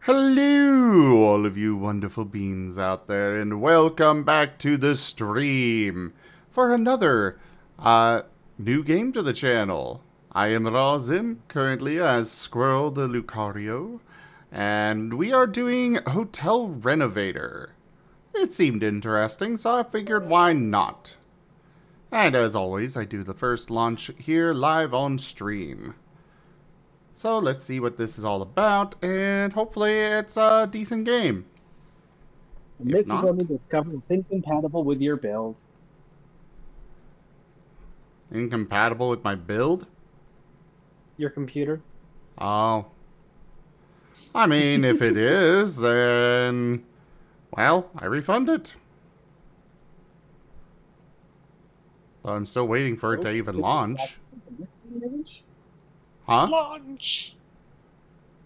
Hello, all of you wonderful beings out there, and welcome back to the stream for another new game to the channel. I am Razim, currently as Squirrel the Lucario, and we are doing Hotel Renovator. It seemed interesting, so I figured why not. And as always, I do the first launch here live on stream. So let's see what this is all about, and hopefully it's a decent game. And If this is not, when we discover it's incompatible with your build. incompatible with my build? Your computer? Oh. I mean, if it is, then... well, I refund it. But I'm still waiting for it to even launch. Huh? Launch!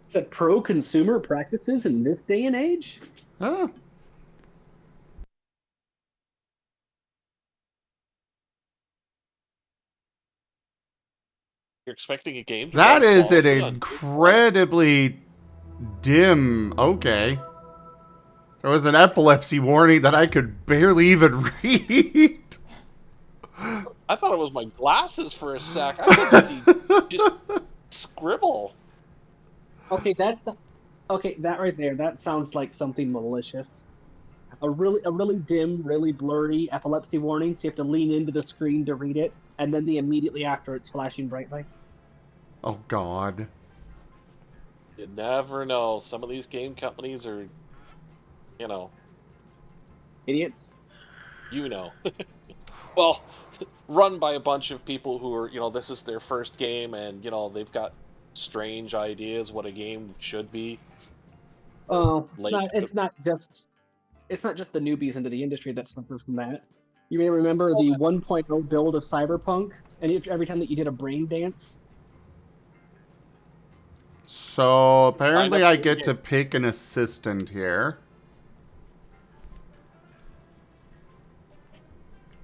Is that pro-consumer practices in this day and age? Huh? You're expecting a game? That is an incredibly dim... okay. There was an epilepsy warning that I could barely even read. I thought it was my glasses for a sec. I couldn't see just scribble. Okay, that right there, that sounds like something malicious. A really dim, really blurry epilepsy warning, so you have to lean into the screen to read it, and then immediately after it's flashing brightly. Oh, God. You never know. Some of these game companies are, you know. Idiots. You know. Well, run by a bunch of people who are, this is their first game and, they've got strange ideas what a game should be. Oh, it's not just the newbies into the industry that suffer from that. You may remember the 1.0 build of Cyberpunk, and every time that you did a brain dance. So, apparently I get to pick an assistant here.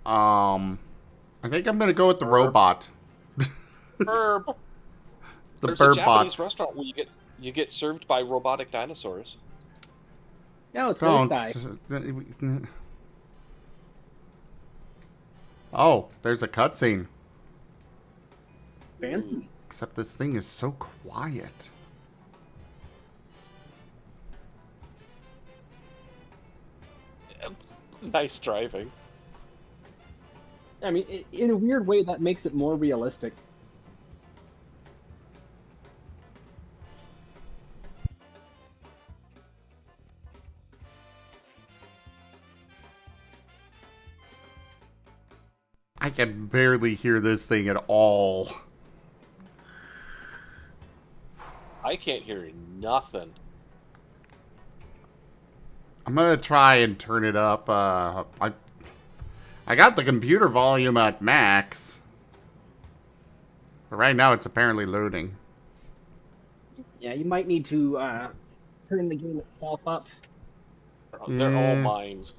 I think I'm gonna go with the robot. Burb. There's a Japanese restaurant where you get served by robotic dinosaurs. No, it's Don't. Oh, there's a cutscene. Fancy. Except this thing is so quiet. Nice driving. I mean, in a weird way, that makes it more realistic. I can barely hear this thing at all. I can't hear nothing. I'm gonna try and turn it up. I got the computer volume at max. But right now it's apparently loading. Yeah, you might need to turn the game itself up. They're all mines.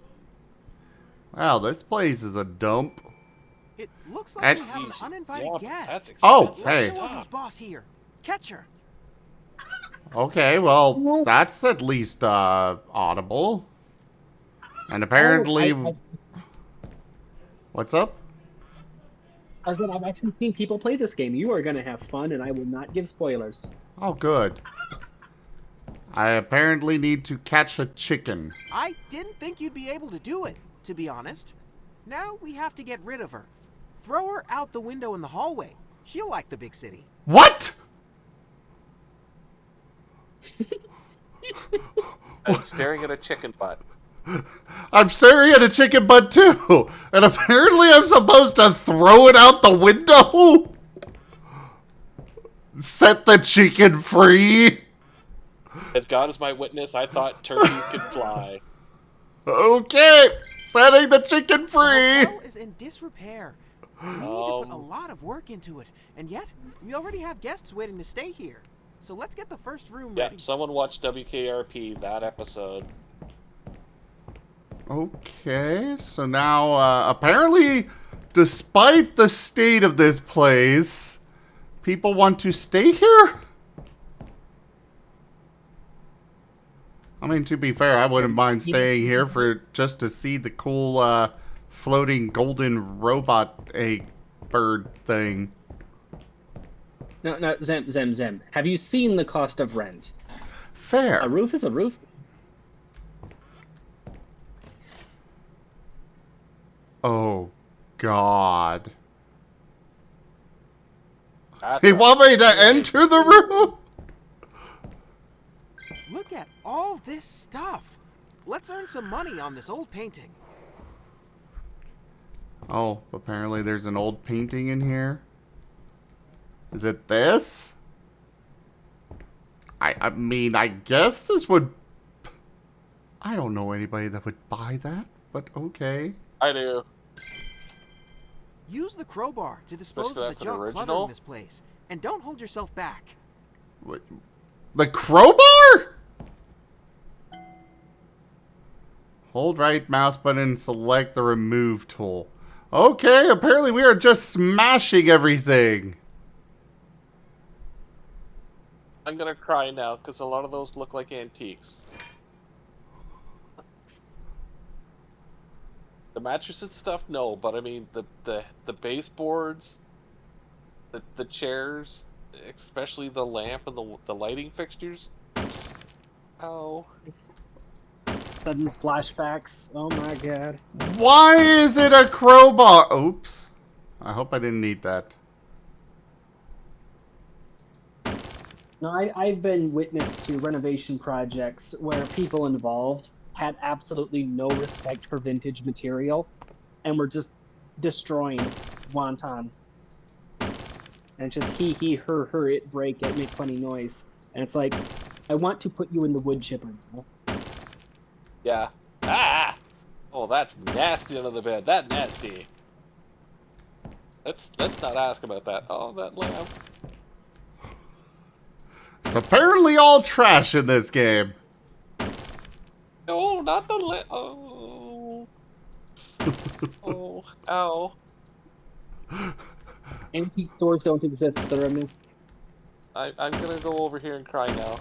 Wow, this place is a dump. It looks like we have an uninvited guest. Oh, hey. Boss here. Catch her. Okay, well, that's at least audible. And apparently... What's up? I said I've actually seen people play this game. You are going to have fun, and I will not give spoilers. Oh, good. I apparently need to catch a chicken. I didn't think you'd be able to do it, to be honest. Now we have to get rid of her. Throw her out the window in the hallway. She'll like the big city. What? I'm staring at a chicken butt. I'm staring at a chicken butt too, and apparently I'm supposed to throw it out the window? Set the chicken free? As God is my witness, I thought turkeys could fly. Okay, setting the chicken free. The hotel is in disrepair. We need to put a lot of work into it, and yet we already have guests waiting to stay here. So let's get the first room ready. Yeah, someone watched WKRP that episode. Okay, so now, apparently, despite the state of this place, people want to stay here? I mean, to be fair, I wouldn't mind staying here for just to see the cool floating golden robot egg bird thing. No, Zem. Have you seen the cost of rent? Fair. A roof is a roof. Oh, God. That's He a- want me to enter the room? Look at all this stuff. Let's earn some money on this old painting. Oh, apparently there's an old painting in here. Is it this? I mean, I guess this would... I don't know anybody that would buy that, but okay. I do. Use the crowbar to dispose Especially of that's the an junk clutter original? in this place. And don't hold yourself back. Wait, the crowbar? Hold right mouse button and select the remove tool. Okay, apparently we are just smashing everything. I'm gonna cry now because a lot of those look like antiques. The mattresses and stuff, no, but I mean the baseboards, the chairs, especially the lamp and the lighting fixtures. Oh, Sudden flashbacks. Oh my god. Why is it a crowbar? Oops. I hope I didn't need that. No, I've been witness to renovation projects where people involved had absolutely no respect for vintage material and were just destroying wonton. And it's just he, her, it, break, it, make funny noise. And it's like, I want to put you in the wood chipper now. yeah. Ah! Oh, that's nasty under the bed. That nasty. Let's not ask about that. Oh, that lamp. It's apparently all trash in this game. No, not the lamp. Oh. Oh. Ow. Antique stores don't exist, they're a myth. I'm gonna go over here and cry now.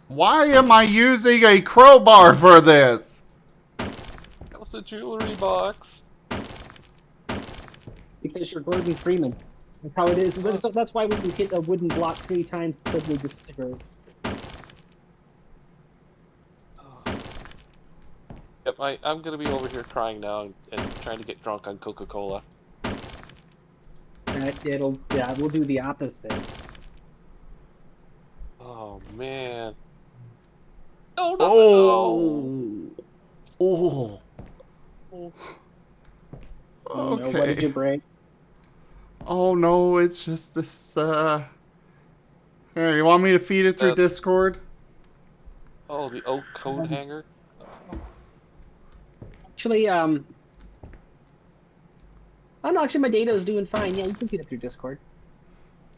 Why am I using a crowbar for this? That was a jewelry box. Because you're Gordon Freeman. That's how it is. That's why when you hit a wooden block 3 times, it suddenly disintegrates. Yep, I'm gonna be over here crying now and trying to get drunk on Coca-Cola. We'll do the opposite. Oh man. No, not Oh. Oh. oh. Oh, no, what did Okay. you break? Oh no, it's just this, Here, you want me to feed it through Discord? Oh, the oak coat hanger. Actually, oh no, actually my data is doing fine. Yeah, you can feed it through Discord.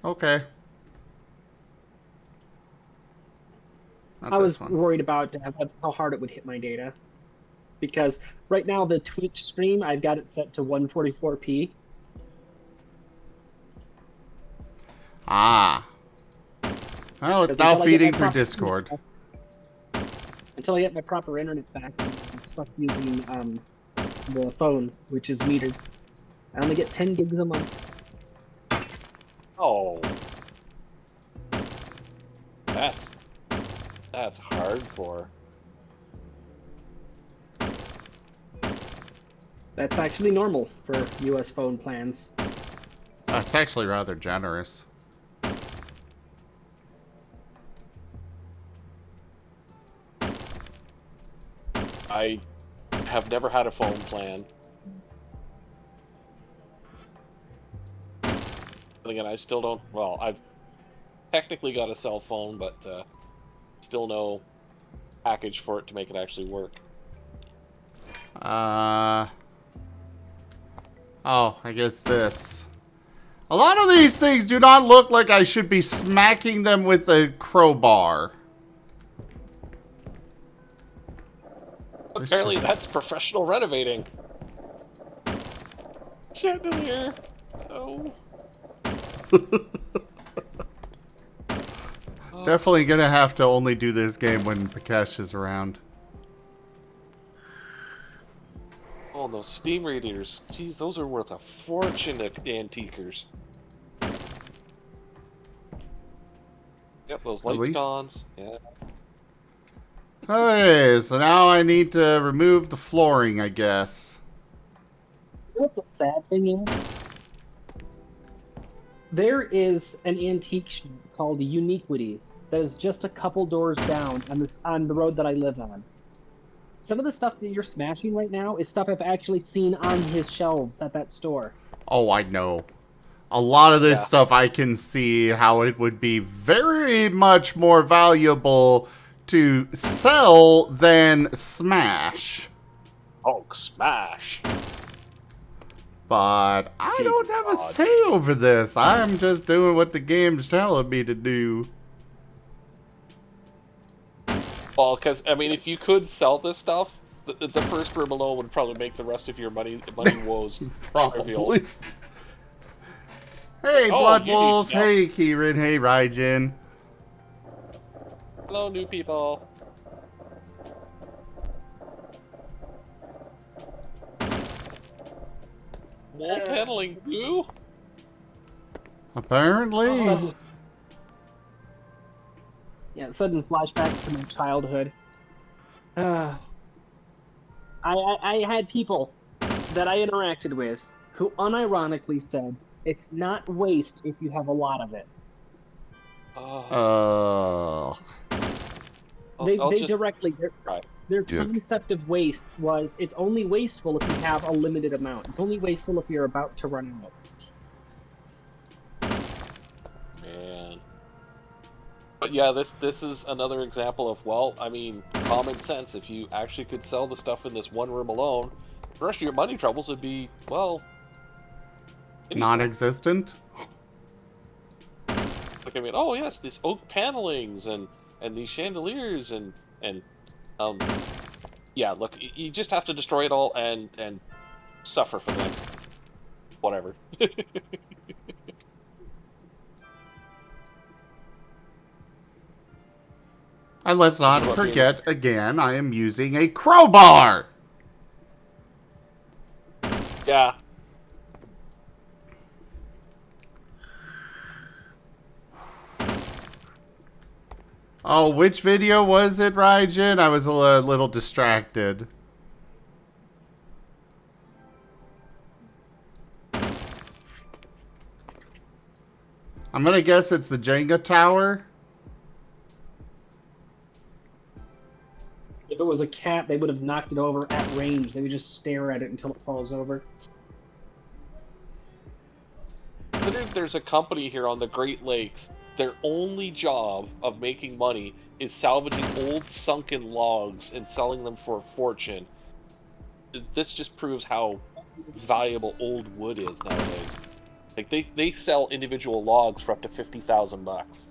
Okay. Not I was this one. worried about how hard it would hit my data. Because right now the Twitch stream, I've got it set to 144p. Ah. Well, it's Because now until I get feeding my through proper Discord. Until I get my proper internet back, I'm stuck using the phone, which is metered. I only get 10 gigs a month. Oh. That's hardcore. That's actually normal for US phone plans. That's actually rather generous. I have never had a phone plan. But again, I still don't. Well, I've technically got a cell phone, but still no package for it to make it actually work. Oh, I guess this. A lot of these things do not look like I should be smacking them with a crowbar. Apparently, that's professional renovating. Chandelier. Oh. Definitely gonna have to only do this game when Pikesh is around. Oh, those steam radiators. Jeez, those are worth a fortune at antiquers. Yep, those At lights least- gons. Yeah. Okay, so now I need to remove the flooring, I guess. You know what the sad thing is? There is an antique shop called Uniquities that is just a couple doors down on the road that I live on. Some of the stuff that you're smashing right now is stuff I've actually seen on his shelves at that store. Oh, I know. A lot of this Yeah. stuff I can see how it would be very much more valuable to sell than smash. Hulk smash. But I Good don't have a God. say over this. I'm just doing what the game's telling me to do. Well, because, I mean, if you could sell this stuff, the first room alone would probably make the rest of your money woes trivial. Probably. Hey, Oh, Blood you need Wolf. help. Hey, Kieran. Hey, Raijin. Hello, new people. Wall paneling too? Apparently. Sudden, sudden flashback to my childhood. I had people that I interacted with who unironically said, it's not waste if you have a lot of it. Oh, They I'll just directly, try. their Jerk. concept of waste was, it's only wasteful if you have a limited amount. It's only wasteful if you're about to run out. Man. But yeah, this is another example of, well, I mean, common sense. If you actually could sell the stuff in this one room alone, the rest of your money troubles would be, well, Non-existent. like, I mean, oh yes, these oak panelings and these chandeliers and yeah, look, you just have to destroy it all and suffer for that. Whatever. And let's not what forget, again, I am using a crowbar! Yeah. Oh, which video was it, Raijin? I was a little distracted. I'm gonna guess it's the Jenga tower. If it was a cat, they would have knocked it over at range. They would just stare at it until it falls over. There's a company here on the Great Lakes. Their only job of making money is salvaging old sunken logs and selling them for a fortune. This just proves how valuable old wood is nowadays. Like they sell individual logs for up to $50,000.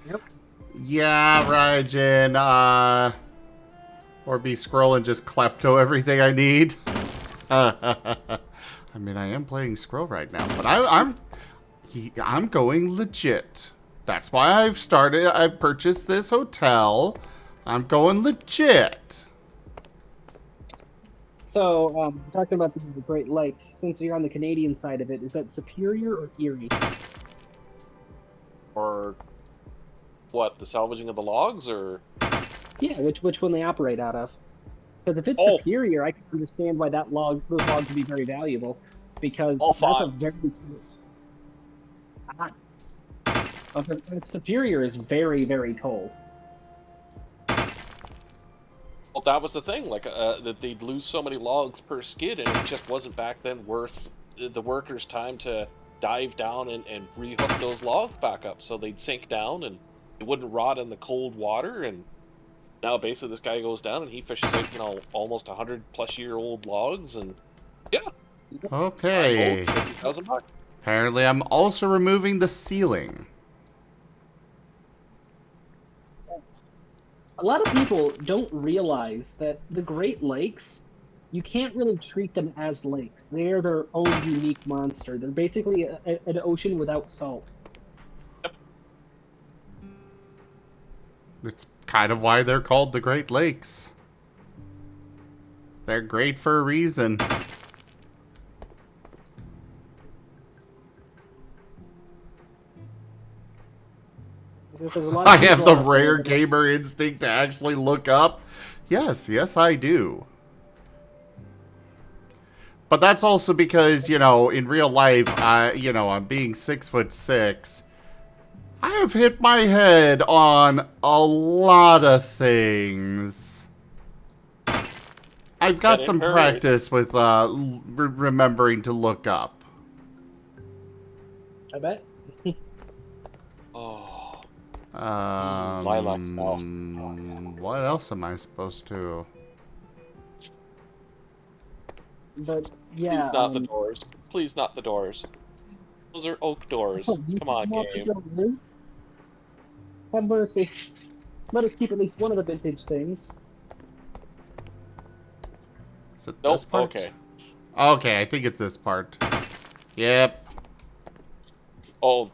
Yep. Yeah, Raijin, or be scroll and just klepto everything I need. I mean, I am playing scroll right now, but I'm going legit. That's why I purchased this hotel. I'm going legit. So, talking about the Great Lakes, since you're on the Canadian side of it, is that Superior or Erie? Or what? The salvaging of the logs, or Yeah, which one they operate out of? Because if it's Oh. Superior, I can understand why those logs would be very valuable, because All that's a five. very hot. Superior is very, very cold. Well, that was the thing. Like that they'd lose so many logs per skid, and it just wasn't back then worth the workers' time to dive down and rehook those logs back up. So they'd sink down, and it wouldn't rot in the cold water. And now basically this guy goes down and he fishes out, almost 100-plus-year-old logs, and yeah, Okay. $50,000. Apparently, I'm also removing the ceiling. A lot of people don't realize that the Great Lakes you can't really treat them as lakes. They're their own unique monster. They're basically an ocean without salt. It's kind of why they're called the Great Lakes. They're great for a reason. Because there's a lot I of have people the out there rare that gamer instinct to actually look up. Yes, I do. But that's also because, you know, in real life, I'm being 6'6". I have hit my head on a lot of things. I've got And in some Furry- practice with remembering to look up. I bet. Oh, lilac smell. What else am I supposed to? But yeah, Please not the doors. Please not the doors. Those are oak doors. Come on, game. Have mercy. Let us keep at least one of the vintage things. Is it Nope. this part? Okay. Okay, I think it's this part. Yep. Oh,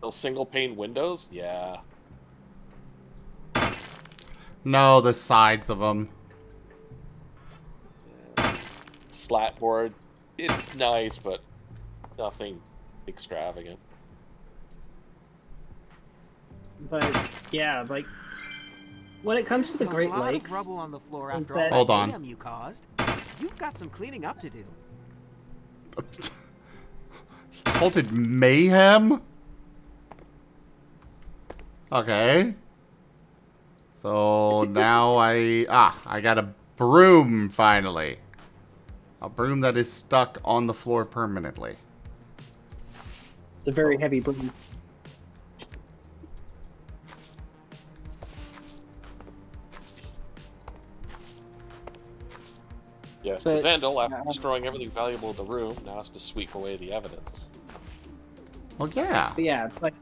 those single pane windows. Yeah. No, the sides of them. Slat board. It's nice, but nothing extravagant. But yeah, like when it comes to the There's Great a lot Lakes, of rubble on the floor is after all that- that Hold on. mayhem you caused. You've got some cleaning up to do. He called it mayhem? Okay. So now I got a broom finally. A broom that is stuck on the floor permanently. it's a very heavy broom. Yes, But- the vandal, after destroying everything valuable in the room, now has to sweep away the evidence. Well, yeah. But yeah, like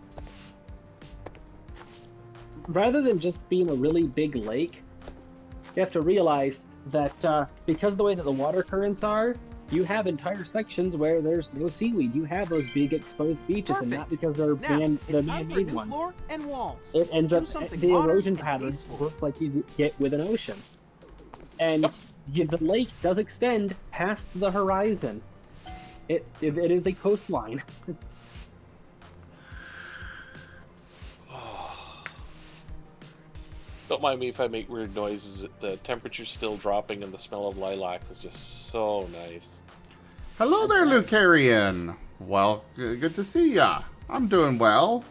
rather than just being a really big lake, you have to realize that because of the way that the water currents are, you have entire sections where there's no seaweed. You have those big exposed beaches, and not Perfect. because they're Now, the it's time for a man-made new ones. floor and walls. It ends up Choose something the modern erosion and patterns tasteful. work like you get with an ocean, and the lake does extend past the horizon. It is a coastline. Don't mind me if I make weird noises. The temperature's still dropping, and the smell of lilacs is just so nice. Hello there, Lucarian. Well, good to see ya. I'm doing well.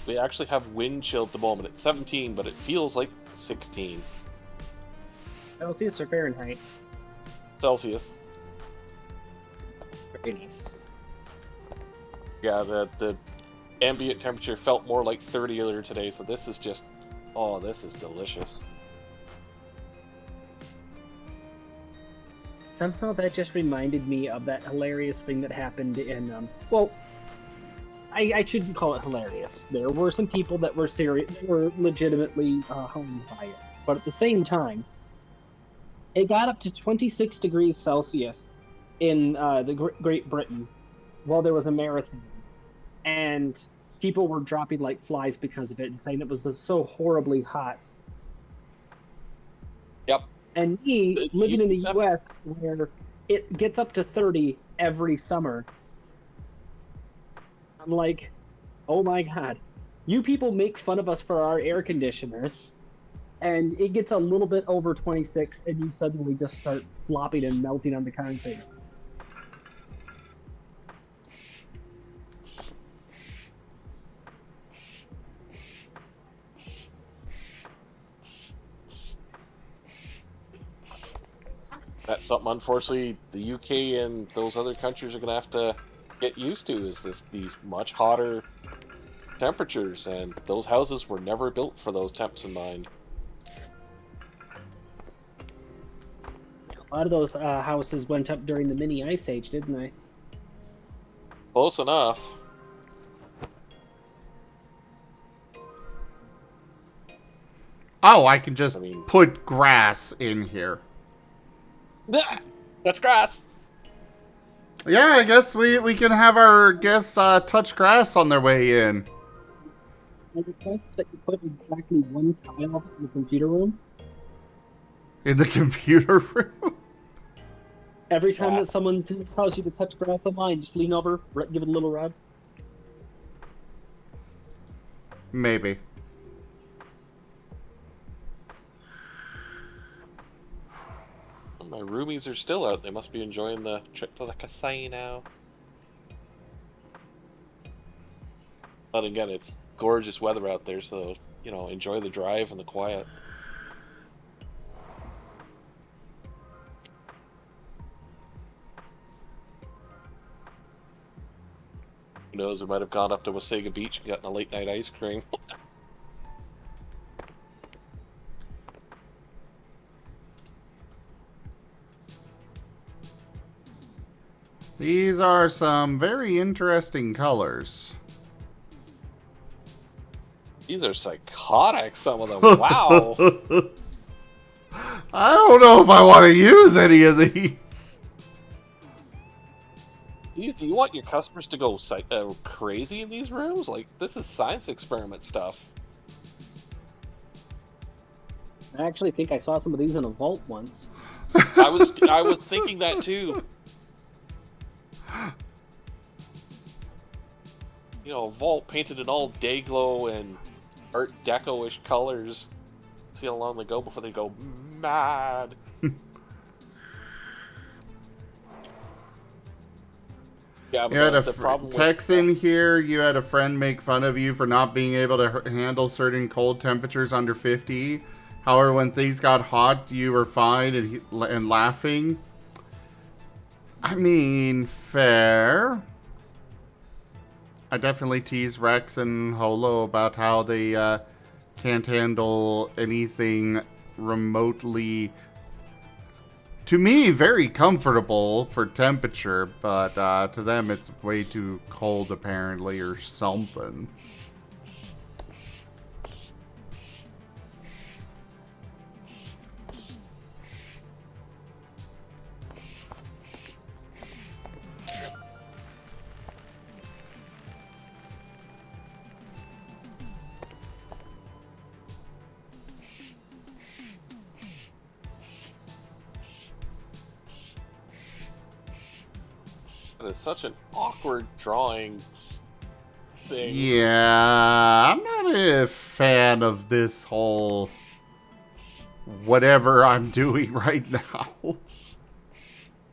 We actually have wind chill at the moment. It's 17, but it feels like 16 Celsius or Fahrenheit? Celsius. Very nice. Yeah, the ambient temperature felt more like 30 earlier today, so this is just... Oh, this is delicious. Somehow that just reminded me of that hilarious thing that happened in, well, I shouldn't call it hilarious. There were some people that were serious, that were legitimately harmed by it. But at the same time, it got up to 26 degrees Celsius in the Great Britain while there was a marathon. And people were dropping like flies because of it and saying it was so horribly hot. Yep. And me, living in the Yep. U.S., where it gets up to 30 every summer, I'm like, oh my god, you people make fun of us for our air conditioners, and it gets a little bit over 26, and you suddenly just start flopping and melting on the concrete. That's something, unfortunately, the UK and those other countries are going to have to get used to, is these much hotter temperatures, and those houses were never built for those temps in mind. A lot of those houses went up during the mini ice age, didn't they? Close enough. Oh, I can just I mean- put grass in here. That's grass. Yeah, I guess we can have our guests touch grass on their way in. I request that you put exactly one tile in the computer room. In the computer room? Every time Yeah. that someone tells you to touch grass online, just lean over, give it a little rub. Maybe. My roomies are still out. They must be enjoying the trip to the casino. But again, it's gorgeous weather out there, so, you know, enjoy the drive and the quiet. Who knows, we might have gone up to Wasaga Beach and gotten a late night ice cream. These are some very interesting colors. These are psychotic, some of them. Wow. I don't know if I want to use any of these. Do you want your customers to go crazy in these rooms? Like, this is science experiment stuff. I actually think I saw some of these in a vault once. I was thinking that too. You know, a vault painted in all day glow and Art Deco-ish colors. See how long they go before they go mad. Yeah, You had but the problem text in here. You had a friend make fun of you for not being able to handle certain cold temperatures under 50. However, when things got hot, you were fine and laughing. I mean, fair. I definitely tease Rex and Holo about how they can't handle anything remotely, to me, very comfortable for temperature, but to them it's way too cold apparently, or something. It's such an awkward drawing thing. Yeah, I'm not a fan of this whole whatever I'm doing right now.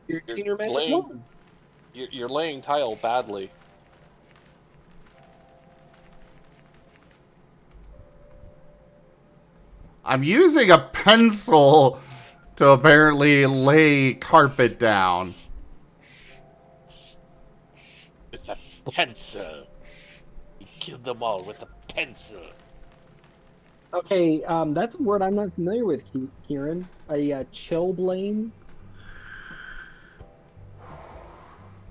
You're using your magic laying- wand. You're laying tile badly. I'm using a pencil to apparently lay carpet down. It's a pencil. You kill them all with a pencil. Okay, that's a word I'm not familiar with, Kieran. A chilblain.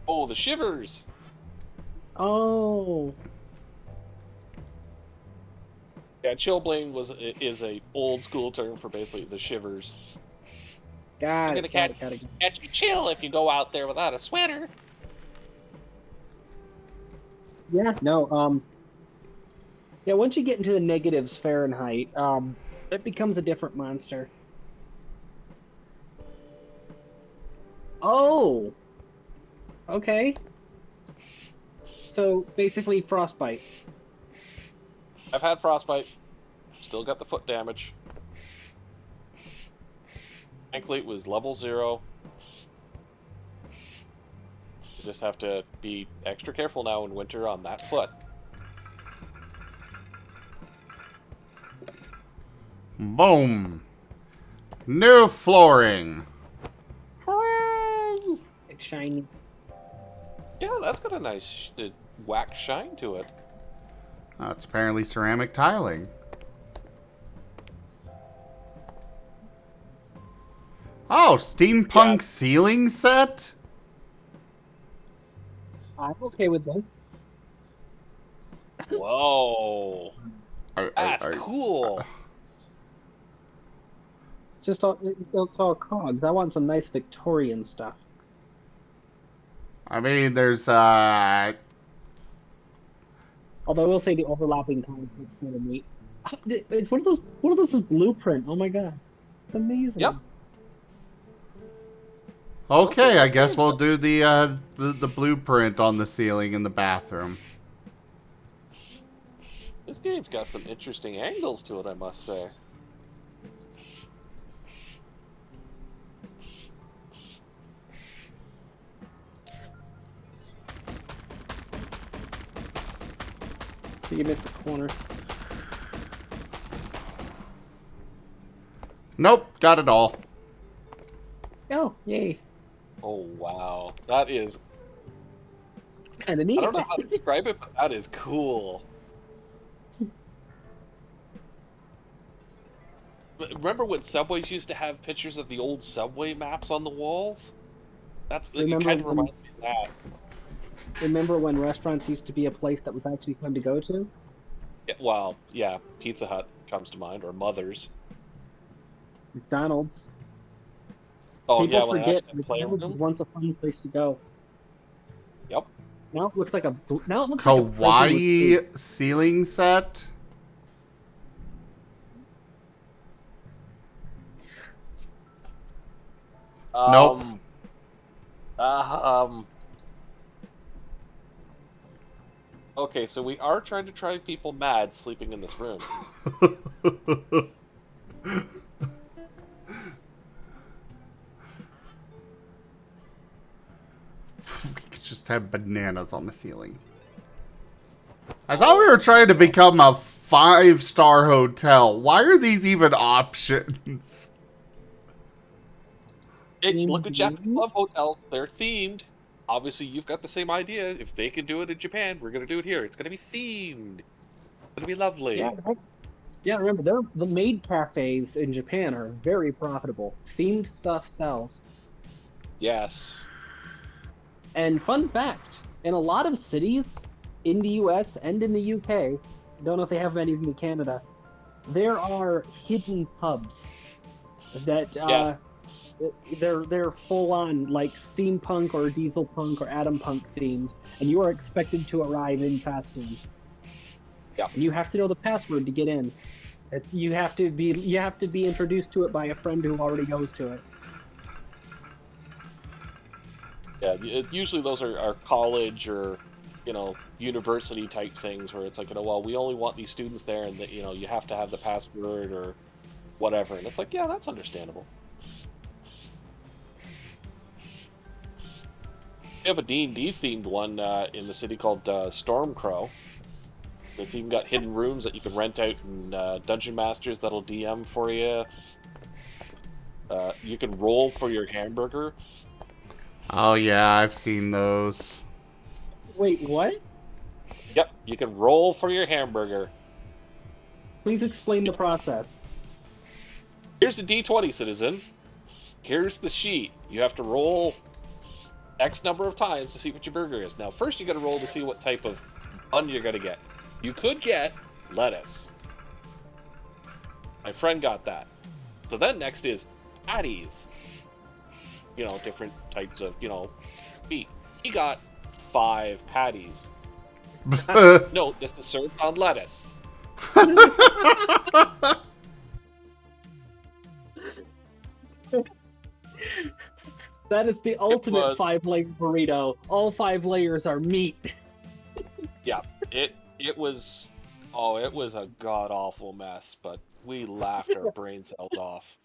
Oh, the shivers. Oh, Yeah, chilblain is a old school term for basically the shivers. got You're it. gonna Got it. catch you chill if you go out there without a sweater. Yeah, no, yeah, once you get into the negatives Fahrenheit, it becomes a different monster. Oh, okay. So basically, frostbite. I've had frostbite. Still got the foot damage. Thankfully, it was level 0. You just have to be extra careful now in winter on that foot. Boom. New flooring. Hooray! It's shiny. Yeah, that's got a nice wax shine to it. It's apparently ceramic tiling. Oh, steampunk Yeah. ceiling set? I'm okay with this. Whoa, that's cool. It's all cogs. I want some nice Victorian stuff. I mean, there's Although I will say the overlapping cogs look kind of neat. It's one of those. One of those is blueprint. Oh my god, it's amazing. Yep. okay. I this guess game's we'll got- do the blueprint on the ceiling in the bathroom. This game's got some interesting angles to it, I must say. You missed the corner. Nope, got it all. Oh, yay! Oh wow, that is. Kind of neat. I don't know how to describe it, but that is cool. Remember when subways used to have pictures of the old subway maps on the walls? It Remember kind of when- reminds me of that. Remember when restaurants used to be a place that was actually fun to go to? Yeah, well, yeah, Pizza Hut comes to mind, or Mother's. McDonald's. Oh People yeah, when I forget actually play McDonald's was them. once a fun place to go. Yep. Now it looks like a prison with Kawaii food. ceiling set. Nope. Uh, um. Okay, so we are trying to drive people mad sleeping in this room. We could just have bananas on the ceiling. I thought we were trying to become a 5-star hotel. Why are these even options? Look at Japanese Themed love games? hotels; they're themed. Obviously, you've got the same idea. If they can do it in Japan, we're gonna do it here. It's gonna be themed. It's gonna be lovely. Yeah, right. Yeah, remember, the maid cafes in Japan are very profitable. Themed stuff sells. Yes. And fun fact, in a lot of cities in the US and in the UK, don't know if they have many of them in Canada, there are hidden pubs that Yes. they're full on like steampunk or diesel punk or atom punk themed, and you are expected to arrive in costume. Yeah. And you have to know the password to get in. You have to be introduced to it by a friend who already goes to it. Yeah. Usually those are college or, university type things where it's like, well, we only want these students there, and that you have to have the password or whatever. And it's like, yeah, that's understandable. We have a D&D themed one in the city called Stormcrow. It's even got hidden rooms that you can rent out, and dungeon masters that'll DM for you. You can roll for your hamburger. Oh yeah, I've seen those. Wait, what? Yep, you can roll for your hamburger. Please explain the process. Here's the D20, citizen. Here's the sheet. You have to roll X number of times to see what your burger is. Now, first you got to roll to see what type of bun you're going to get. You could get lettuce. My friend got that. So then next is patties. Different types of, meat. He got 5 patties. No, this is served on lettuce. That is the ultimate was- 5-layer burrito. All 5 layers are meat. Yeah, it was a god awful mess, but we laughed our brain cells off.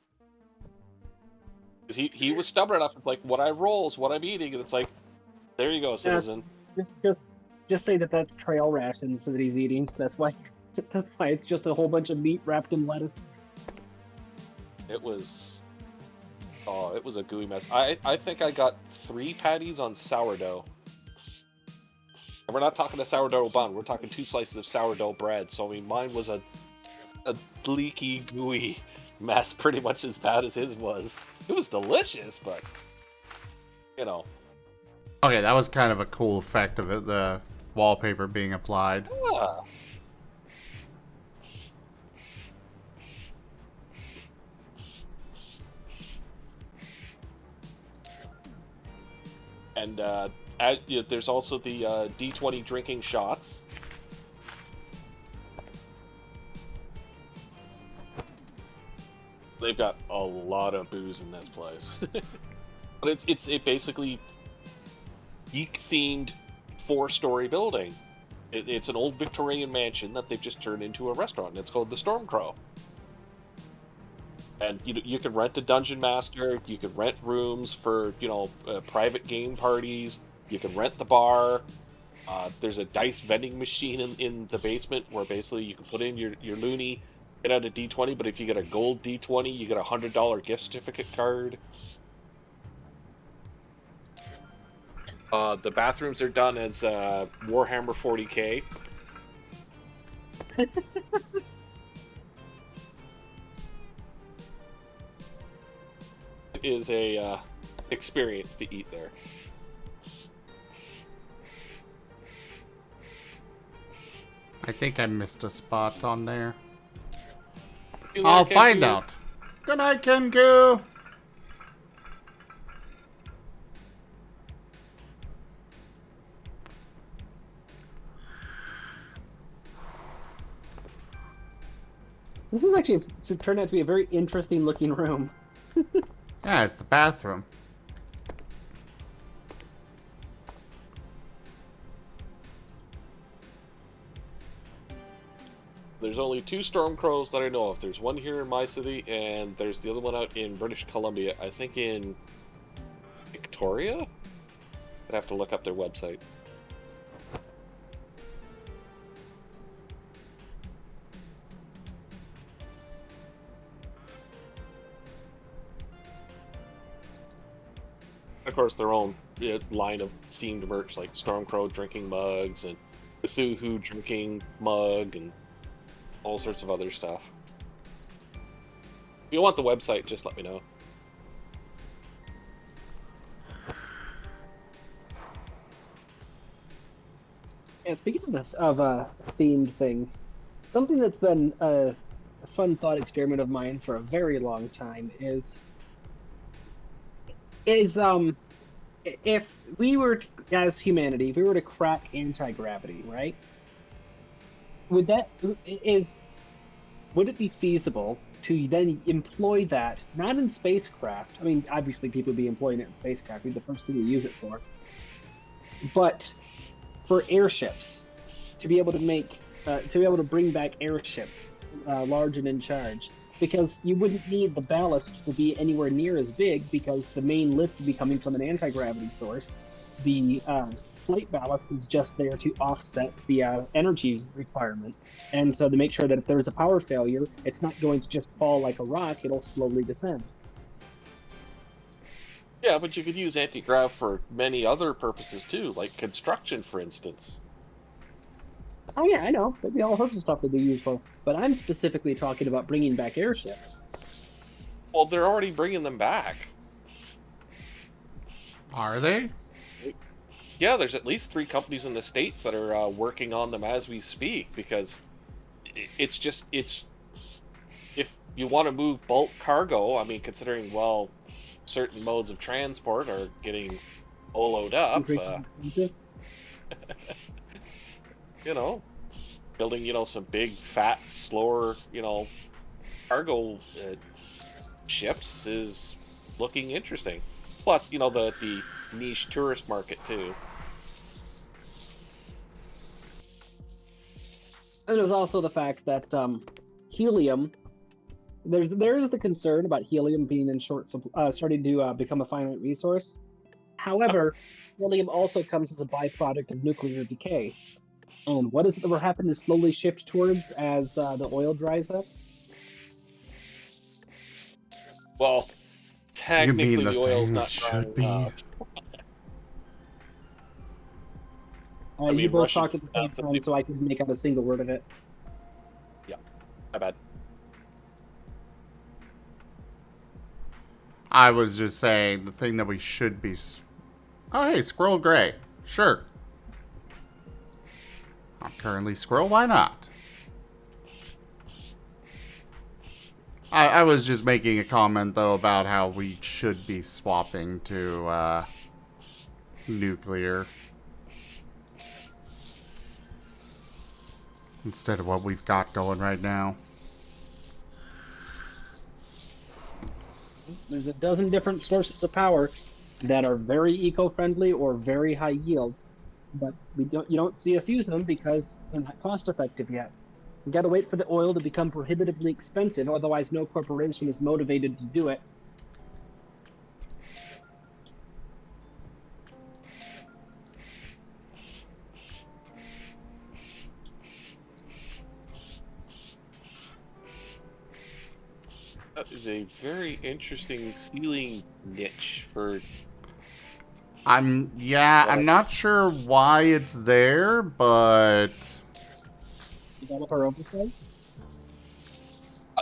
'Cause he was stubborn enough. It's like, what I roll is what I'm eating, and it's like, there you go, citizen. Just say that that's trail rations that he's eating. That's why it's just a whole bunch of meat wrapped in lettuce. It was a gooey mess. I think I got 3 patties on sourdough. And we're not talking a sourdough bun. We're talking 2 slices of sourdough bread. So I mean, mine was a leaky, gooey mess, pretty much as bad as his was. It was delicious, but Okay, that was kind of a cool effect of it, the wallpaper being applied. yeah. And there's also the D20 drinking shots. They've got a lot of booze in this place. But it's basically geek-themed 4-story building. It's an old Victorian mansion that they've just turned into a restaurant. It's called the Stormcrow. And you can rent a dungeon master. You can rent rooms for private game parties. You can rent the bar. There's a dice vending machine in the basement where basically you can put in your loony, get out a D20. But if you get a gold D20, you get a $100 gift certificate card. The bathrooms are done as Warhammer 40k. It is a experience to eat there. I think I missed a spot on there. You I'll there, find Kenku? out. Good night, Kenku. This is actually turned out to be a very interesting looking room. Yeah, it's the bathroom. There's only 2 Stormcrows that I know of. There's one here in my city, and there's the other one out in British Columbia. I think in Victoria? I'd have to look up their website. Of course, their own line of themed merch, like Stormcrow drinking mugs and Cthulhu drinking mug and all sorts of other stuff. If you want the website, just let me know. And speaking of this, themed things, something that's been a fun thought experiment of mine for a very long time is if we were as humanity, if we were to crack anti-gravity, right? Would it be feasible to then employ that not in spacecraft? I mean, obviously people would be employing it in spacecraft, it'd be the first thing to use it for, but for airships, to be able to bring back airships, large and in charge, because you wouldn't need the ballast to be anywhere near as big, because the main lift would be coming from an anti-gravity source. The flight ballast is just there to offset the energy requirement, and so to make sure that if there's a power failure, it's not going to just fall like a rock, it'll slowly descend. Yeah, but you could use anti-grav for many other purposes too, like construction, for instance. Oh yeah, I know. There'd be all sorts of stuff that they use for, but I'm specifically talking about bringing back airships. Well, they're already bringing them back. Are they? Yeah, there's at least 3 companies in the States that are working on them as we speak, because it's if you want to move bulk cargo, I mean, considering, well, certain modes of transport are getting hollowed up, Expensive. building, some big, fat, slower, cargo ships is looking interesting. Plus, the niche tourist market, too. And there's also the fact that helium. There's the concern about helium being in short supply, starting to become a finite resource. However, helium also comes as a byproduct of nuclear decay. And what is it that we're having to slowly shift towards as the oil dries up? Well, technically, the the oil's thing not should drying be? up. You mean, both Russian talked at the same announced that time, they- so I could make out a single word of it. My bad. I was just saying the thing that we should be. Oh, hey, Squirrel Gray. Sure. I'm currently Squirrel. Why not? I was just making a comment, though, about how we should be swapping to nuclear. Instead of what we've got going right now. There's a dozen different sources of power that are very eco-friendly or very high yield, but you don't see us use them because they're not cost-effective yet. You got to wait for the oil to become prohibitively expensive, otherwise no corporation is motivated to do it. That is a very interesting ceiling niche for. I'm not sure why it's there, but Developer oversight?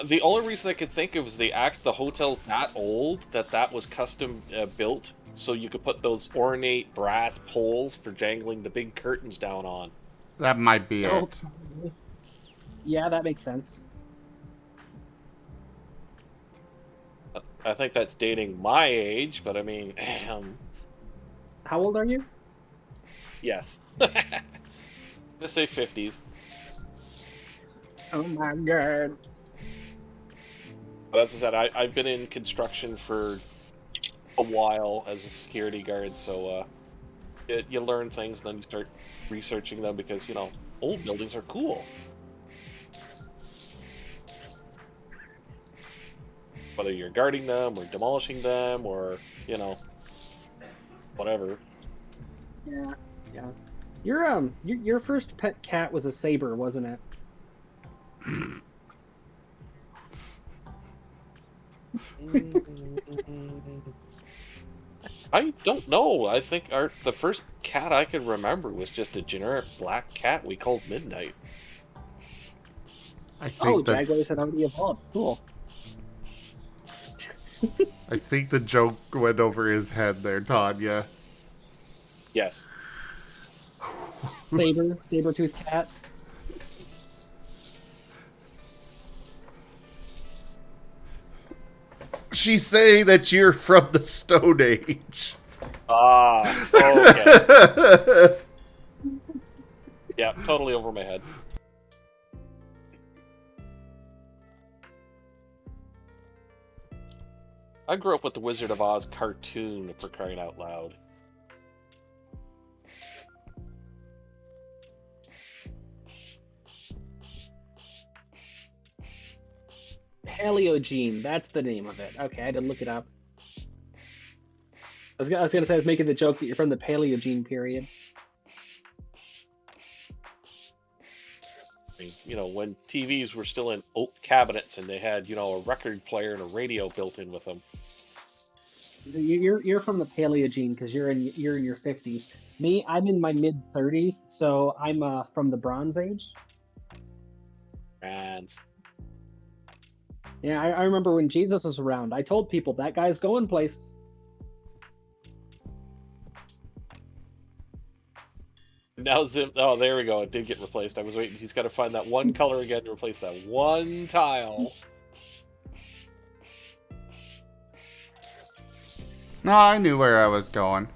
The only reason I could think of is the hotel's that old that was custom built, so you could put those ornate brass poles for jangling the big curtains down on. that might be Oh, it. yeah, that makes sense. I think that's dating my age, but I mean, How old are you? yes. Just say 50s. Oh my god. But as I said, I've been in construction for a while as a security guard, so you learn things, and then you start researching them because, old buildings are cool. Whether you're guarding them or demolishing them or, whatever. Yeah, yeah. Your first pet cat was a saber, wasn't it? I don't know. I think the first cat I can remember was just a generic black cat we called Midnight. I Oh, think that Jaguars had already evolved. Cool. I think the joke went over his head there, Tanya. Yes. Saber-toothed cat. She's saying that you're from the Stone Age. Ah, okay. Yeah, totally over my head. I grew up with the Wizard of Oz cartoon, for crying out loud. Paleogene, that's the name of it. Okay, I had to look it up. I was gonna say I was making the joke that you're from the Paleogene period. I mean, when TVs were still in oak cabinets and they had, a record player and a radio built in with them. So you're from the Paleogene because you're in your 50s. Me, I'm in my mid 30s, so I'm from the Bronze Age. And Yeah, I remember when Jesus was around. I told people that guy's going places. now Zim. Oh, there we go. It did get replaced. I was waiting. He's got to find that one color again to replace that one tile. No, I knew where I was going.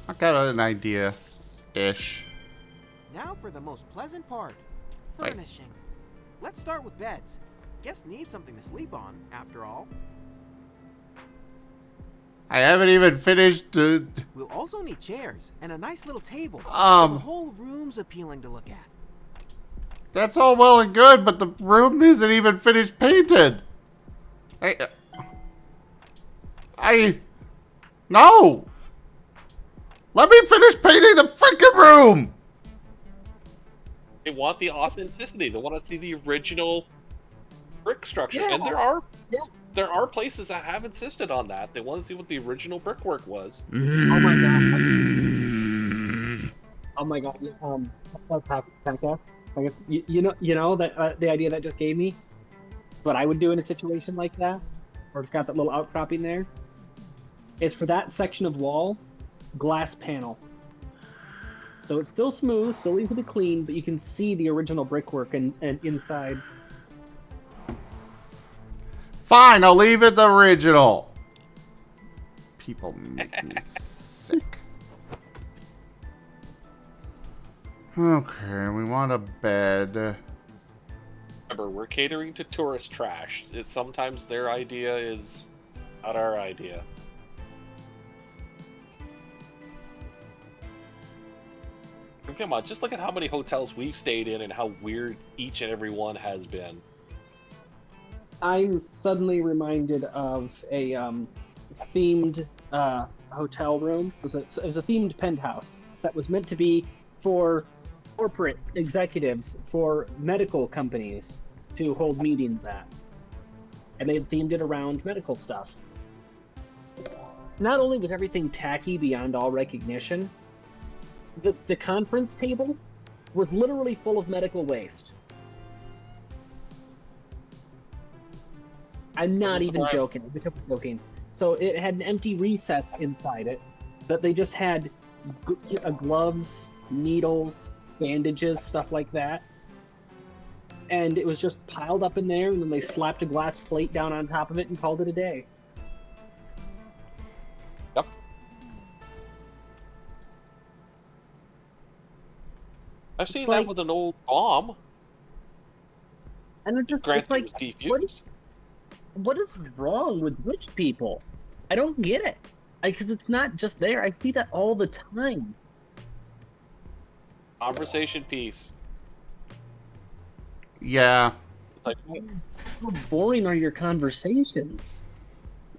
I got an idea-ish. Now for the most pleasant part, Wait. furnishing. Let's start with beds. Guests need something to sleep on, after all. I haven't even finished. We'll also need chairs and a nice little table, so the whole room's appealing to look at. That's all well and good, but the room isn't even finished painted. No! Let me finish painting the freaking room! They want the authenticity. They want to see the original brick structure. Yeah. And there are places that have insisted on that. They want to see what the original brickwork was. Oh my god. Oh my god. Jackass. I guess you know that the idea that just gave me. What I would do in a situation like that, where it's got that little outcropping there, is for that section of wall, glass panel. So it's still smooth, still easy to clean, but you can see the original brickwork and inside. Fine, I'll leave it the original. people make me sick. Okay, we want a bed. Remember, we're catering to tourist trash. Sometimes their idea is not our idea. And come on, just look at how many hotels we've stayed in and how weird each and every one has been. I'm suddenly reminded of a themed hotel room. It was a themed penthouse that was meant to be for corporate executives, for medical companies to hold meetings at. And they had themed it around medical stuff. Not only was everything tacky beyond all recognition, the conference table was literally full of medical waste. I'm not even joking. I'm joking. So it had an empty recess inside it that they just had gloves, needles, bandages, stuff like that. And it was just piled up in there, and then they slapped a glass plate down on top of it and called it a day. Yep. I've seen that with an old bomb. And it's just, Granted, it's like, what is wrong with rich people? I don't get it. Because it's not just there. I see that all the time. Conversation piece. Yeah. It's like, How boring are your conversations?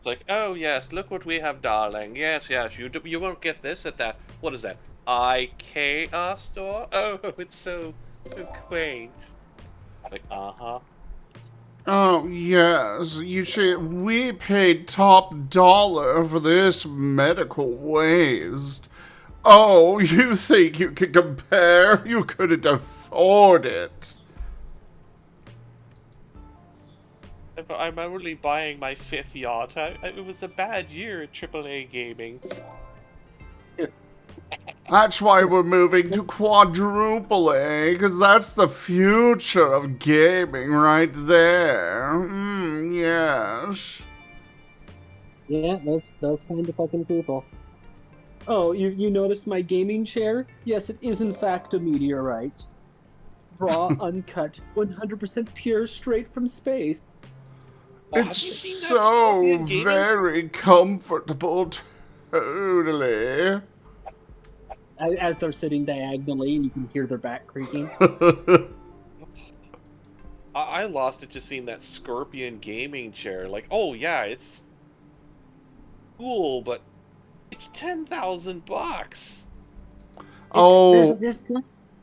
it's like, oh yes, look what we have, darling. Yes, yes, you won't get this at that. What is that? IKEA store? Oh, it's so quaint. Like, uh-huh. Oh, yes, you see, we paid top dollar for this medical waste. Oh, you think you can compare? You couldn't afford it. I'm only buying my 5th yacht. It was a bad year at AAA gaming. That's why we're moving to quadruple A, because that's the future of gaming right there. Yes. Yeah, those kind of fucking people. Oh, you noticed my gaming chair? Yes, it is in fact a meteorite. Raw, uncut, 100% pure, straight from space. It's so very comfortable, totally. As they're sitting diagonally, and you can hear their back creaking. I lost it just seeing that Scorpion gaming chair. Like, oh yeah, it's cool, but it's $10,000. Oh, there's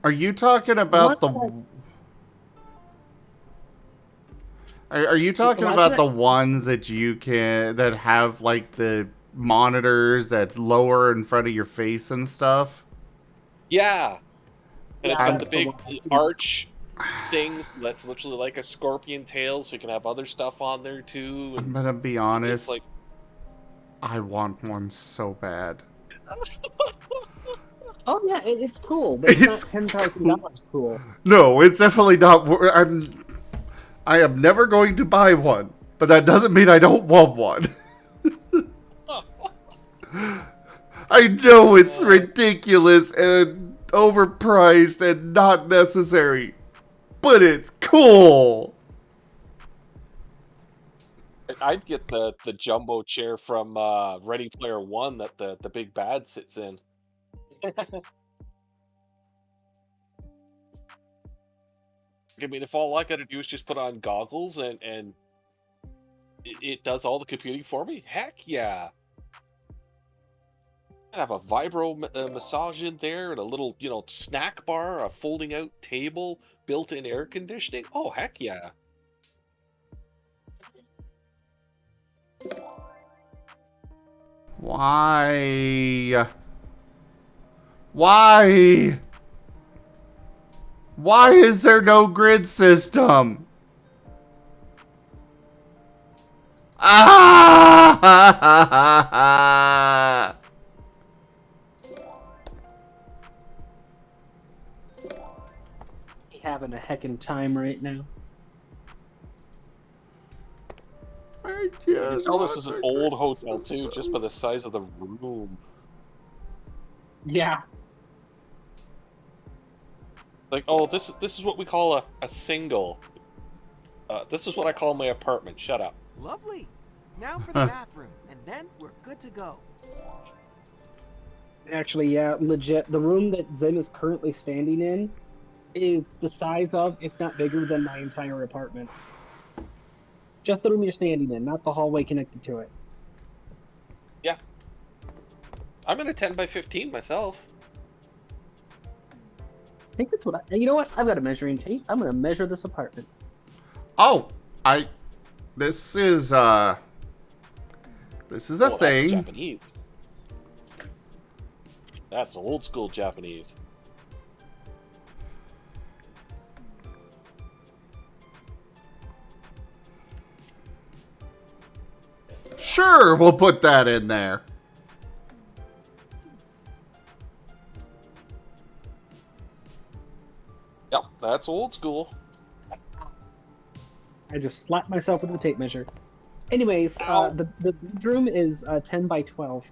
are you talking about the? Are you talking about the ones that you can that have like the monitors that lower in front of your face and stuff? Yeah, and it's got the that's big the arch things that's literally like a scorpion tail, so you can have other stuff on there too. I'm And gonna be honest. like, I want one so bad. Oh yeah, it's cool, but it's not $10,000 cool. No, it's definitely not. I am never going to buy one, but that doesn't mean I don't want one. I know it's ridiculous and overpriced and not necessary, but it's cool. I'd get the jumbo chair from Ready Player One that the big bad sits in. I mean, if all I gotta do is just put on goggles and it does all the computing for me, heck yeah. I have a vibro massage in there and a little, snack bar, a folding out table, built-in air conditioning. Oh, heck yeah. Why? Why? Why is there no grid system? Ah! Having a heckin' time right now. I You just can tell this want is an the old Christmas hotel too, just system. by the size of the room. Yeah. Like, oh, this is what we call a single. This is what I call my apartment. Shut up. Lovely. Now for the bathroom, and then we're good to go. Actually, yeah, legit. The room that Zim is currently standing in is the size of, if not bigger than, my entire apartment. Just the room you're standing in, not the hallway connected to it. Yeah. I'm in a 10 by 15 myself. I think that's what I. You know what? I've got a measuring tape. I'm gonna measure this apartment. Oh, this is a Oh, that's thing. Japanese. That's old school Japanese. Sure, we'll put that in there. Yep, that's old school. I just slapped myself with the tape measure. Anyways, Ow. the bedroom is 10 by 12.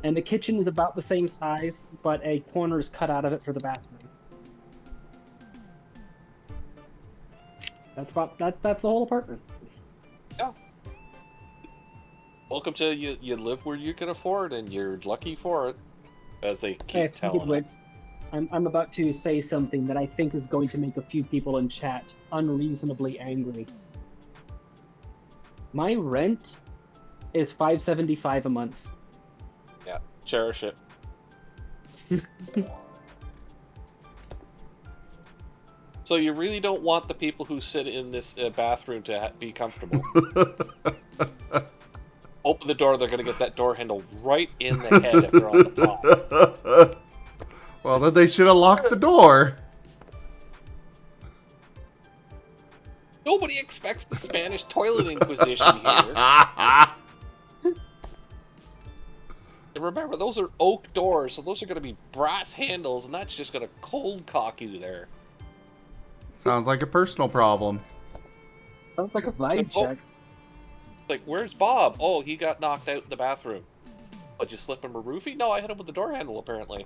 And the kitchen is about the same size, but a corner is cut out of it for the bathroom. That's the whole apartment. Yeah. Welcome to you live where you can afford, and you're lucky for it, as they keep Hey, speaking of telling which, us. I'm about to say something that I think is going to make a few people in chat unreasonably angry. My rent is $575 a month. Yeah, cherish it. So you really don't want the people who sit in this bathroom to be comfortable. Open the door, they're going to get that door handle right in the head if they're on the pot. Well, then they should have locked the door. Nobody expects the Spanish toilet inquisition here. And remember, those are oak doors, so those are going to be brass handles, and that's just going to cold cock you there. Sounds like a personal problem. Sounds like a vibe Oh. check. Like, where's Bob? Oh, he got knocked out in the bathroom. Did you slip him a roofie? No, I hit him with the door handle, apparently.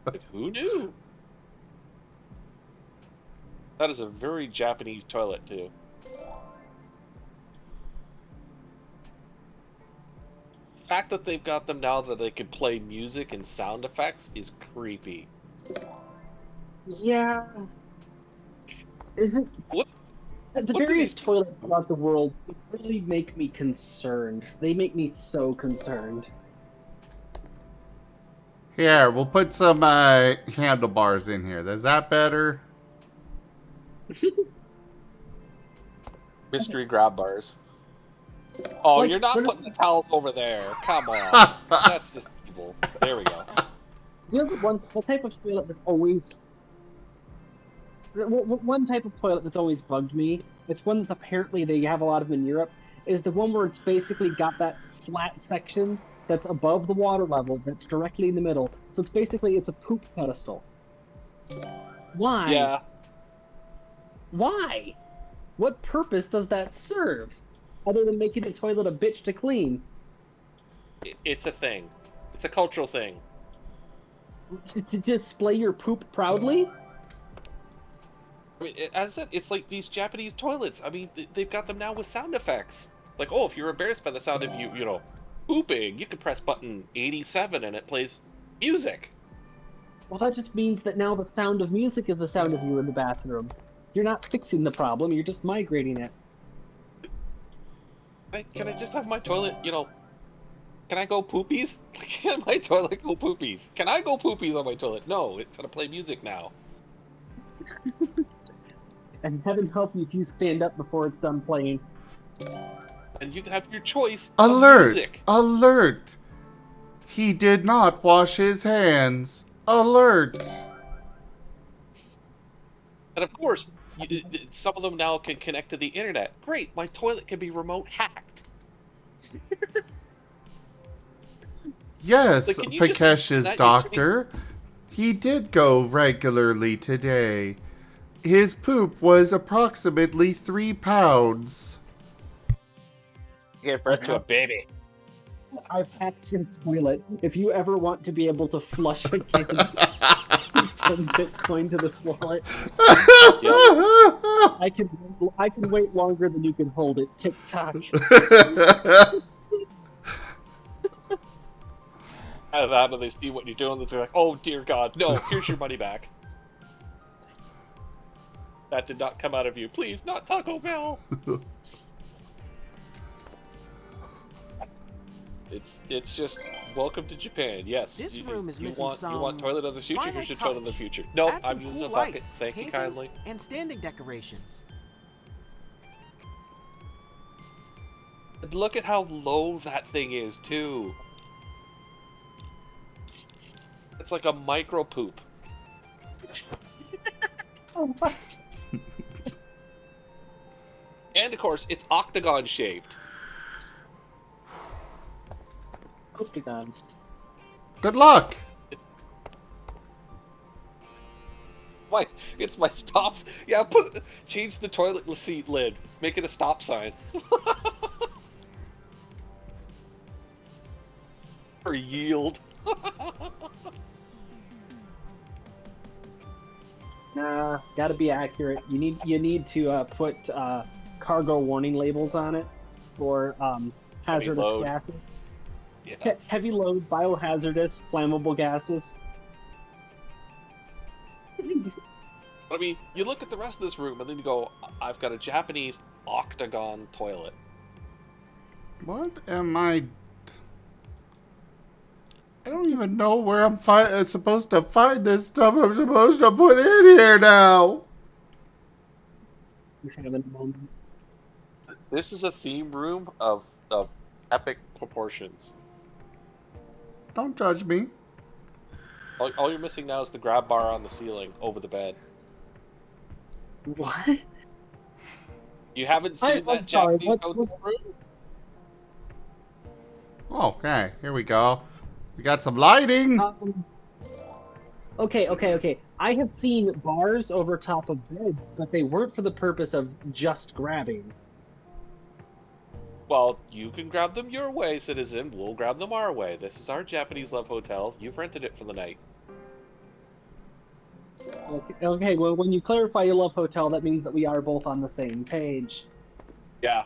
Like, who knew? That is a very Japanese toilet, too. The fact that they've got them now that they can play music and sound effects is creepy. Yeah. Is it? What? The What do various these- toilets throughout the world really make me concerned. They make me so concerned. Here, we'll put some handlebars in here. Is that better? Mystery grab bars. Oh, Like, you're not what- putting the towels over there. Come on. That's just evil. There we go. You know the type of toilet that's always one type of toilet that's always bugged me. It's one that apparently they have a lot of in Europe. Is the one where it's basically got that flat section that's above the water level that's directly in the middle. So it's a poop pedestal. Why? Yeah. Why? What purpose does that serve? Other than making the toilet a bitch to clean. It's a thing. It's a cultural thing. To display your poop proudly? I mean, as I said, it's like these Japanese toilets. I mean, they've got them now with sound effects. Like, oh, if you're embarrassed by the sound of you know, pooping, you can press button 87 and it plays music. Well, that just means that now the sound of music is the sound of you in the bathroom. You're not fixing the problem, you're just migrating it. Can I just have my toilet, can I go poopies? Can my toilet go poopies? Can I go poopies on my toilet? No, it's gonna play music now. And heaven help you if you stand up before it's done playing. And you can have your choice Alert! of music. Alert! He did not wash his hands. Alert! And of course, some of them now can connect to the internet. Great, my toilet can be remote hacked. Yes, Like, can you just Pikesh's that doctor. He did go regularly today. his poop was approximately 3 pounds. Give birth to a baby. I've hacked your toilet. If you ever want to be able to flush again, send Bitcoin to this wallet. I can wait longer than you can hold it. Tick tock. Out of that, and they see what you're doing, they're like, "Oh dear God, no! Here's your money back. That did not come out of you. Please, not Taco Bell." It's just welcome to Japan. Yes. This room is you missing want, some You want toilet of the future? final Here's your toilet of the touch. future. No, Add some I'm using cool a bucket. lights, Thank you paintings, kindly. and standing decorations. And look at how low that thing is too. It's like a micro poop. And of course, it's octagon shaped. Octagon. Good luck. Why? It's my stop. Yeah, change the toilet seat lid. Make it a stop sign. Or yield. Nah, gotta be accurate. You need to put cargo warning labels on it for hazardous load. gases. Yes. Heavy load, biohazardous, flammable gases. I mean, you look at the rest of this room and then you go, I've got a Japanese octagon toilet. What am I don't even know where I'm supposed to find this stuff I'm supposed to put in here now. He's having a moment. This is a theme room of epic proportions. Don't judge me. All you're missing now is the grab bar on the ceiling over the bed. What? You haven't seen I'm that sorry, Japanese what's- hotel room? Okay, here we go. We got some lighting. Okay. I have seen bars over top of beds, but they weren't for the purpose of just grabbing. Well, you can grab them your way, citizen. We'll grab them our way. This is our Japanese Love Hotel. You've rented it for the night. Okay, well, when you clarify you love hotel, that means that we are both on the same page. Yeah.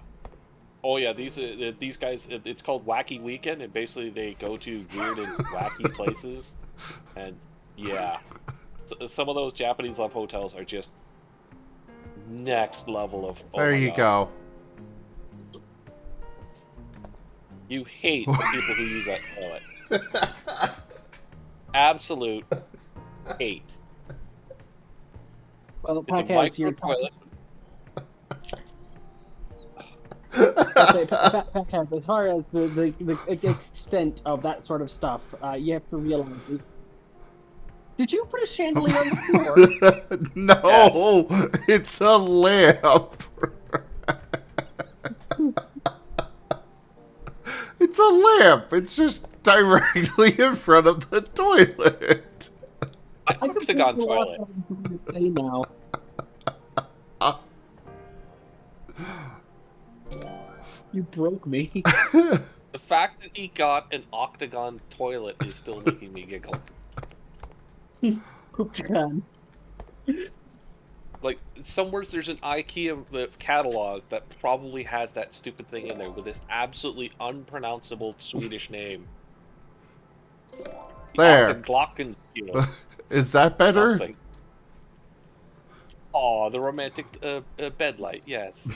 Oh yeah, these guys. It's called Wacky Weekend, and basically they go to weird and wacky places. And yeah, some of those Japanese Love Hotels are just next level of. Oh There my you God. go. You hate the people who use that toilet. Absolute hate. Well, It's a Podcast, micro you're toilet. Okay, Podcast, as far as the extent of that sort of stuff, you have to realize. Did you put a chandelier on the floor? No, it's a lamp. It's a lamp. It's just directly in front of the toilet. An octagon toilet. To say now. You broke me. The fact that he got an octagon toilet is still making me giggle. Octagon. Like, somewhere there's an IKEA catalog that probably has that stupid thing in there with this absolutely unpronounceable Swedish name. There. Glockenspiel. Is that better? Something. Oh, the romantic bed light, yes.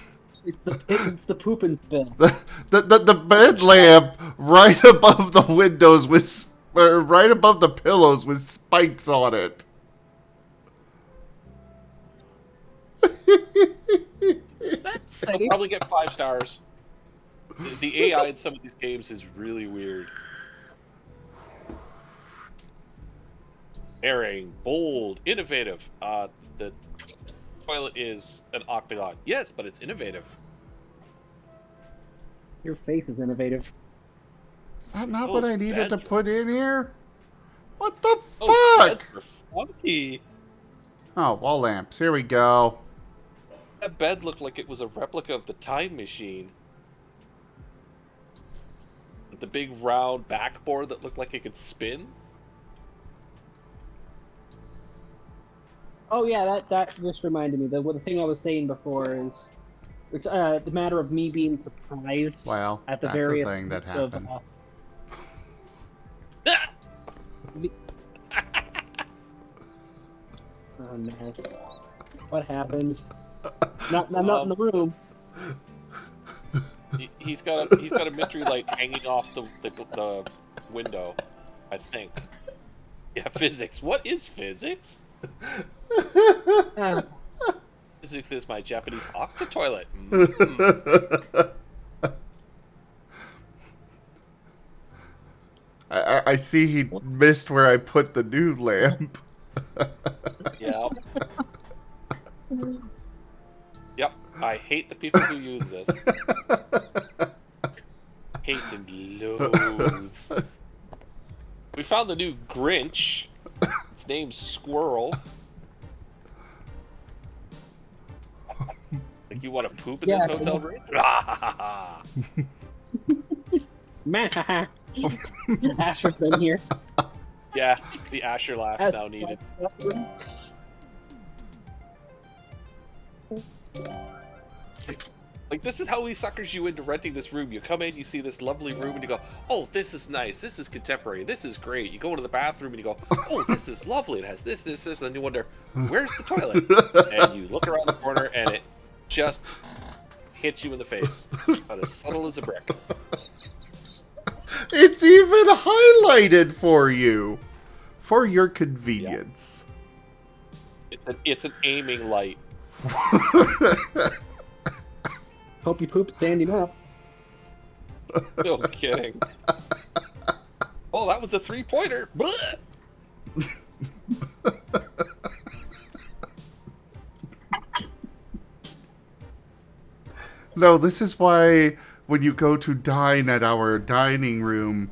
It's the poop and spill. The bed lamp right above the windows with right above the pillows with spikes on it. That's I'll safe. probably get 5 stars. The AI in some of these games is really weird. Daring, bold, innovative. The toilet is an octagon. Yes, but it's innovative. Your face is innovative. Is that not Oh, what it's I needed to bad. put in here? What the Oh, fuck? beds are funky. Oh, wall lamps. Here we go. That bed looked like it was a replica of the time machine. With the big round backboard that looked like it could spin. Oh yeah, that just reminded me. The thing I was saying before is the matter of me being surprised Well, at the that's a various thing that types of, happened. Oh no! What happened? Not in the room. He's got a mystery light hanging off the window, I think. Yeah, physics. What is physics? Ah, Physics is my Japanese octa toilet. I see he missed where I put the new lamp. Yep. Yep. I hate the people who use this. Hate and loathe. We found the new Grinch. Its name's Squirrel. Like you want to poop in this hotel room? man, Asher's been here. Yeah, the Asher laugh's now needed. Like, this is how he suckers you into renting this room. You come in, you see this lovely room, and you go, oh, this is nice, this is contemporary, this is great. You go into the bathroom, and you go, oh, this is lovely, it has this, and then you wonder, where's the toilet? And you look around the corner, and it just hits you in the face. About as subtle as a brick. It's even highlighted for you. For your convenience. It's an aiming light. Hope you poop standing up. No kidding. Oh, that was a 3-pointer. No, this is why when you go to dine at our dining room,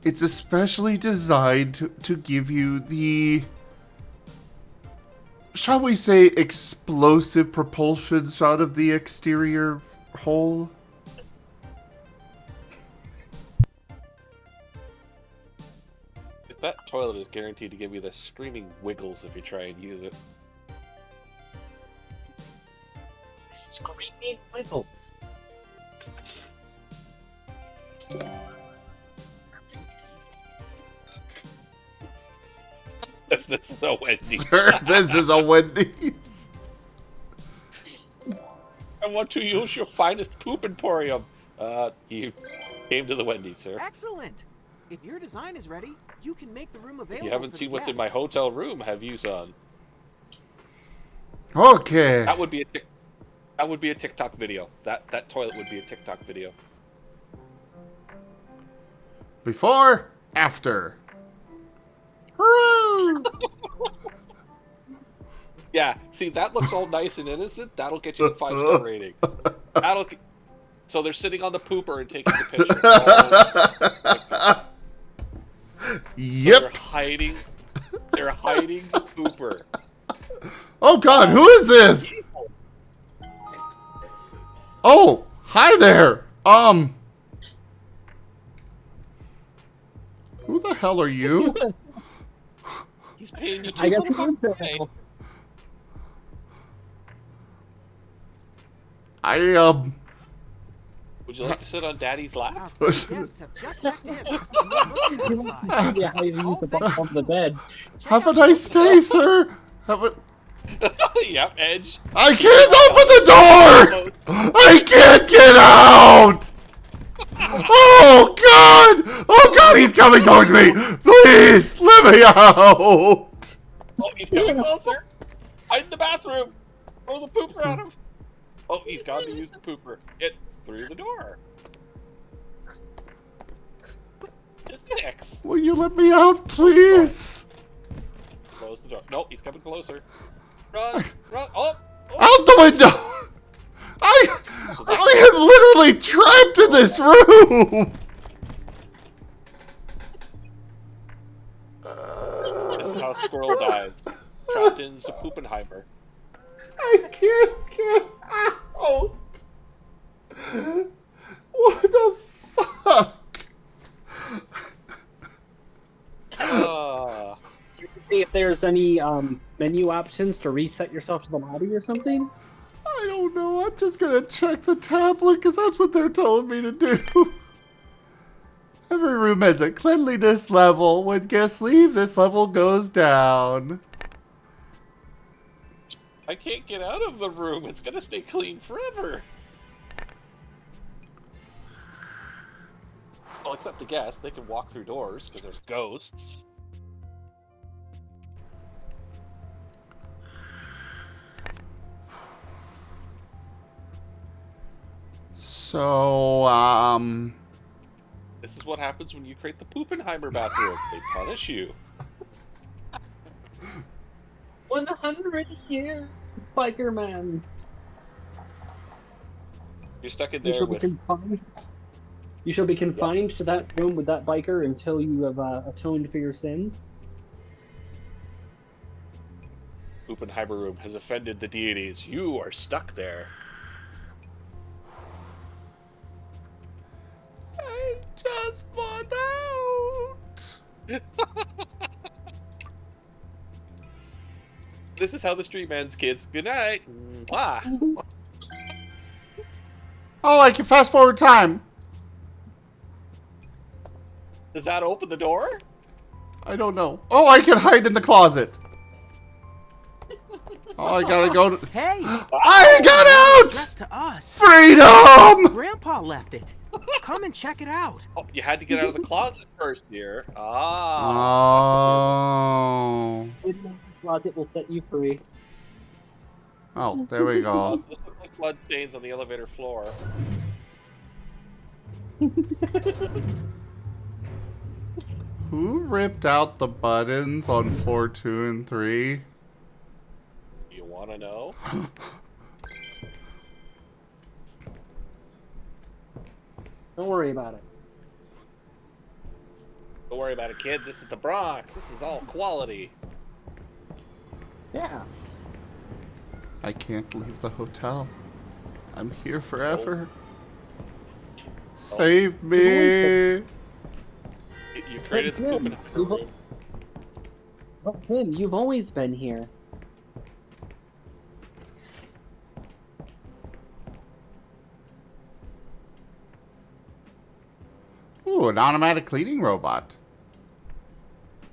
it's especially designed to give you the, shall we say, explosive propulsion shot of the exterior hole. That toilet is guaranteed to give you the screaming wiggles if you try and use it. Screaming wiggles. This is a Wendy's. Sir, this is a Wendy's. I want to use your finest poop emporium. You came to the Wendy's, sir. Excellent. If your design is ready, you can make the room available. You haven't for seen the what's in my guests. hotel room, have you, son? Okay. That would be a TikTok video. That toilet would be a TikTok video. Before, after. Hooray! Yeah, see, that looks all nice and innocent. That'll get you the 5-star rating. So they're sitting on the pooper and taking the picture. Yep. So they're hiding the pooper. Oh God, who is this? Oh, hi there. Who the hell are you? He's paying you I guess $200 he is a there day. now. Would you like to sit on Daddy's lap? Our first guests have just checked in. and they look satisfied. Yeah, how you use the bottom of the bed. Check Have a out nice the day, sir. Have a. Yep, Edge. I can't open the door. I can't get out. Oh God! Oh God! He's coming towards me. Please let me out. Oh, he's coming closer. Hide in the bathroom. Throw the pooper at him. Oh, he's got to use the pooper. It through the door. Physics. Will you let me out, please? Close the door. No, he's coming closer. Run, run. Oh, Out the window! I am literally trapped in this room! this is how Squirrel dies. Trapped Marten Puppenheimer. I can't get out. What the fuck? See if there's any menu options to reset yourself to the lobby or something. I don't know. I'm just gonna check the tablet because that's what they're telling me to do. Every room has a cleanliness level. When guests leave, this level goes down. I can't get out of the room. It's gonna stay clean forever. Well, except the guests. They can walk through doors because there's ghosts. So, This is what happens when you create the Puppenheimer bathroom. They punish you. 100 years, biker man. You're stuck in You there shall be with... confined. You shall be confined to that room with that biker until you have atoned for your sins. Puppenheimer room has offended the deities. You are stuck there. I just want out. This is how the stream ends, kids. Good night. Mwah. Oh, I can fast forward time. Does that open the door? I don't know. Oh, I can hide in the closet. Oh, I gotta go to... Hey! I got out! Just to us. Freedom! Grandpa left it. Come and check it out. Oh, you had to get out of the closet first, dear. Ah. Oh. The closet will set you free. Oh, there we go. This looks like blood stains on the elevator floor. Who ripped out the buttons on floor 2 and 3? You want to know? Don't worry about it. Don't worry about it, kid. This is the Bronx. This is all quality. Yeah. I can't leave the hotel. I'm here forever. Save me! You created the Tim, Puppenheimer room. But Tim, you've always been here. Ooh, an automatic cleaning robot.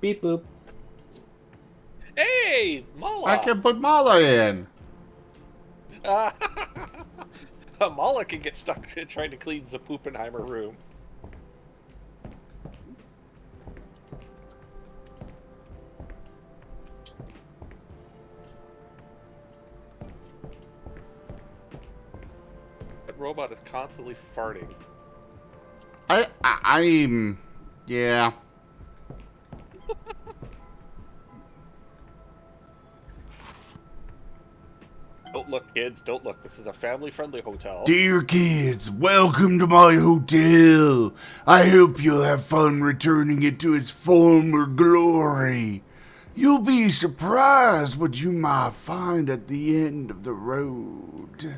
Beep boop. Hey, Mala! I can put Mala in. Mala can get stuck trying to clean the Puppenheimer room. That robot is constantly farting. I'm... Yeah. Don't look, kids. Don't look. This is a family-friendly hotel. Dear kids, welcome to my hotel. I hope you'll have fun returning it to its former glory. You'll be surprised what you might find at the end of the road.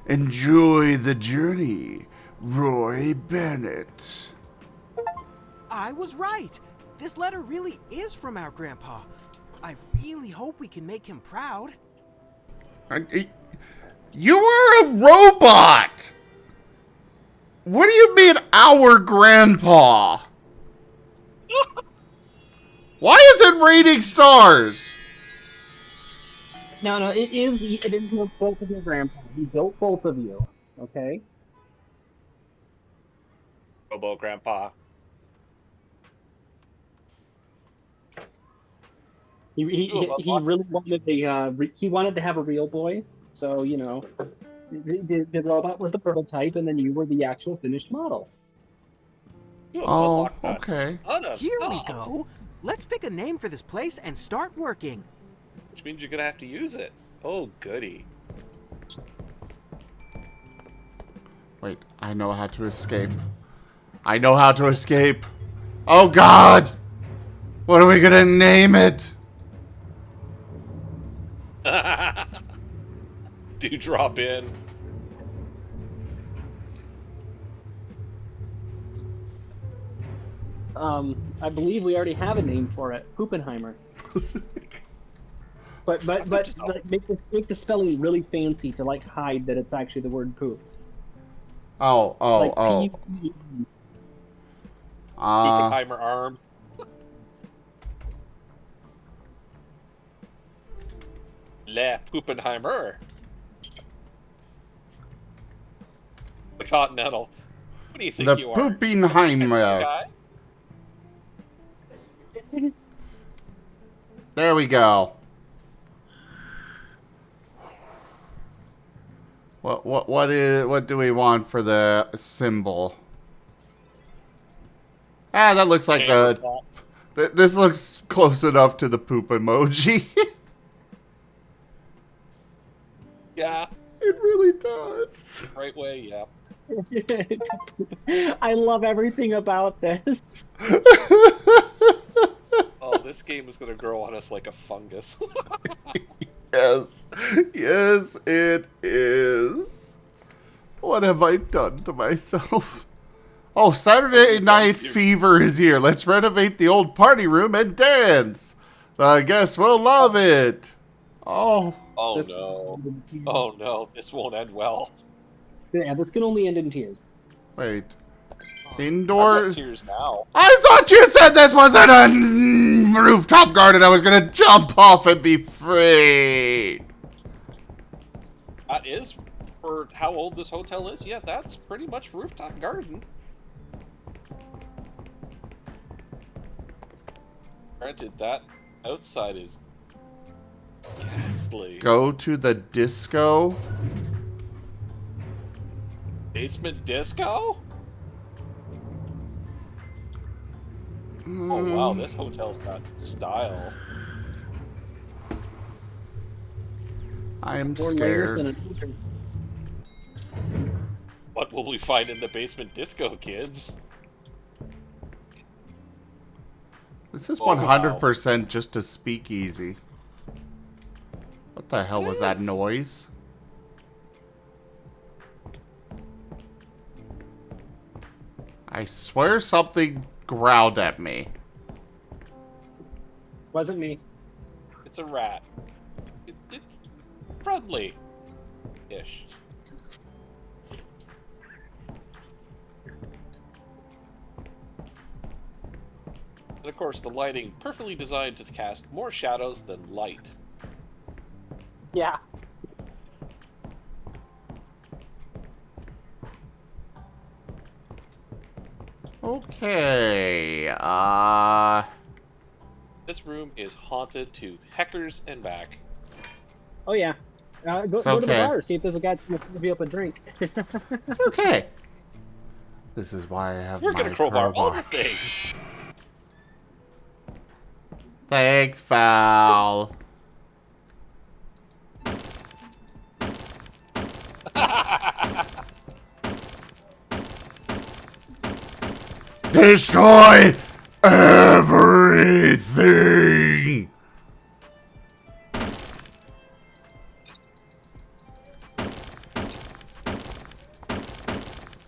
Enjoy the journey, Roy Bennett. I was right. This letter really is from our grandpa. I really hope we can make him proud. You are a robot! What do you mean, our grandpa? Why is it rating stars? No, it is both of your grandpa. He built both of you. Okay? Robo Grandpa. He really wanted he wanted to have a real boy, so you know, the robot was the prototype, and then you were the actual finished model. Oh, okay. Here we go. Let's pick a name for this place and start working. Which means you're gonna have to use it. Oh, goody. Wait, I know how to escape. I know how to escape. Oh God! What are we gonna name it? do drop in. I believe we already have a name for it, Poopenheimer. But like, make the spelling really fancy to like hide that it's actually the word poop. Oh, Like oh. P. Oppenheimer arms. Le Poopenheimer. The Continental. What do you think The you are? Poopenheimer. Guy? There we go. What do we want for the symbol? Ah, that looks like a. This looks close enough to the poop emoji. Yeah. It really does. Right way, yeah. I love everything about this. Oh, this game is gonna grow on us like a fungus. Yes. Yes, it is. What have I done to myself? Oh, Saturday Night Fever is here. Let's renovate the old party room and dance. I guess we'll love it. Oh. Oh no. Oh no, this won't end well. Yeah, this can only end in tears. Wait. I'm Indoor. at tears now. I thought you said this wasn't a rooftop garden. I was gonna jump off and be free. That is, for how old this hotel is, yeah, that's pretty much rooftop garden. Granted, that outside is ghastly. Go to the disco. Basement disco? Oh wow, this hotel's got style. I am More layers than scared. What will we find in the basement disco, kids? This is Oh, wow. 100% just a speakeasy. What the hell was that noise? I swear something growled at me. Wasn't me. It's a rat. It's friendly-ish. And of course, the lighting perfectly designed to cast more shadows than light. Yeah. Okay, This room is haunted to heckers and back. Oh yeah. Go to the okay. bar. See if there's a guy to give you up a drink. It's okay. This is why I have We're my gonna crowbar all the crowbar. things. Thanks, Val. Destroy everything!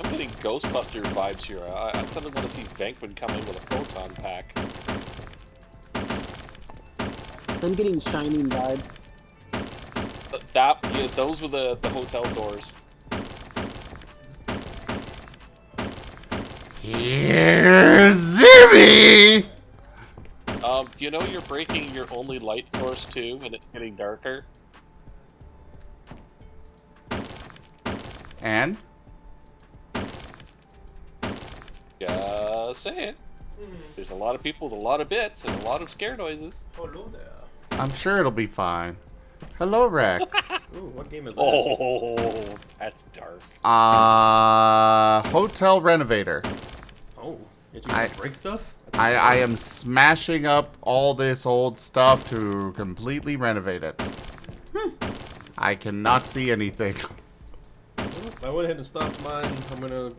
I'm getting Ghostbuster vibes here. I suddenly want to see Venkman come in with a photon pack. I'm getting Shining vibes. Yeah, those were the hotel doors. Here's Zimmy! You know you're breaking your only light source too, and it's getting darker? And? Just saying. There's a lot of people with a lot of bits and a lot of scare noises. Hello there. I'm sure it'll be fine. Hello, Rex. Ooh, what game is that? Oh, that's dark. Hotel Renovator. Oh, did I- you break stuff? I am smashing up all this old stuff to completely renovate it. I cannot see anything. Well, I went ahead and stopped mine. I'm gonna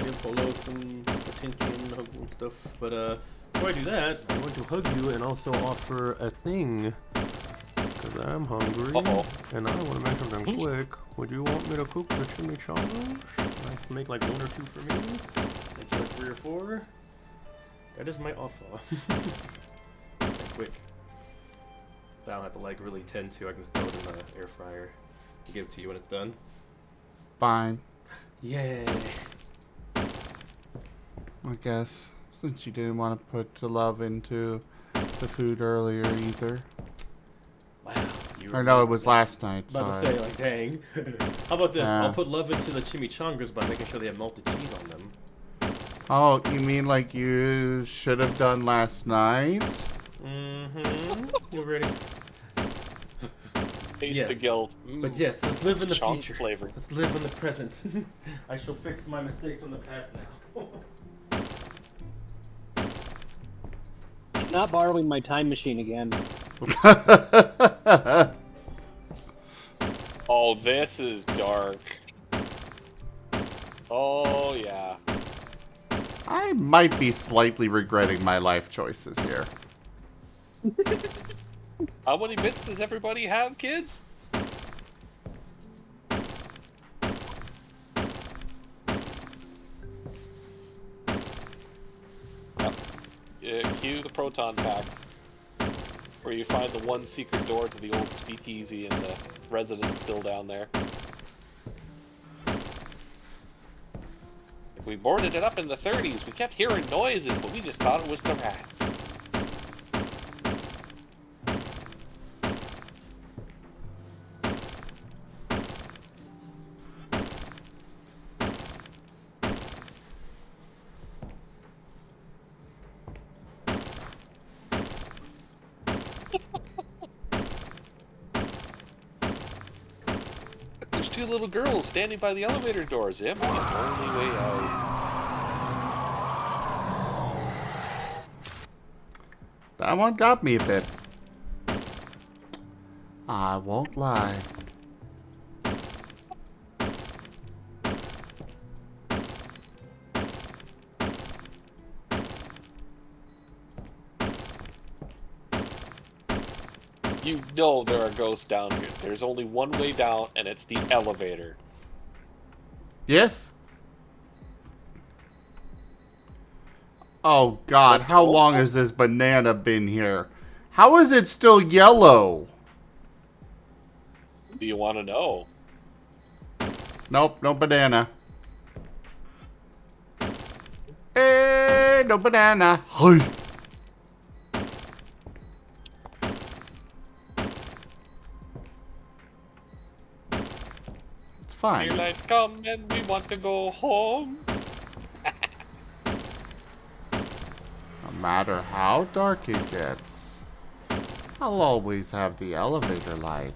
give Polo some attention, hug and stuff. But before I do that, I want to hug you and also offer a thing. Because I'm hungry. Uh-oh. And I want to make something quick. Would you want me to cook the chimichangas? Like, make like 1 or 2 for me? Make like 3 or 4? That is my offer. And quick. So I don't have to like really tend to. I can just throw it in the air fryer and give it to you when it's done. Fine, Yay. I guess. Since you didn't want to put the love into the food earlier either. Wow. You Or no, it was last night. About Sorry. to say, like, dang. How about this? Yeah. I'll put love into the chimichangas by making sure they have melted cheese on them. Oh, you mean like you should have done last night? Mm-hmm. You ready? Taste Yes. the guilt. But yes, let's live in the Chunk future. flavor. Let's live in the present. I shall fix my mistakes from the past now. He's not borrowing my time machine again. Oh, this is dark. Oh, yeah. I might be slightly regretting my life choices here. How many bits does everybody have, kids? Cue the proton packs, where you find the one secret door to the old speakeasy and the residents still down there. We boarded it up in the 30s. We kept hearing noises, but we just thought it was the rats. There's 2 little girls standing by the elevator doors. It might be the only way out. That one got me a bit. I won't lie. You know there are ghosts down here. There's only one way down, and it's the elevator. Yes? Oh god, Was how the long old- has this banana been here? How is it still yellow? Do you want to know? Nope, no banana. Hey, no banana. Hey. It's fine. Daylight come and we want to go home. No matter how dark it gets, I'll always have the elevator light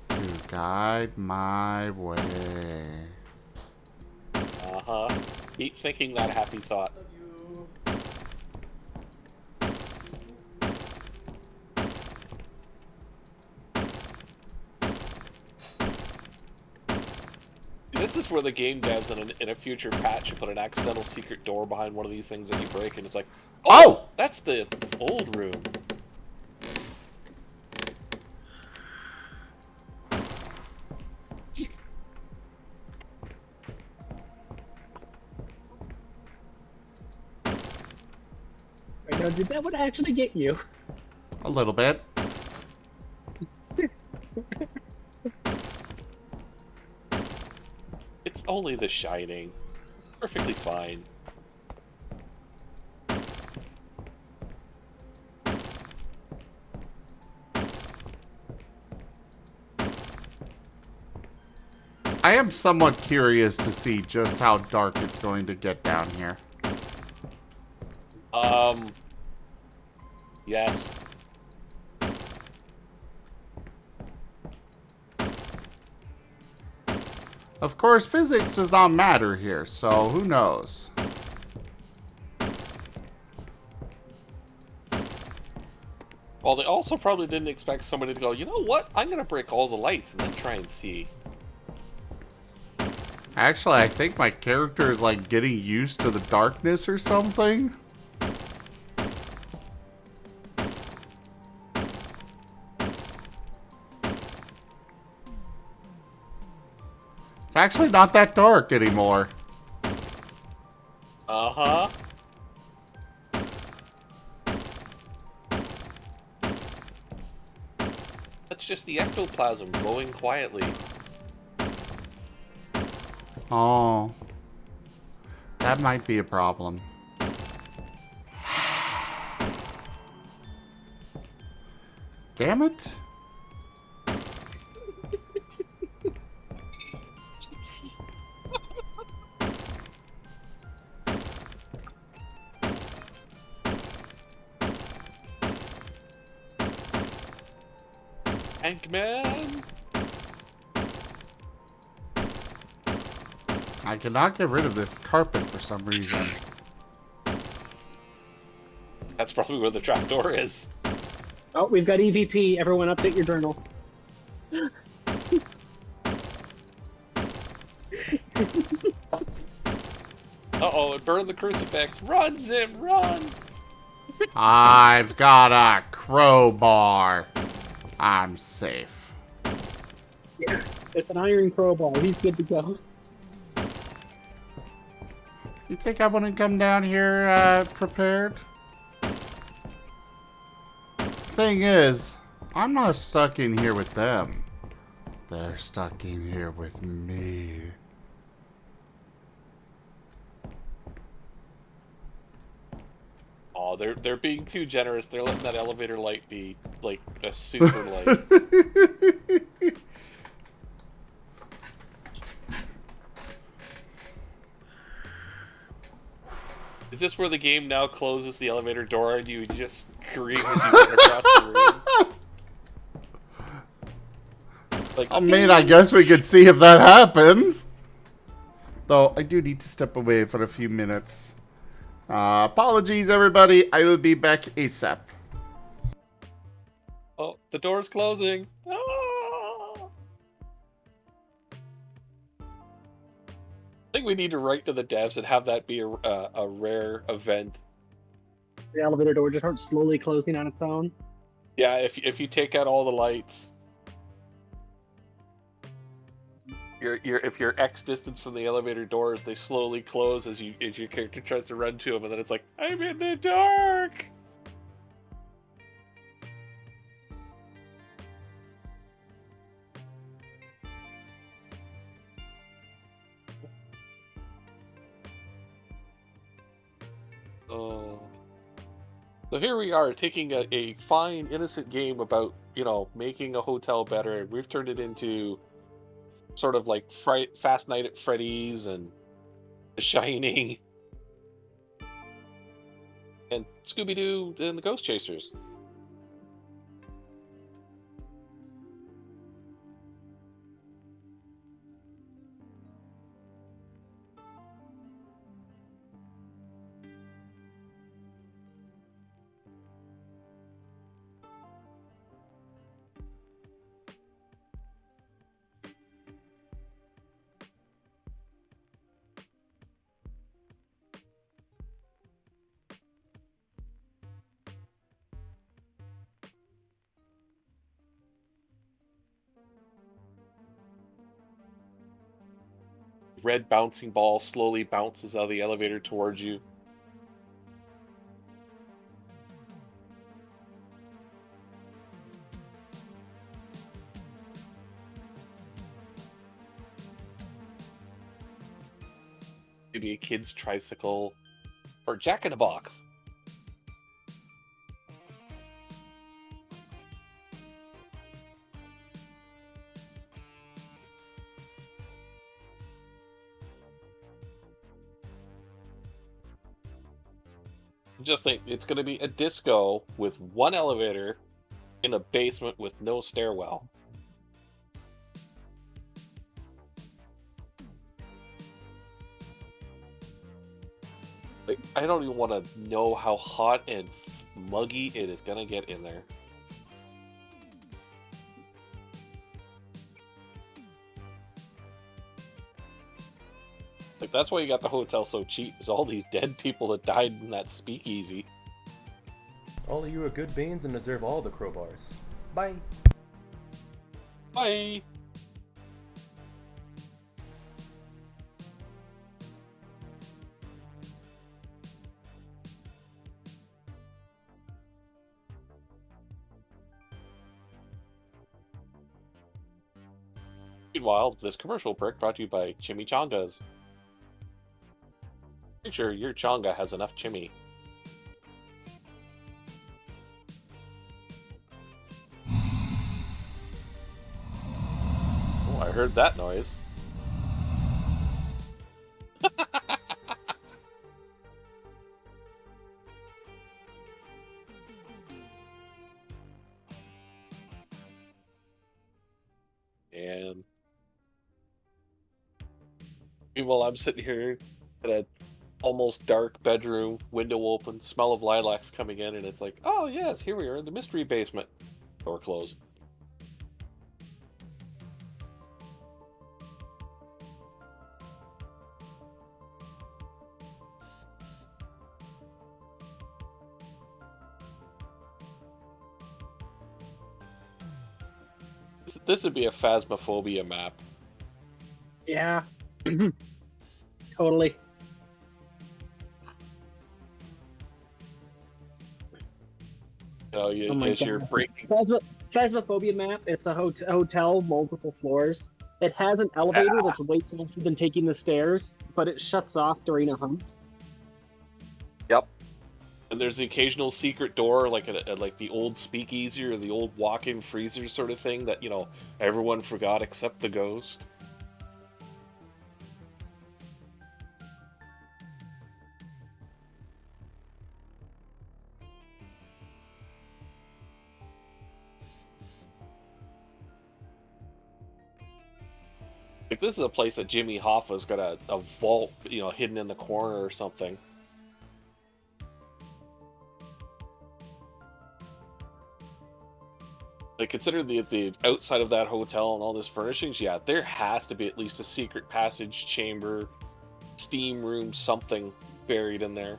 to guide my way. Uh-huh. Keep thinking that happy thought. This is where the game devs in a future patch should put an accidental secret door behind one of these things that you break, and it's like, Oh! that's the old room. Right now, did that one actually get you? A little bit. It's only The Shining. Perfectly fine. I am somewhat curious to see just how dark it's going to get down here. Yes. Of course, physics does not matter here, so who knows? Well, they also probably didn't expect somebody to go, you know what? I'm gonna break all the lights and then try and see. Actually, I think my character is like getting used to the darkness or something. It's actually not that dark anymore. Uh-huh. That's just the ectoplasm glowing quietly. Oh. That might be a problem. Damn it. Tankman! I cannot get rid of this carpet for some reason. That's probably where the trapdoor is. Oh, we've got EVP. Everyone update your journals. Uh-oh, it burned the crucifix. Run, Zim, run! I've got a crowbar. I'm safe. Yeah, it's an iron crowbar. He's good to go. You think I wouldn't come down here prepared? Thing is, I'm not stuck in here with them. They're stuck in here with me. Oh, they're being too generous. They're letting that elevator light be like a super light. Is this where the game now closes the elevator door and you just scream as you run across the room? Like, I mean, I guess we could see if that happens. Though, I do need to step away for a few minutes. Apologies, everybody. I will be back ASAP. oh, the door's closing. Ah! I think we need to write to the devs and have that be a rare event. The elevator door just starts slowly closing on its own. Yeah, if you take out all the lights, if you're X distance from the elevator doors, they slowly close as your character tries to run to them, and then it's like, I'm in the dark. Oh. So here we are, taking a fine, innocent game about, making a hotel better, and we've turned it into sort of like Fast Night at Freddy's and The Shining and Scooby-Doo and the Ghost Chasers. Red bouncing ball slowly bounces out of the elevator towards you. Maybe a kid's tricycle or Jack in a Box. Just think, it's going to be a disco with one elevator in a basement with no stairwell. Like, I don't even want to know how hot and muggy it is going to get in there. Like, that's why you got the hotel so cheap, is all these dead people that died in that speakeasy. All of you are good beans and deserve all the crowbars. Bye. Bye! Meanwhile, this commercial break brought to you by Chimichangas. Make sure your changa has enough chimmy. Oh, I heard that noise. And meanwhile, I'm sitting here in a almost dark bedroom, window open, smell of lilacs coming in, and it's like, oh yes, here we are in the mystery basement. Door closed. This would be a phasmophobia map. Yeah. Totally. You know, Oh my as you're God. breaking. Phasmophobia map. It's a hotel, multiple floors. It has an elevator that's way faster than taking the stairs, but it shuts off during a hunt. Yep. And there's the occasional secret door, like like the old speakeasy or the old walk-in freezer sort of thing that, you know, everyone forgot except the ghost. Like, this is a place that Jimmy Hoffa's got a vault, you know, hidden in the corner or something. Like, consider the outside of that hotel and all this furnishings, yeah, there has to be at least a secret passage, chamber, steam room, something buried in there.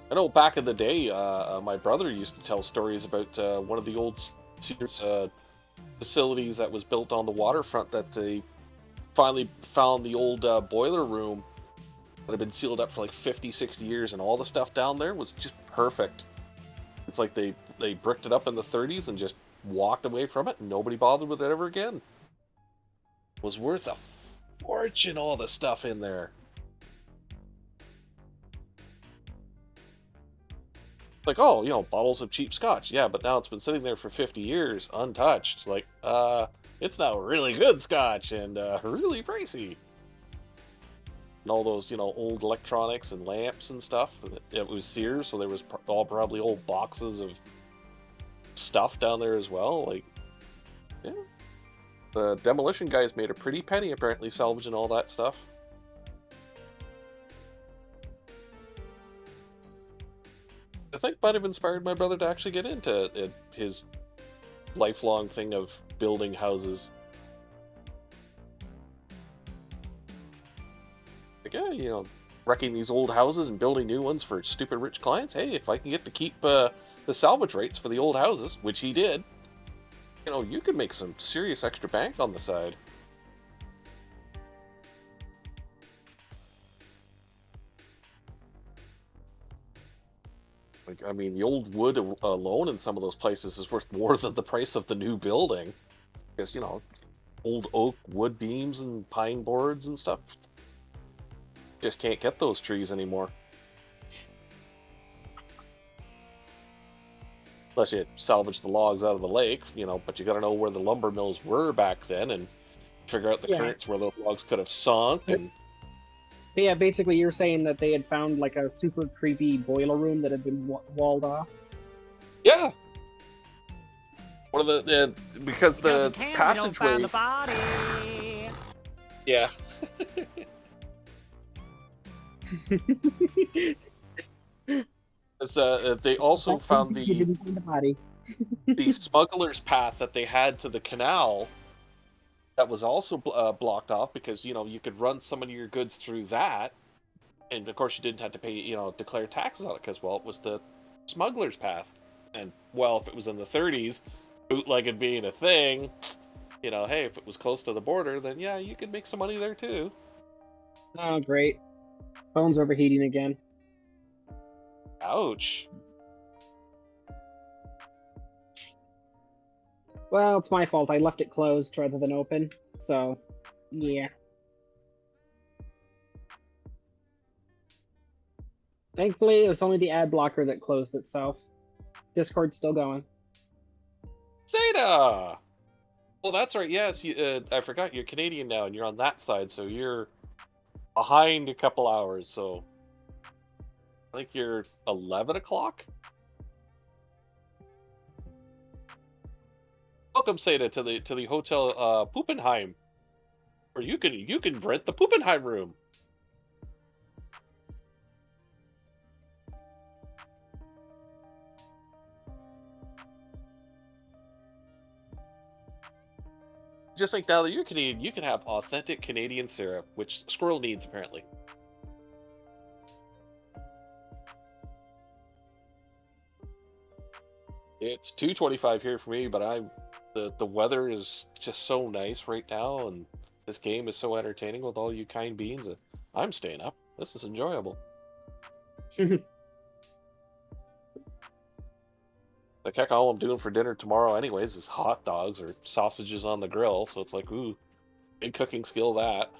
I know back in the day, my brother used to tell stories about one of the old secret facilities that was built on the waterfront that they finally found the old boiler room that had been sealed up for like 50, 60 years, and all the stuff down there was just perfect. It's like they bricked it up in the 30s and just walked away from it, and nobody bothered with it ever again. It was worth a fortune, all the stuff in there. Like, oh, you know, bottles of cheap scotch. Yeah, but now it's been sitting there for 50 years, untouched. Like, it's now really good scotch and really pricey. And all those, you know, old electronics and lamps and stuff. It was Sears, so there was all probably old boxes of stuff down there as well. Like, yeah. The demolition guys made a pretty penny, apparently, salvaging all that stuff. I think might have inspired my brother to actually get into his lifelong thing of building houses. Like, yeah, you know, wrecking these old houses and building new ones for stupid rich clients. Hey, if I can get to keep the salvage rates for the old houses, which he did, you know, you could make some serious extra bank on the side. Like, I mean, the old wood alone in some of those places is worth more than the price of the new building. Because, you know, old oak wood beams and pine boards and stuff, just can't get those trees anymore. Unless you salvage the logs out of the lake, you know, but you gotta know where the lumber mills were back then and figure out the currents where those logs could have sunk. And But yeah, basically you're saying that they had found like a super creepy boiler room that had been walled off. yeah, one of the because the passageway. The body. Yeah. They also found the smuggler's path that they had to the canal that was also blocked off because, you know, you could run some of your goods through that, and of course you didn't have to pay, you know, declare taxes on it because, well, it was the smuggler's path. And, well, if it was in the 30s, bootlegging being a thing, you know, hey, if it was close to the border, then yeah, you could make some money there too. Oh, great. Phone's overheating again. Ouch. Well, it's my fault. I left it closed rather than open. So, yeah. Thankfully, it was only the ad blocker that closed itself. Discord's still going. Zeta! Well, that's right. Yes, I forgot you're Canadian now, and you're on that side, so you're behind a couple hours. So I think you're 11 o'clock. Welcome, Zeta, to the Hotel Puppenheim, or you can rent the Puppenheim room. Just like now that you're Canadian, you can have authentic Canadian syrup, which Squirrel needs apparently. It's 2:25 here for me, but the weather is just so nice right now, and this game is so entertaining with all you kind beans. I'm staying up. This is enjoyable. Like heck, all I'm doing for dinner tomorrow, anyways, is hot dogs or sausages on the grill. So it's like, ooh, big cooking skill that.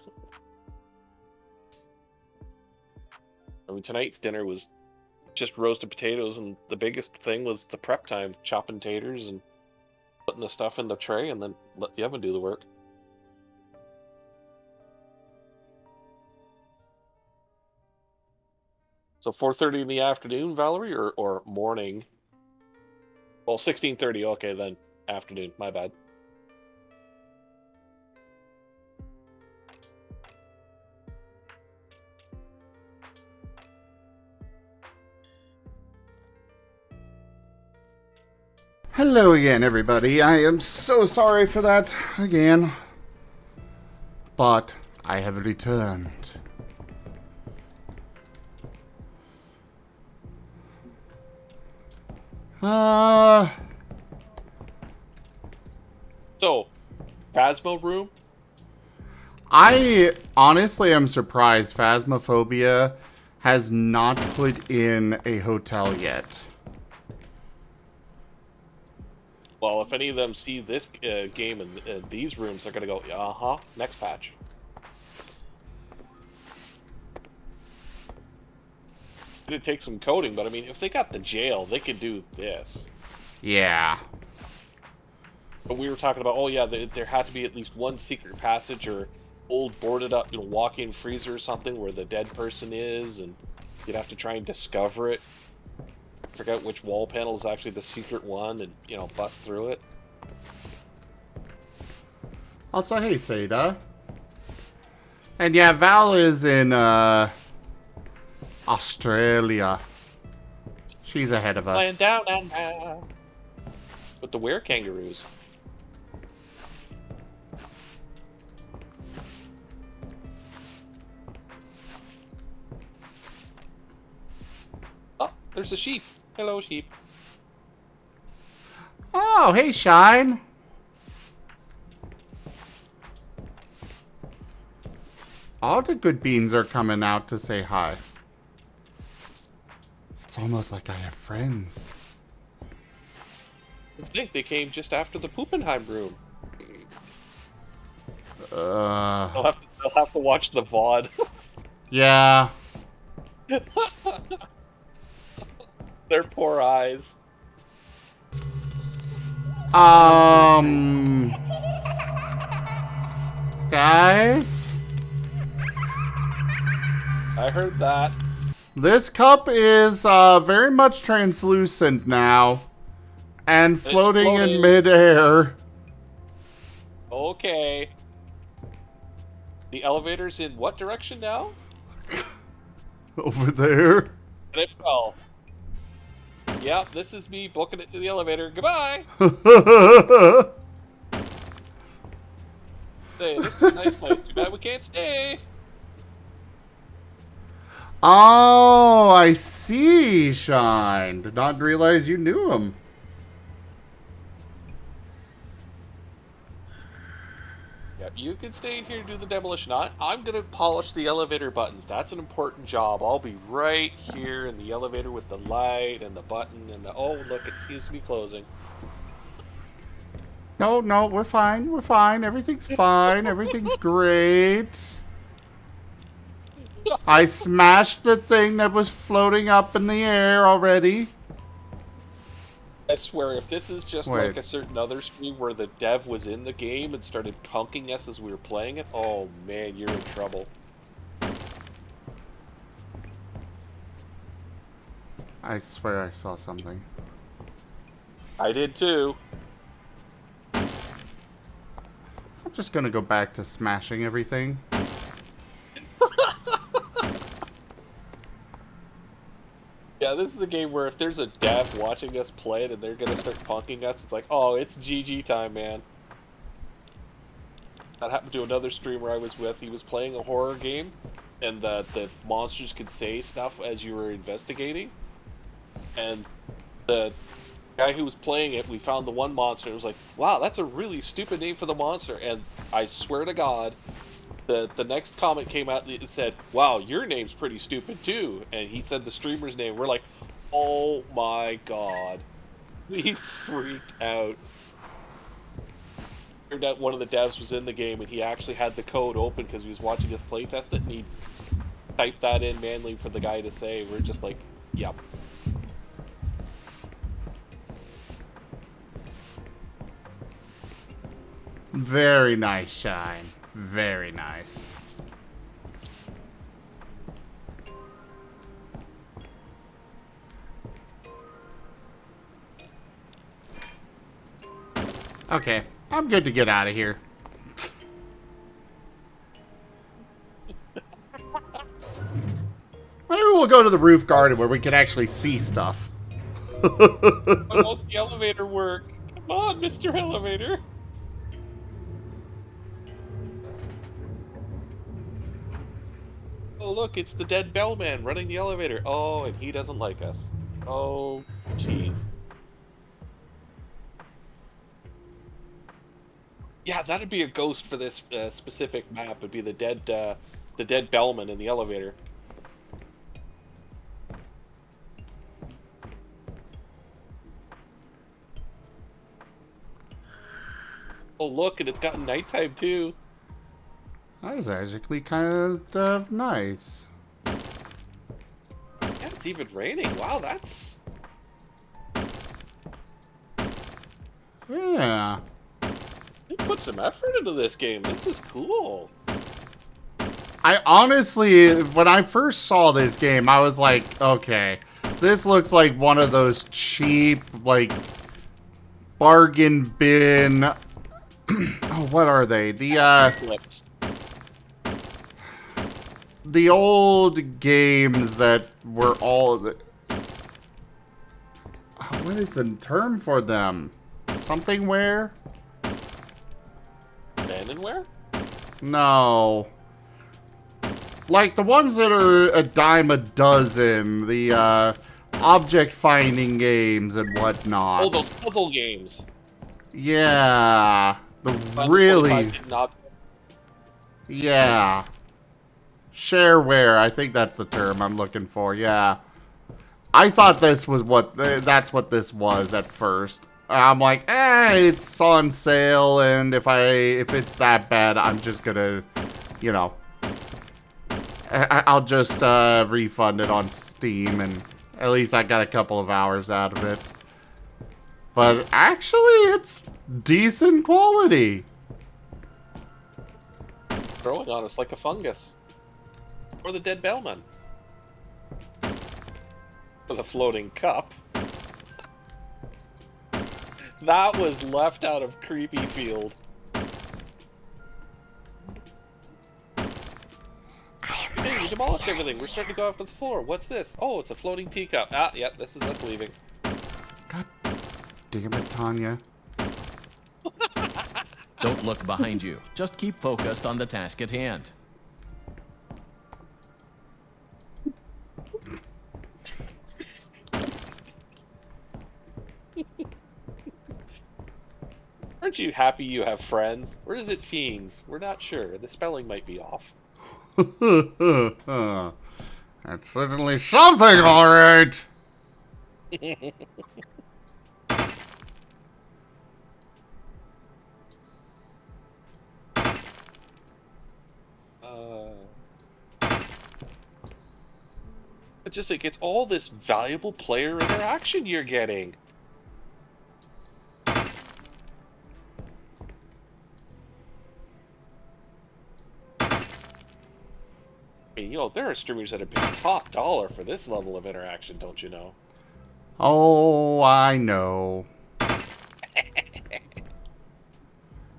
I mean, tonight's dinner was just roasted potatoes, and the biggest thing was the prep time, chopping taters and putting the stuff in the tray, and then let the oven do the work. So 4:30 in the afternoon, Valerie, or morning? Well, 16:30. Okay, then afternoon. My bad. Hello again, everybody. I am so sorry for that again. But I have returned. So, Phasmo room? I honestly am surprised Phasmophobia has not put in a hotel yet. Well, if any of them see this game in these rooms, they're gonna go, uh-huh, next patch. It'd take some coding, but I mean, if they got the jail, they could do this. Yeah. But we were talking about, oh yeah, there had to be at least one secret passage or old boarded up, walk-in freezer or something where the dead person is, and you'd have to try and discover it. Forget which wall panel is actually the secret one, and bust through it. Also, hey, Seda. And yeah, Val is in Australia. She's ahead of us. Lying down and with the were-kangaroos. Oh, there's a sheep. Hello, sheep. Oh, hey, Shine. All the good beans are coming out to say hi. It's almost like I have friends. I think they came just after the Puppenheim room. They'll have to watch the VOD. Yeah. Their poor eyes. Guys? I heard that. This cup is very much translucent now. And floating in midair. Okay. The elevator's in what direction now? Over there. And it fell. Yeah, this is me booking it to the elevator. Goodbye! Say, this is a nice place. Too bad we can't stay. Oh, I see, Shine. Did not realize you knew him. Yep, you can stay in here and do the demolition. I'm gonna polish the elevator buttons. That's an important job. I'll be right here in the elevator with the light and the button and the... Oh, look, it seems to be closing. No, no, we're fine. We're fine. Everything's fine. Everything's great. I smashed the thing that was floating up in the air already. I swear, if this is just Wait. like a certain other stream where the dev was in the game and started punking us as we were playing it, oh man, you're in trouble. I swear I saw something. I did too. I'm just gonna go back to smashing everything. Yeah, this is a game where if there's a dev watching us play it and they're gonna start punking us, it's like, oh, it's GG time, man. That happened to another streamer I was with. He was playing a horror game, and the monsters could say stuff as you were investigating. And the guy who was playing it, we found the one monster, and it was like, wow, that's a really stupid name for the monster. And I swear to God, the next comment came out and it said, wow, your name's pretty stupid too. And he said the streamer's name. We're like, oh my God. We freaked out. Turned out one of the devs was in the game and he actually had the code open because he was watching us playtest it, and he typed that in manually for the guy to say. We're just like, yep. Very nice, Shine. Very nice. Okay, I'm good to get out of here. Maybe we'll go to the roof garden where we can actually see stuff. Why won't the elevator work? Come on, Mr. Elevator. Oh, look, it's the dead bellman running the elevator. Oh, and he doesn't like us. Oh, jeez. Yeah, that'd be a ghost for this specific map. It'd be the dead bellman in the elevator. Oh, look, and it's got nighttime too. That is actually kind of nice. Yeah, it's even raining. Wow, that's... Yeah. They put some effort into this game. This is cool. I honestly, when I first saw this game, I was like, okay, this looks like one of those cheap, like, bargain bin... oh, what are they? Flips. The old games that were all... what is the term for them? Somethingware? Abandonware? No. Like the ones that are a dime a dozen, the object finding games and whatnot. Oh, those puzzle games. Yeah. The Final really... 45 did not... Yeah. Shareware, I think that's the term I'm looking for, yeah. I thought this was that's what this was at first. I'm like, it's on sale, and if it's that bad, I'm just gonna, you know, I'll just refund it on Steam, and at least I got a couple of hours out of it. But actually, it's decent quality. growing on us like a fungus. Or the dead bellman. With a floating cup. That was left out of Creepy Field. Hey, we demolished everything. We're starting to go after the floor. What's this? Oh, it's a floating teacup. Ah, yep, this is us leaving. God damn it, Tanya. Don't look behind you. Just keep focused on the task at hand. Aren't you happy you have friends? Or is it fiends? We're not sure. The spelling might be off. That's certainly something, alright! It's just like it's all this valuable player interaction you're getting. I mean, there are streamers that have paid top dollar for this level of interaction, don't you know? Oh, I know.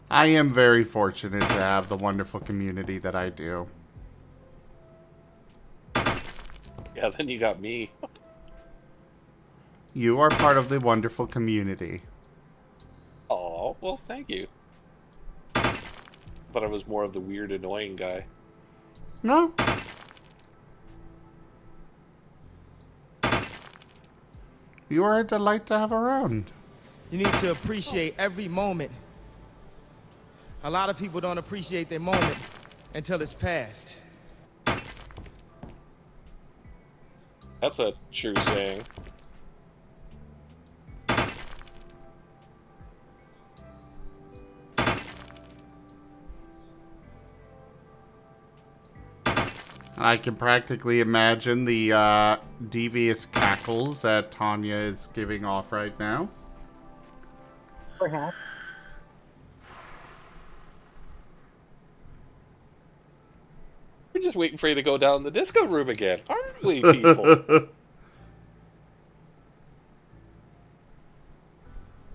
I am very fortunate to have the wonderful community that I do. Yeah, then you got me. You are part of the wonderful community. Oh, well, thank you. Thought I was more of the weird, annoying guy. No. You are a delight to have around. You need to appreciate every moment. A lot of people don't appreciate their moment until it's past. That's a true saying. I can practically imagine the devious cackles that Tanya is giving off right now. Perhaps. We're just waiting for you to go down the disco room again, aren't we, people?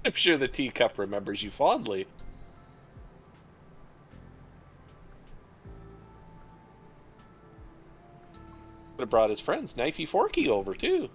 I'm sure the teacup remembers you fondly. Would have brought his friends Knifey Forky over, too.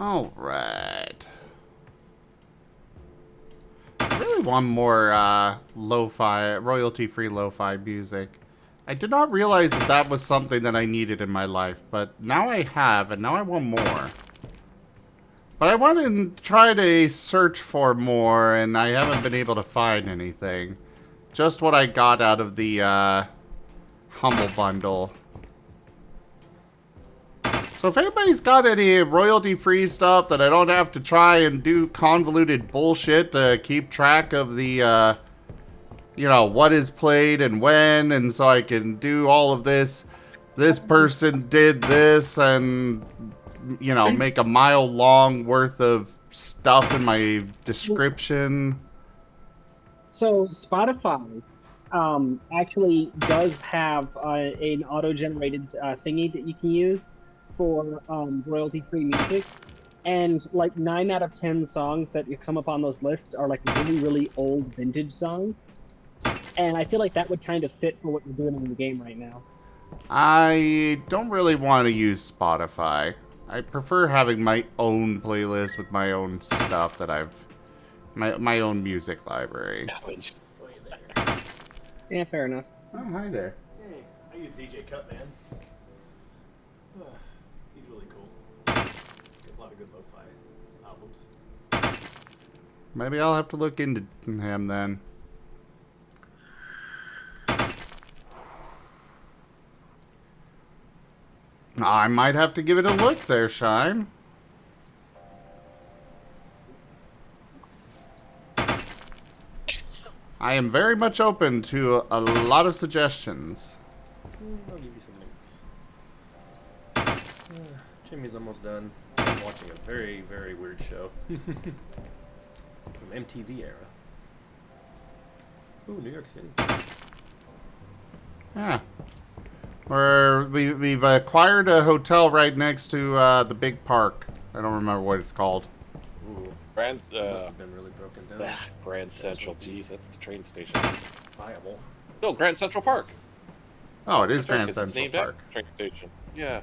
All right. I really want more lo-fi, royalty-free lo-fi music. I did not realize that that was something that I needed in my life, but now I have, and now I want more. But I want to try to search for more, and I haven't been able to find anything. Just what I got out of the Humble Bundle. So if anybody's got any royalty-free stuff that I don't have to try and do convoluted bullshit to keep track of the, you know, what is played and when, and so I can do all of this. This person did this, and, you know, make a mile long worth of stuff in my description. So Spotify actually does have an auto-generated thingy that you can use for royalty-free music, and like 9 out of 10 songs that you come up on those lists are like really, really old vintage songs, and I feel like that would kind of fit for what you're doing in the game right now. I don't really want to use Spotify. I prefer having my own playlist with my own stuff that I've... My own music library. Yeah, fair enough. Oh, hi there. Hey, I use DJ Cutman. He's really cool. Gets a lot of good lo-fi albums. Maybe I'll have to look into him then. I might have to give it a look there, Shine. I am very much open to a lot of suggestions. I'll give you some links. Jimmy's almost done. I'm watching a very, very weird show. From MTV era. Ooh, New York City. Yeah. We've acquired a hotel right next to the big park. I don't remember what it's called. Ooh, Grand, must have been really broken down. Grand Central. Jeez, that's the train station. Viable. No, Grand Central Park. Oh, it is That's right, Grand 'cause it's Central named Park. after the train station. Yeah.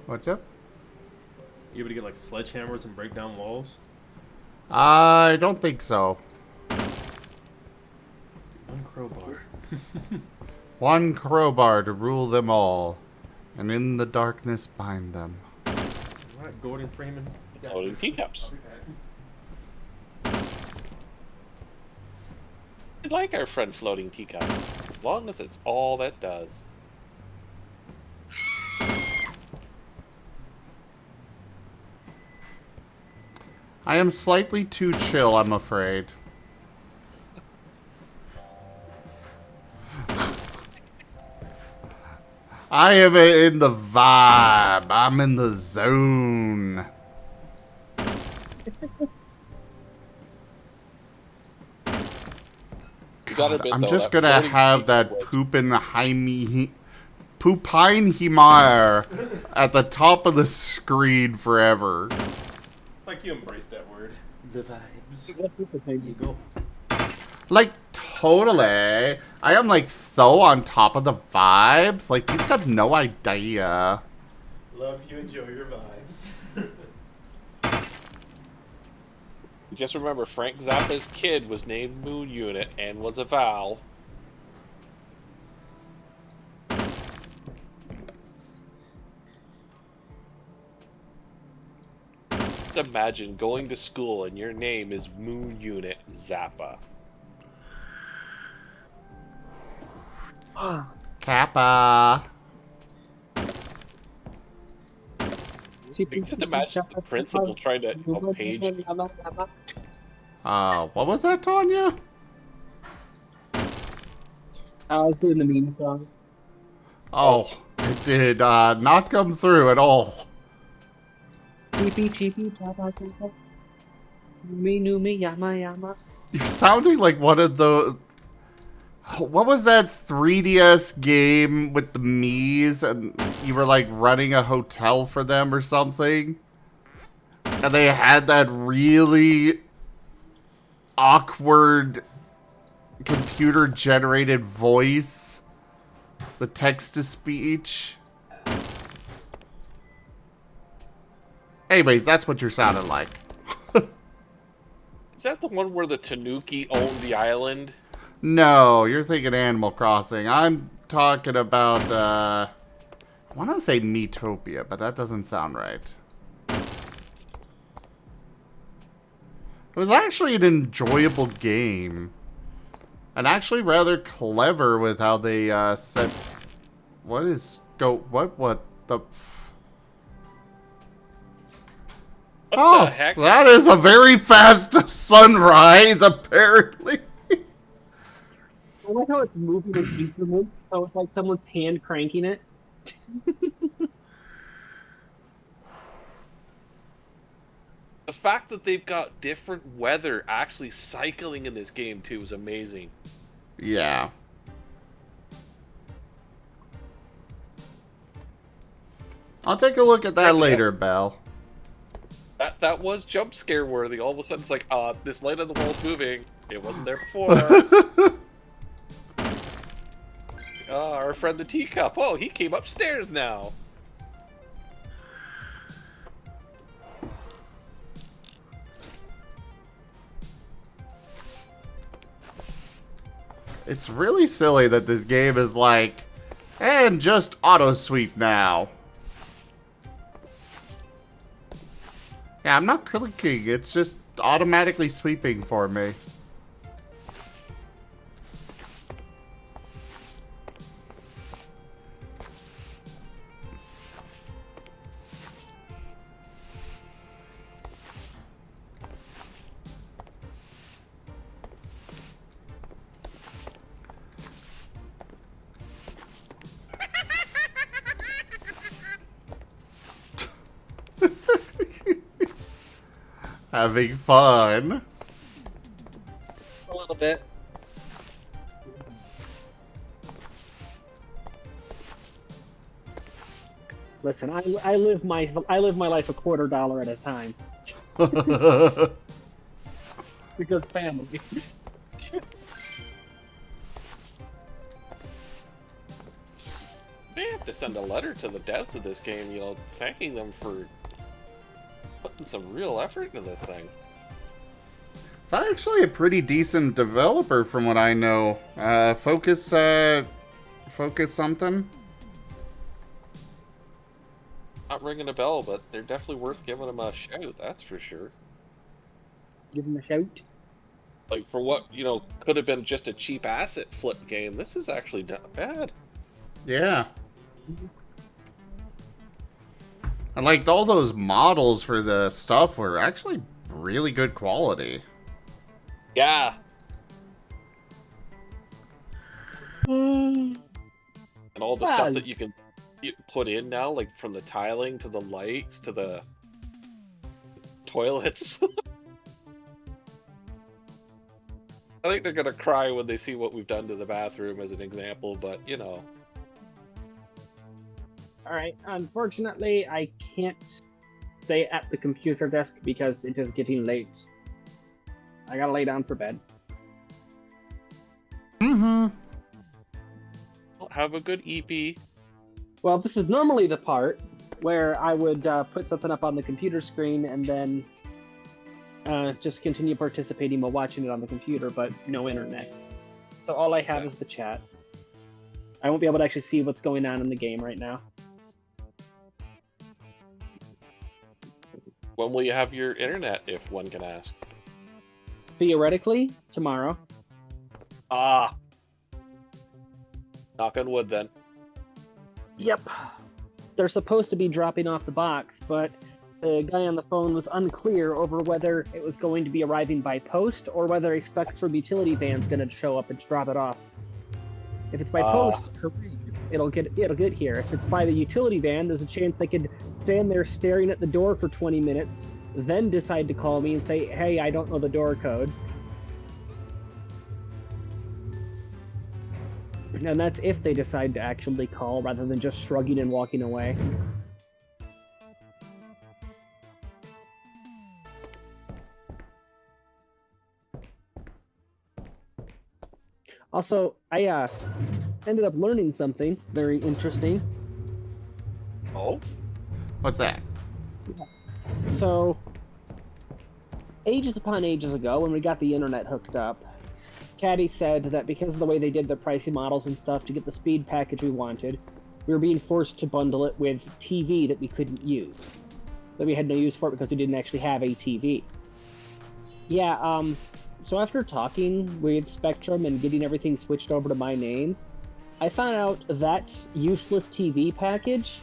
What's up? You able to get like sledgehammers and break down walls? I don't think so. One crowbar. One crowbar to rule them all, and in the darkness bind them. Alright, Gordon Freeman. Floating teacups. I like our friend Floating Teacup, as long as it's all that does. I am slightly too chill, I'm afraid. I am in the vibe. I'm in the zone. You gotta God, admit, I'm though, just that gonna floating have that teacup was- Pupinheimer at the top of the screen forever. Like you embrace that word. The vibes. What people think? You go. Like, totally. I am, like, so on top of the vibes. Like, you've got no idea. Love you, enjoy your vibes. Just remember, Frank Zappa's kid was named Moon Unit and was a Val. Just imagine going to school and your name is Moon Unit Zappa. Kappa. You can just imagine the principal trying to page. What was that, Tanya? I was doing the meme song. Oh, it did not come through at all. Cheepy, cheepy, chapa, chapa. Numi, yama, yama. You're sounding like one of the... What was that 3DS game with the Mii's and you were like running a hotel for them or something? And they had that really awkward computer-generated voice. The text-to-speech. Anyways, that's what you're sounding like. Is that the one where the Tanuki owned the island? No, you're thinking Animal Crossing. I'm talking about, I want to say Miitopia, but that doesn't sound right. It was actually an enjoyable game. And actually rather clever with how they, set... What is... What the... What the heck? That is a very fast sunrise, apparently. I like how it's moving in increments, so it's like someone's hand cranking it. The fact that they've got different weather actually cycling in this game too is amazing. Yeah. I'll take a look at that later, Belle. That was jump scare worthy. All of a sudden it's like, this light on the wall's moving. It wasn't there before. Our friend the teacup. Oh, he came upstairs now. It's really silly that this game is like, and just auto sweep now. Yeah, I'm not clicking. It's just automatically sweeping for me. Having fun. A little bit. Listen, I live my life $0.25 at a time because family. May have to send a letter to the devs of this game, you know, thanking them for putting some real effort into this thing. It's actually a pretty decent developer from what I know. Focus something. Not ringing a bell, but they're definitely worth giving them a shout, that's for sure. Give him a shout. Like, for what, you know, could have been just a cheap asset flip game, this is actually not bad. Yeah. And like all those models for the stuff were actually really good quality. Yeah. And all the stuff that you can put in now, like from the tiling to the lights to the toilets. I think they're gonna cry when they see what we've done to the bathroom as an example, but you know. Alright, unfortunately, I can't stay at the computer desk because it is getting late. I gotta lay down for bed. Mm-hmm. Have a good EP. Well, this is normally the part where I would put something up on the computer screen and then just continue participating while watching it on the computer, but no internet. So all I have is the chat. I won't be able to actually see what's going on in the game right now. When will you have your internet, if one can ask? Theoretically, tomorrow. Ah. Knock on wood, then. Yep. They're supposed to be dropping off the box, but the guy on the phone was unclear over whether it was going to be arriving by post or whether a Spectrum utility van's going to show up and drop it off. If it's by post, it'll get here. If it's by the utility van, there's a chance they could stand there staring at the door for 20 minutes, then decide to call me and say, "Hey, I don't know the door code." And that's if they decide to actually call rather than just shrugging and walking away. Also, I ended up learning something very interesting. Oh? What's that? So, ages upon ages ago, when we got the internet hooked up, Caddy said that because of the way they did their pricing models and stuff to get the speed package we wanted, we were being forced to bundle it with TV that we couldn't use. That we had no use for it because we didn't actually have a TV. Yeah, so after talking with Spectrum and getting everything switched over to my name, I found out that useless TV package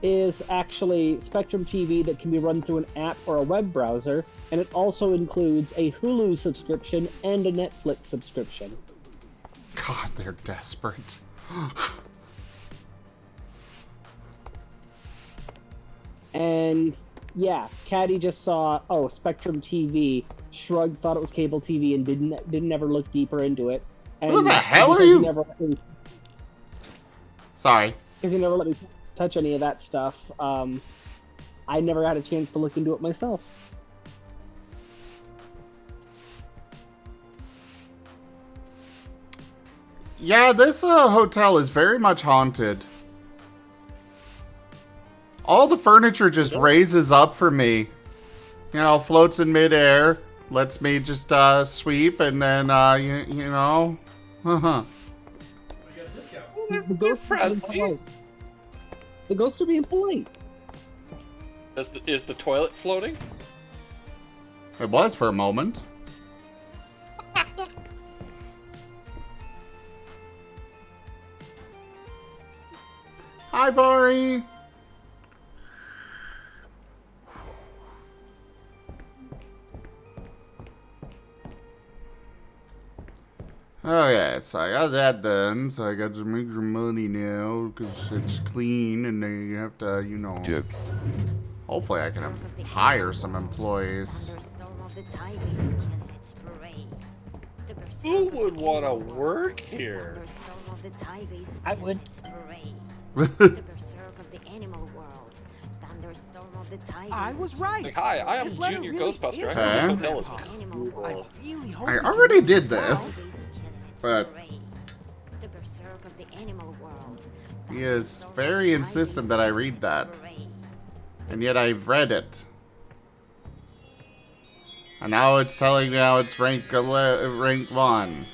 is actually Spectrum TV that can be run through an app or a web browser, and it also includes a Hulu subscription and a Netflix subscription. God, they're desperate. And yeah, Caddy just saw, oh, Spectrum TV, shrugged, thought it was cable TV, and didn't ever look deeper into it. And Who the hell are because you? Sorry. Because he never let me touch any of that stuff, I never had a chance to look into it myself. Yeah, this hotel is very much haunted. All the furniture just raises up for me. You know, floats in midair, lets me just sweep, and then, you know. They're friendly. The ghosts are being polite. Is the toilet floating? It was for a moment. Hi, Furry. Oh yeah, so I got that done, so I got to make some money now, because it's clean, and then you have to, you know... Joke. Hopefully I can hire some employees. Who would want to work here? I would. I was right. Like, hi, I am This letter Junior really Ghostbuster. is Okay. This hotel is cool. I really hope I it already doesn't did end well. this, but he is very insistent that I read that. And yet I've read it. And now it's telling me how it's rank 1.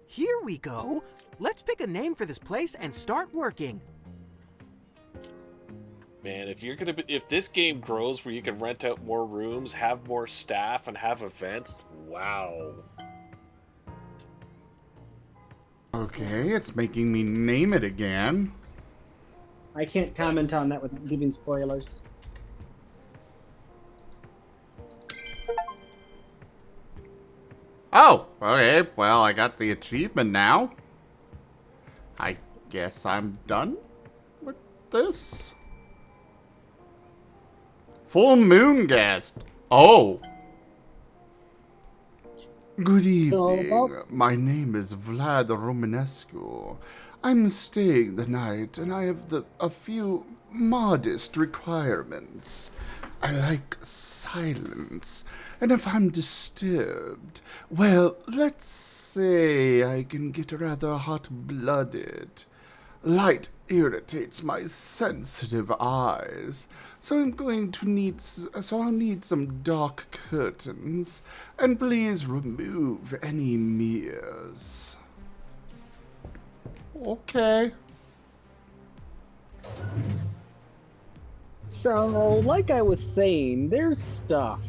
Here we go. Let's pick a name for this place and start working. Man, if this game grows where you can rent out more rooms, have more staff, and have events, wow. Okay, it's making me name it again. I can't comment on that without giving spoilers. Oh, okay. Well, I got the achievement now. I guess I'm done with this. Full moon guest. Oh. Good evening. My name is Vlad Romanescu. I'm staying the night, and I have a few modest requirements. I like silence, and if I'm disturbed, well, let's say I can get rather hot-blooded. Light irritates my sensitive eyes, so I'll need some dark curtains, and please remove any mirrors. Okay. So, like I was saying, there's stuff.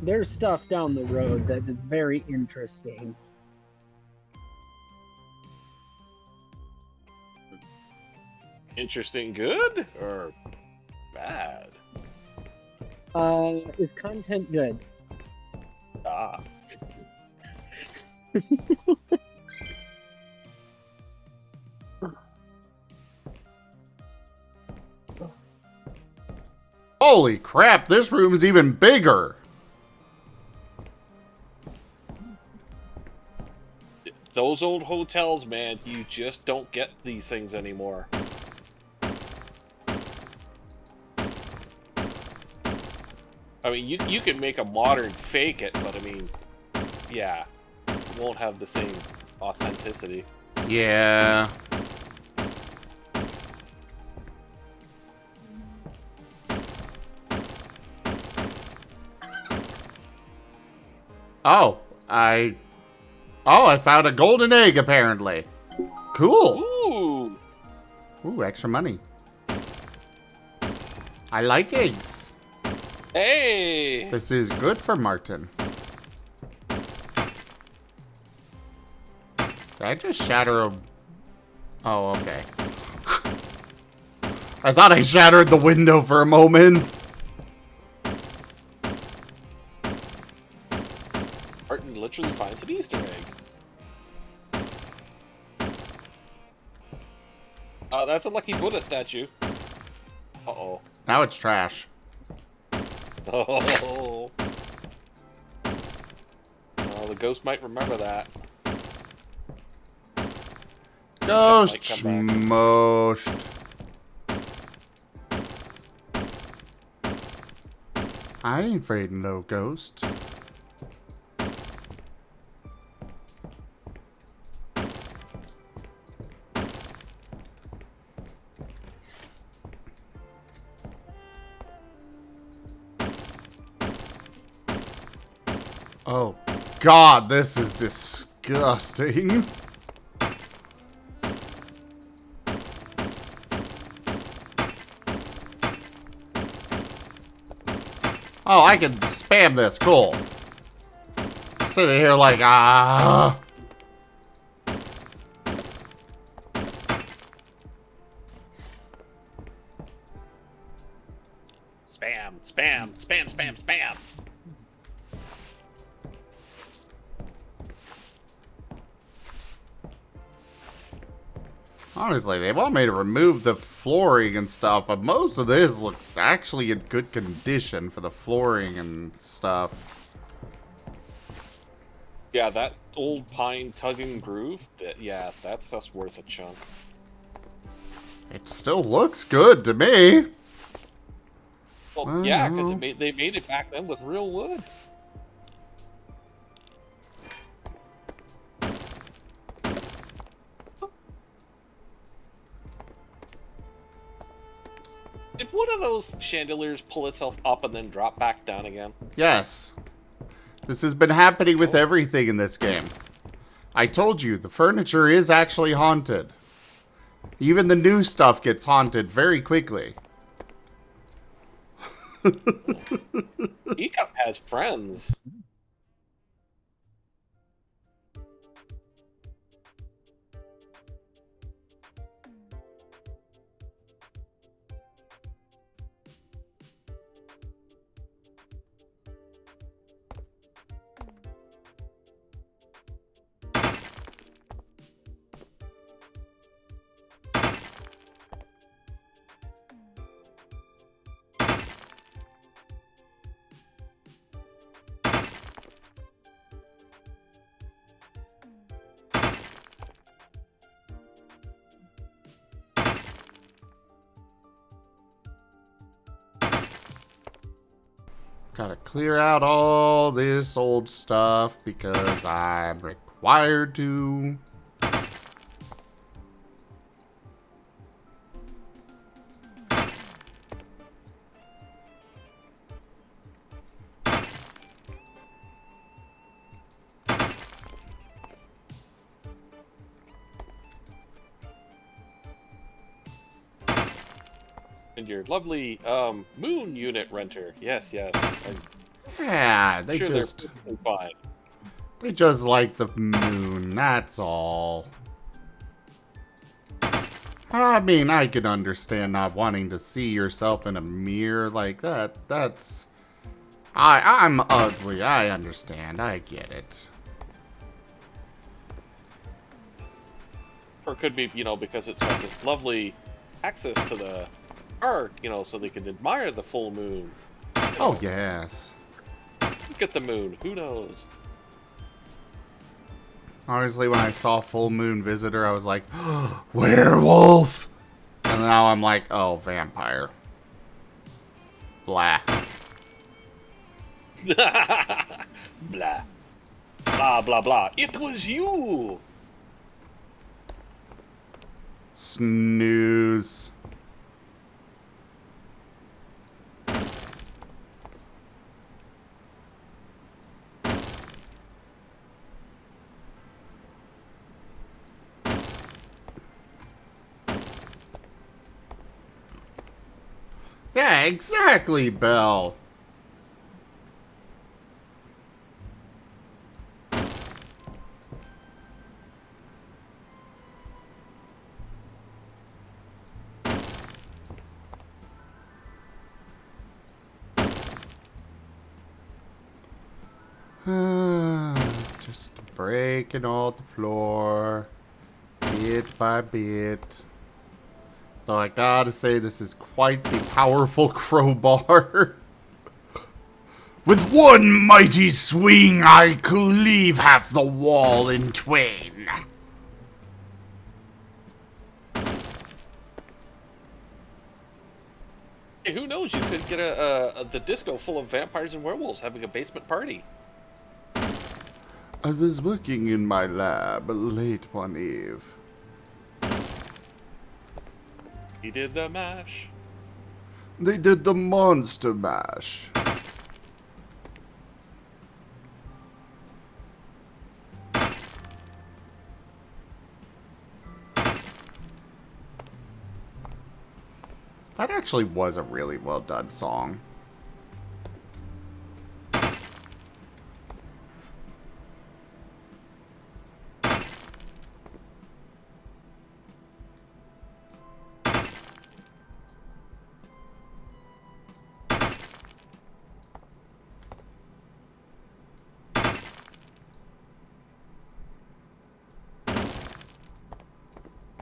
There's stuff down the road that is very interesting. Interesting good or bad? Is content good? Ah. Holy crap, this room is even bigger. Those old hotels, man, you just don't get these things anymore. I mean, you can make a modern fake it, but I mean, yeah, it won't have the same authenticity. Yeah. Oh, I found a golden egg, apparently. Cool. Ooh! Ooh, extra money. I like eggs. Hey! This is good for Marten. Did I just shatter a... Oh, okay. I thought I shattered the window for a moment. Marten literally finds an Easter egg. That's a lucky Buddha statue. Uh-oh. Now it's trash. Oh. Oh, the ghost might remember that. Ghost Might come back. smoshed. I ain't afraid of no ghost. Oh, God, this is disgusting. Oh, I can spam this. Cool. Sitting here like, ah. Spam, spam, spam, spam, spam. Honestly, they want me to remove the flooring and stuff, but most of this looks actually in good condition for the flooring and stuff. Yeah, that old pine tug and groove, yeah, that stuff's worth a chunk. It still looks good to me. Well, Well, I yeah, because know. they made it back then with real wood. Did one of those chandeliers pull itself up and then drop back down again? Yes. This has been happening with everything in this game. I told you, the furniture is actually haunted. Even the new stuff gets haunted very quickly. Ecop has friends. Gotta clear out all this old stuff because I'm required to. And your lovely moon unit renter. Yes, yes. I'm Yeah, they sure just they're perfectly fine. they just like the moon, that's all. I mean, I can understand not wanting to see yourself in a mirror like that. That's I'm ugly. I understand. I get it. Or it could be, because it's got this lovely access to the arc, so they can admire the full moon. Oh, yes. Look at the moon. Who knows? Honestly, when I saw Full Moon Visitor, I was like, werewolf! And now I'm like, oh, vampire. Blah. Blah. Blah, blah, blah. It was you! Snooze. Yeah, exactly, Belle. Just breaking all the floor, bit by bit. Though I gotta say, this is quite the powerful crowbar. With one mighty swing, I cleave half the wall in twain. Hey, who knows? You could get the disco full of vampires and werewolves having a basement party. I was working in my lab late one eve. He did the mash. They did the monster mash. That actually was a really well done song.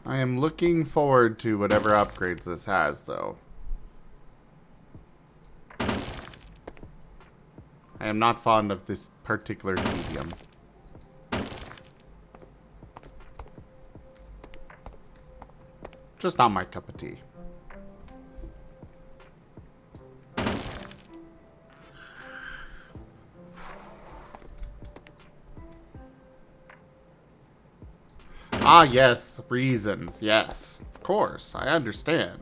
I am looking forward to whatever upgrades this has, though. I am not fond of this particular medium. Just not my cup of tea. Ah, yes, reasons. Yes, of course, I understand.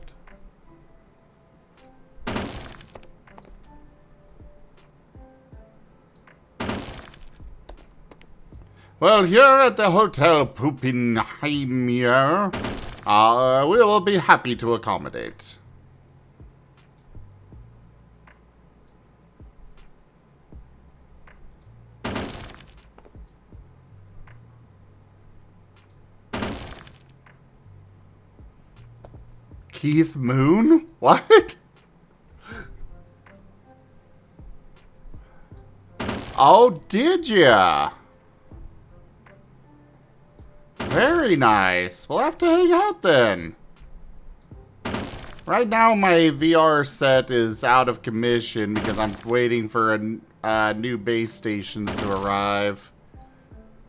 Well, here at the Hotel Puppenheimer, we will be happy to accommodate. Keith Moon? What? Oh, did ya? Very nice. We'll have to hang out then. Right now, my VR set is out of commission because I'm waiting for new base stations to arrive.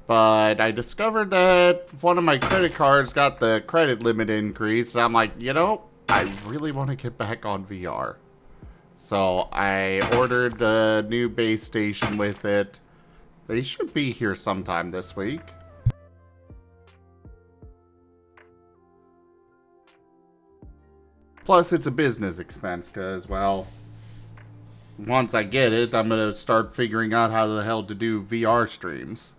But I discovered that one of my credit cards got the credit limit increased, and I'm like, you know, I really want to get back on VR. So I ordered the new base station with it. They should be here sometime this week. Plus, it's a business expense, because, well, once I get it, I'm going to start figuring out how the hell to do VR streams.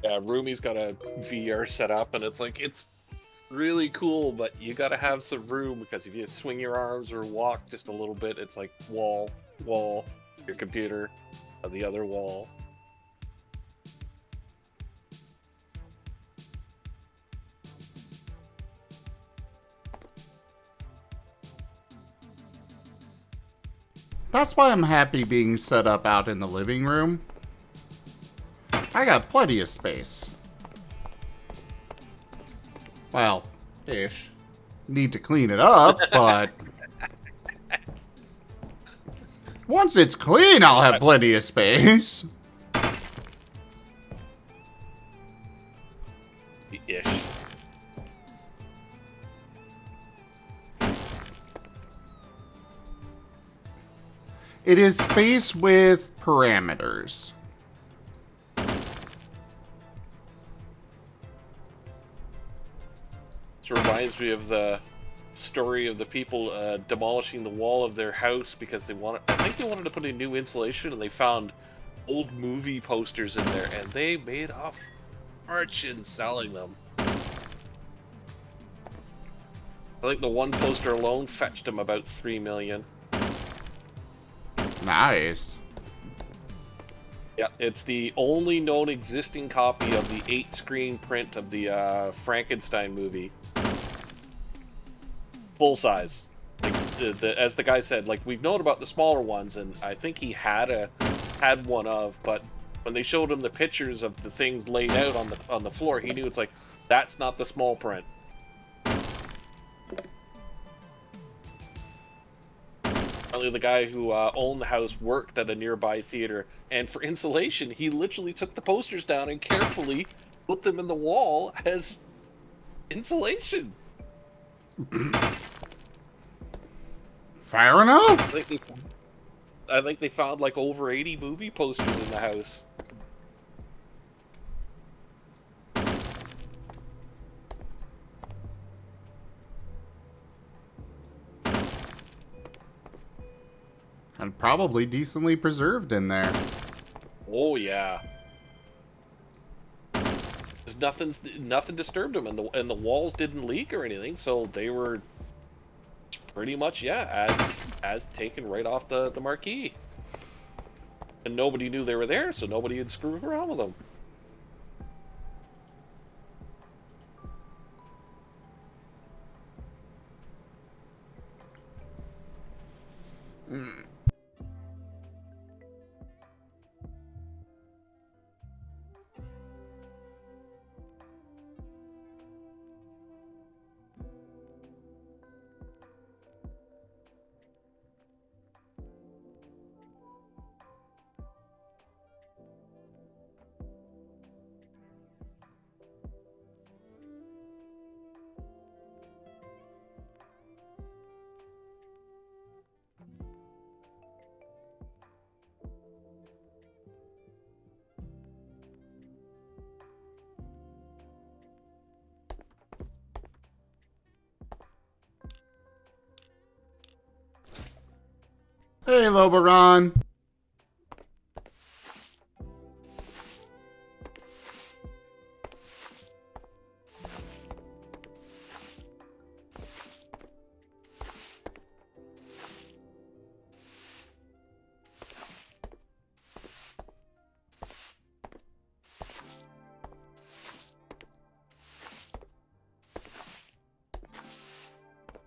Yeah, Rumi's got a VR set up, and it's like, it's really cool, but you gotta have some room, because if you swing your arms or walk just a little bit, it's like wall, your computer, the other wall. That's why I'm happy being set up out in the living room. I got plenty of space. Well, ish. Need to clean it up, but once it's clean, I'll have plenty of space. Ish. It is space with parameters. This reminds me of the story of the people demolishing the wall of their house because I think they wanted to put in new insulation, and they found old movie posters in there, and they made a fortune selling them. I think the one poster alone fetched them about $3 million. Nice. Yeah, it's the only known existing copy of the 8-screen print of the Frankenstein movie. Full size. Like, as the guy said, like, we've known about the smaller ones, and I think he had one of, but when they showed him the pictures of the things laid out on the floor, he knew it's like, that's not the small print. Apparently, the guy who owned the house worked at a nearby theater, and for insulation, he literally took the posters down and carefully put them in the wall as insulation. Fair enough. I think they found like over 80 movie posters in the house. And probably decently preserved in there. Oh yeah. Nothing disturbed them, and the walls didn't leak or anything, so they were pretty much as taken right off the marquee. And nobody knew they were there, so nobody had screwed around with them. Hey, Loberon.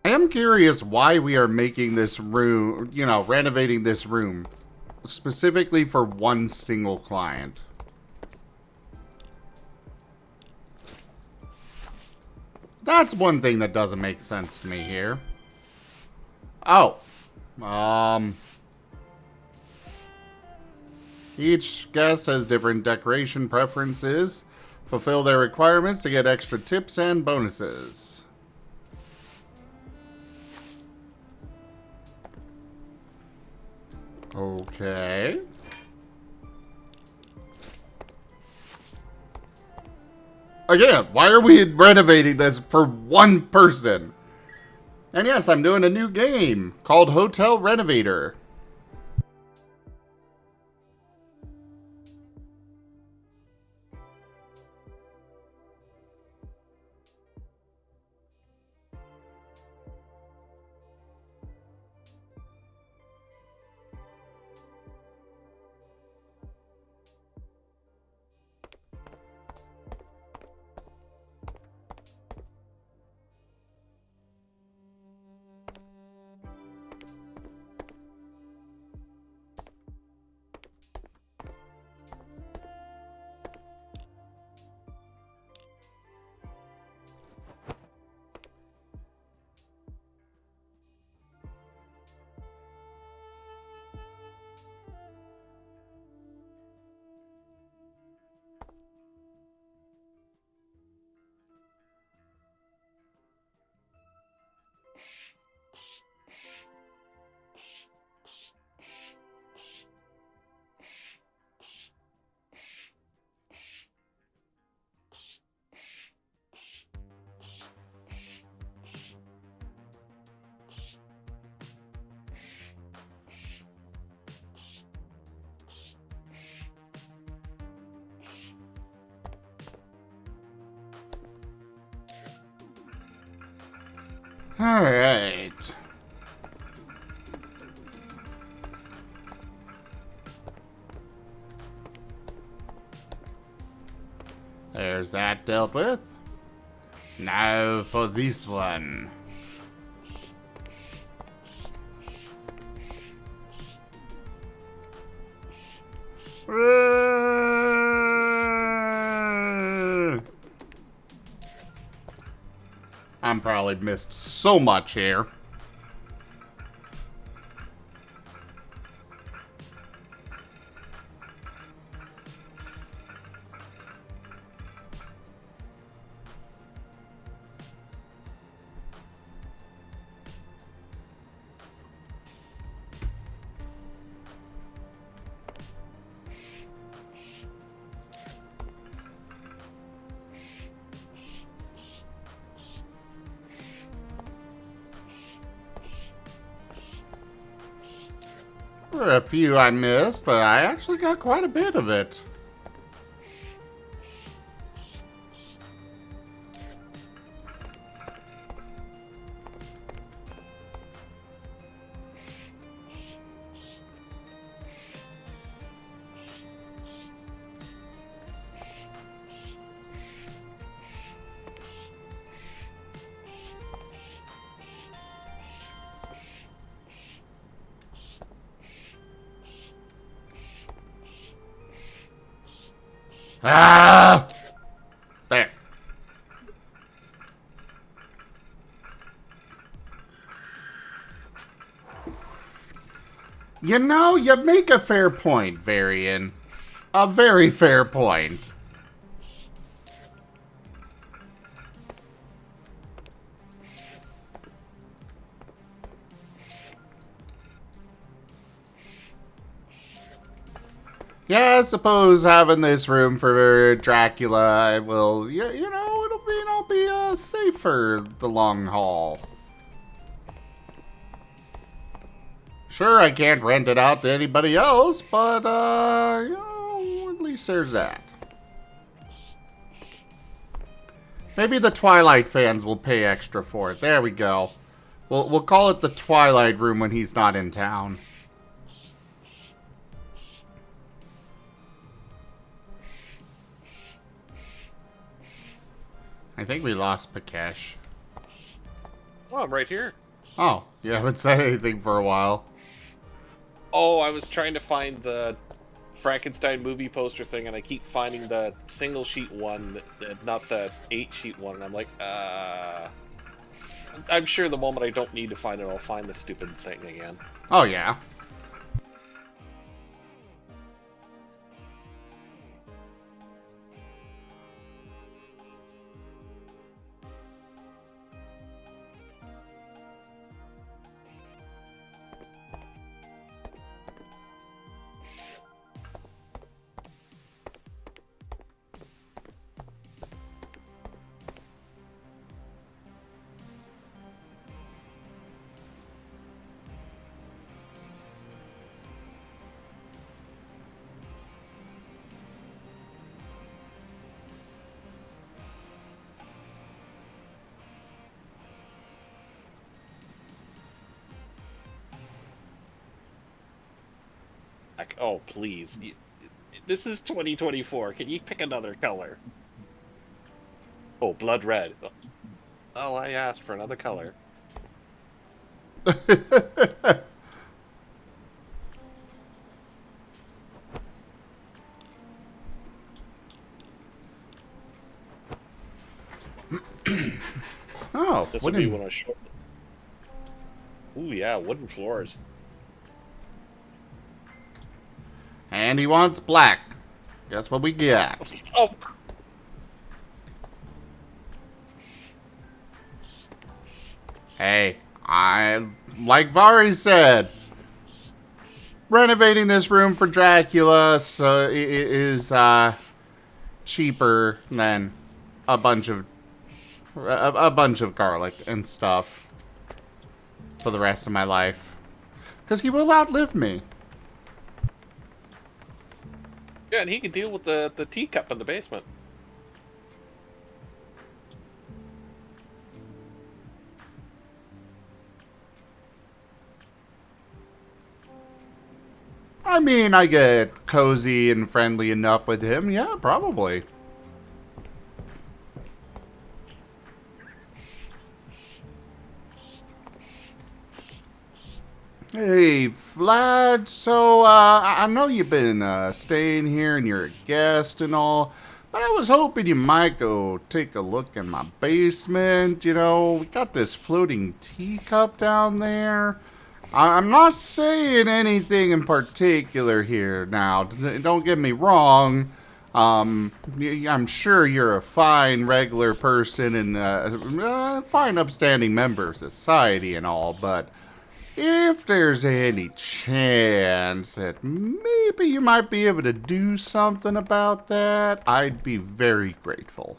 I am curious why we are making this room, you know, renovating this room specifically for one single client. That's one thing that doesn't make sense to me here. Oh. Each guest has different decoration preferences. Fulfill their requirements to get extra tips and bonuses. Okay. Again, why are we renovating this for one person? And yes, I'm doing a new game called Hotel Renovator. All right. There's that dealt with. Now for this one. I'm probably missed so much here. There were a few I missed, but I actually got quite a bit of it. Ah! There. You know, you make a fair point, Varian. A very fair point. Yeah, I suppose having this room for Dracula will, you know, it'll be safe for the long haul. Sure, I can't rent it out to anybody else, but, you know, at least there's that. Maybe the Twilight fans will pay extra for it. There we go. We'll call it the Twilight Room when he's not in town. I think we lost Pakesh. Oh, I'm right here. Oh, you haven't said anything for a while. Oh, I was trying to find the Frankenstein movie poster thing, and I keep finding the single sheet one, not the 8-sheet one, and I'm like, I'm sure the moment I don't need to find it, I'll find the stupid thing again. Oh, yeah. Like, oh, please. This is 2024. Can you pick another color? Oh, blood red. Oh, I asked for another color. Oh, This will be when I show. Ooh, yeah, wooden floors. And he wants black. Guess what we get? Oh, Hey, like Vari said, renovating this room for Dracula is cheaper than a bunch of garlic and stuff for the rest of my life, because he will outlive me. yeah, and he can deal with the teacup in the basement. I mean, I get cozy and friendly enough with him. Yeah, probably. Hey, Vlad, so, I know you've been, staying here and you're a guest and all, but I was hoping you might go take a look in my basement. You know, we got this floating teacup down there. I'm not saying anything in particular here now. Don't get me wrong. I'm sure you're a fine, regular person and a fine, upstanding member of society and all, but if there's any chance that maybe you might be able to do something about that, I'd be very grateful.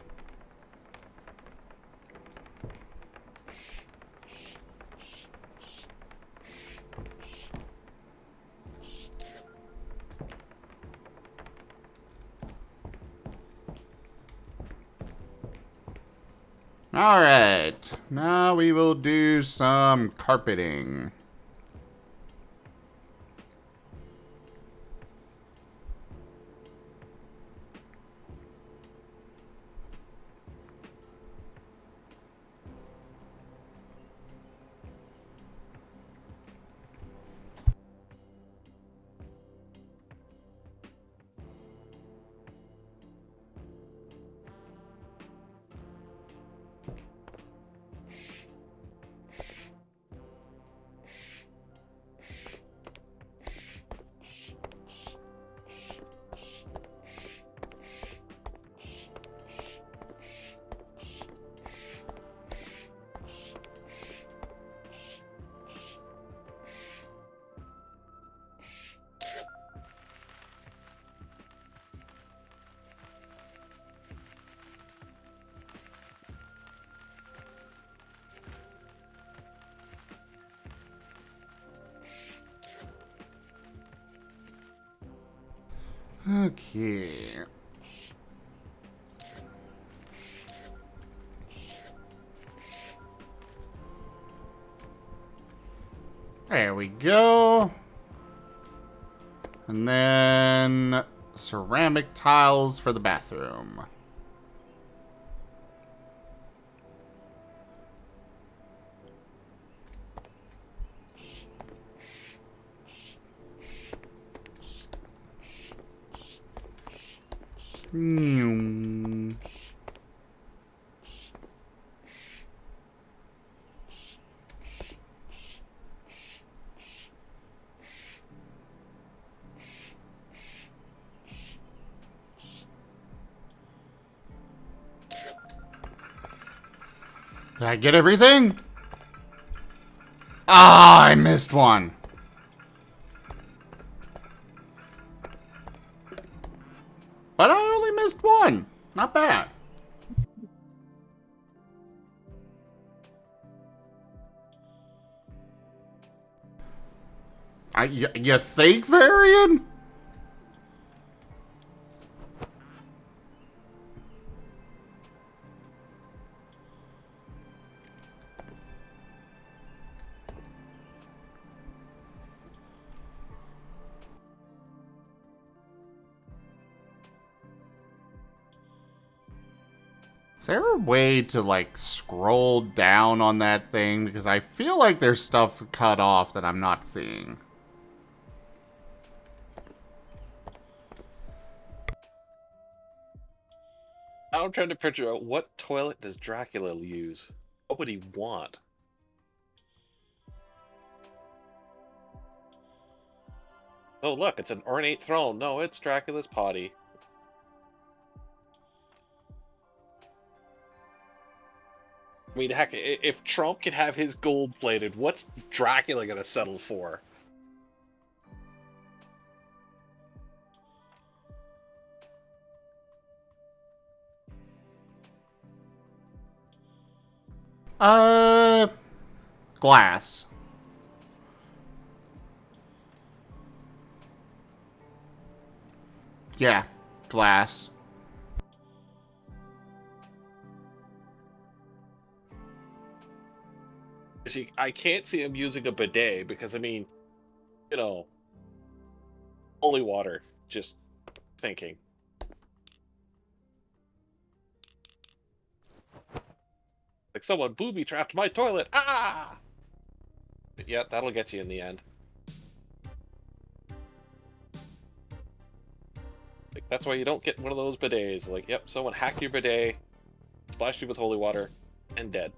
Alright, now we will do some carpeting. Okay. There we go. And then ceramic tiles for the bathroom. Hmm. Did I get everything? Ah, I missed one. But I only missed one. Not bad. You think, Varian? Is there a way to, like, scroll down on that thing? Because I feel like there's stuff cut off that I'm not seeing. Now I'm trying to picture out what toilet does Dracula use? What would he want? Oh, look, it's an ornate throne. No, it's Dracula's potty. I mean, heck, if Trump could have his gold plated, what's Dracula gonna settle for? Glass. Yeah, glass. See, I can't see him using a bidet because, I mean, you know, holy water. Just thinking. Like someone booby trapped my toilet. Ah! But yeah, that'll get you in the end. Like, that's why you don't get one of those bidets. Like, yep, someone hacked your bidet, splashed you with holy water, and dead.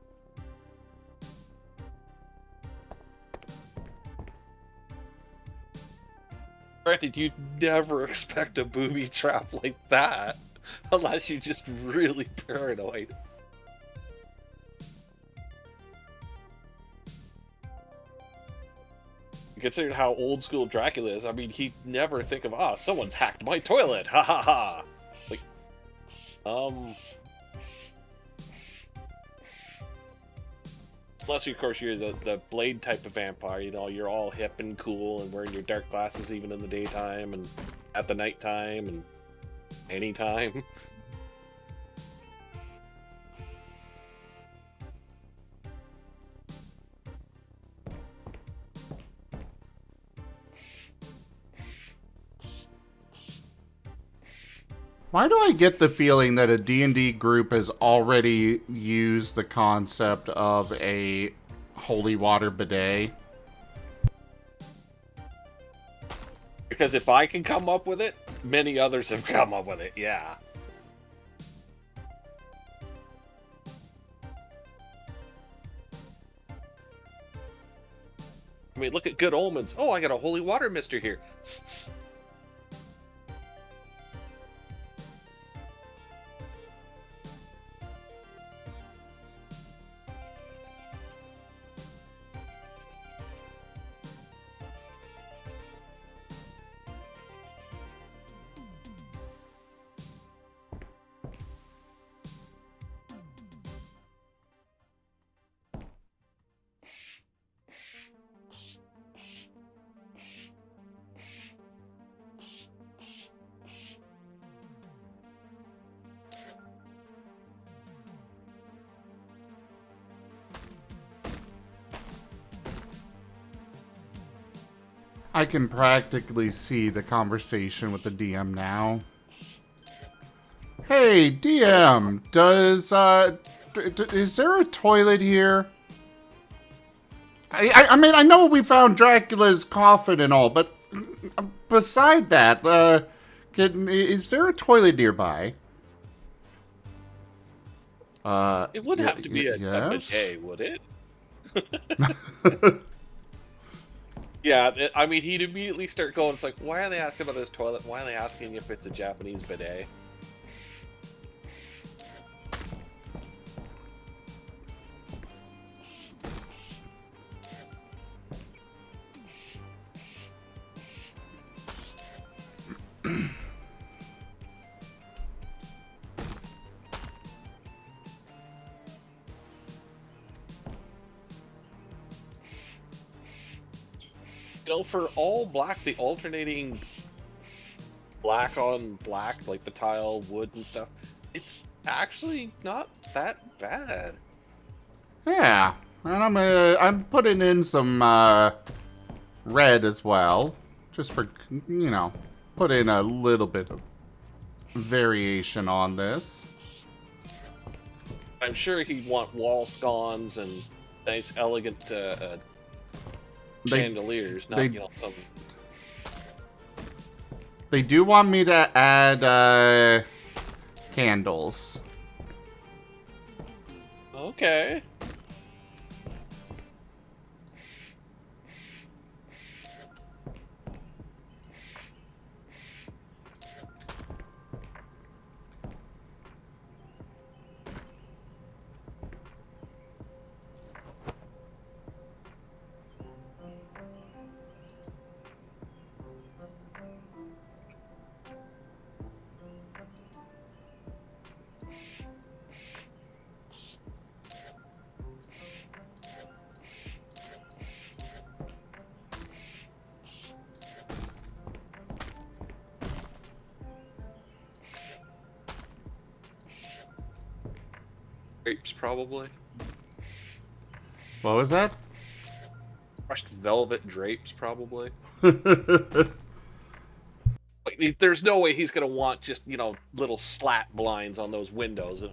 Granted, you'd never expect a booby trap like that, unless you're just really paranoid. Considering how old school Dracula is, I mean, he'd never think of, someone's hacked my toilet, ha ha ha! Like, unless, of course, you're the Blade type of vampire, you know, you're all hip and cool and wearing your dark glasses even in the daytime and at the nighttime and anytime. Why do I get the feeling that a D&D group has already used the concept of a holy water bidet? Because if I can come up with it, many others have come up with it, yeah. I mean, look at Good Omens. Oh, I got a holy water mister here. I can practically see the conversation with the DM now. Hey, DM, is there a toilet here? I mean, I know we found Dracula's coffin and all, but beside that, is there a toilet nearby? It would have to be a yes? bidet, would it? Yeah, I mean, he'd immediately start going, it's like, why are they asking about his toilet? Why are they asking if it's a Japanese bidet? You know, for all black, the alternating black on black, like the tile, wood, and stuff, it's actually not that bad. Yeah, and I'm putting in some red as well, just for, you know, put in a little bit of variation on this. I'm sure he'd want wall scones and nice, elegant chandeliers, not, you know, some... They do want me to add candles. Okay. Drapes, probably. What was that? Crushed velvet drapes, probably. Like, there's no way he's gonna want just, you know, little slat blinds on those windows.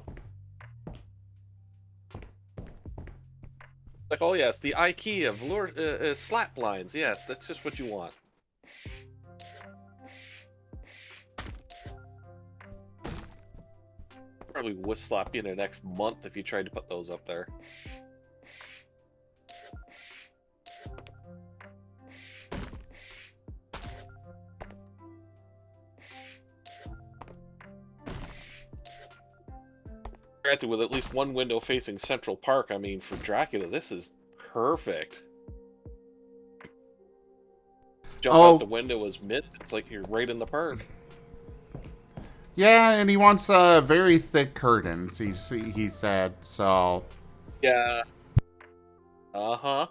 Like, oh yes, the IKEA velour, slat blinds. Yes, that's just what you want. Probably would slap you in the next month if you tried to put those up there. Granted, with at least one window facing Central Park, I mean, for Dracula, this is perfect. Jump out the window as mist, it's like you're right in the park. Yeah, and he wants very thick curtains, he said, so... Yeah. Uh-huh.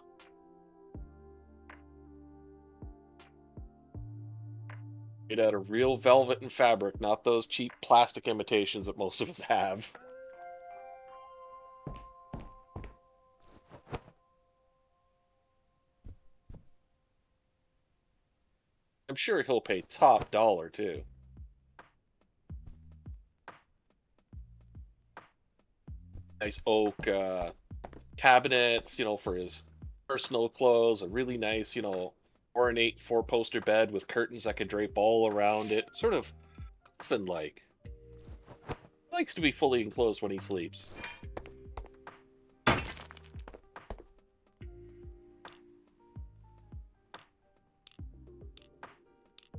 Made out of real velvet and fabric, not those cheap plastic imitations that most of us have. I'm sure he'll pay top dollar, too. Nice oak cabinets, you know, for his personal clothes. A really nice, you know, ornate four-poster bed with curtains that could drape all around it. Sort of coffin-like. Likes to be fully enclosed when he sleeps.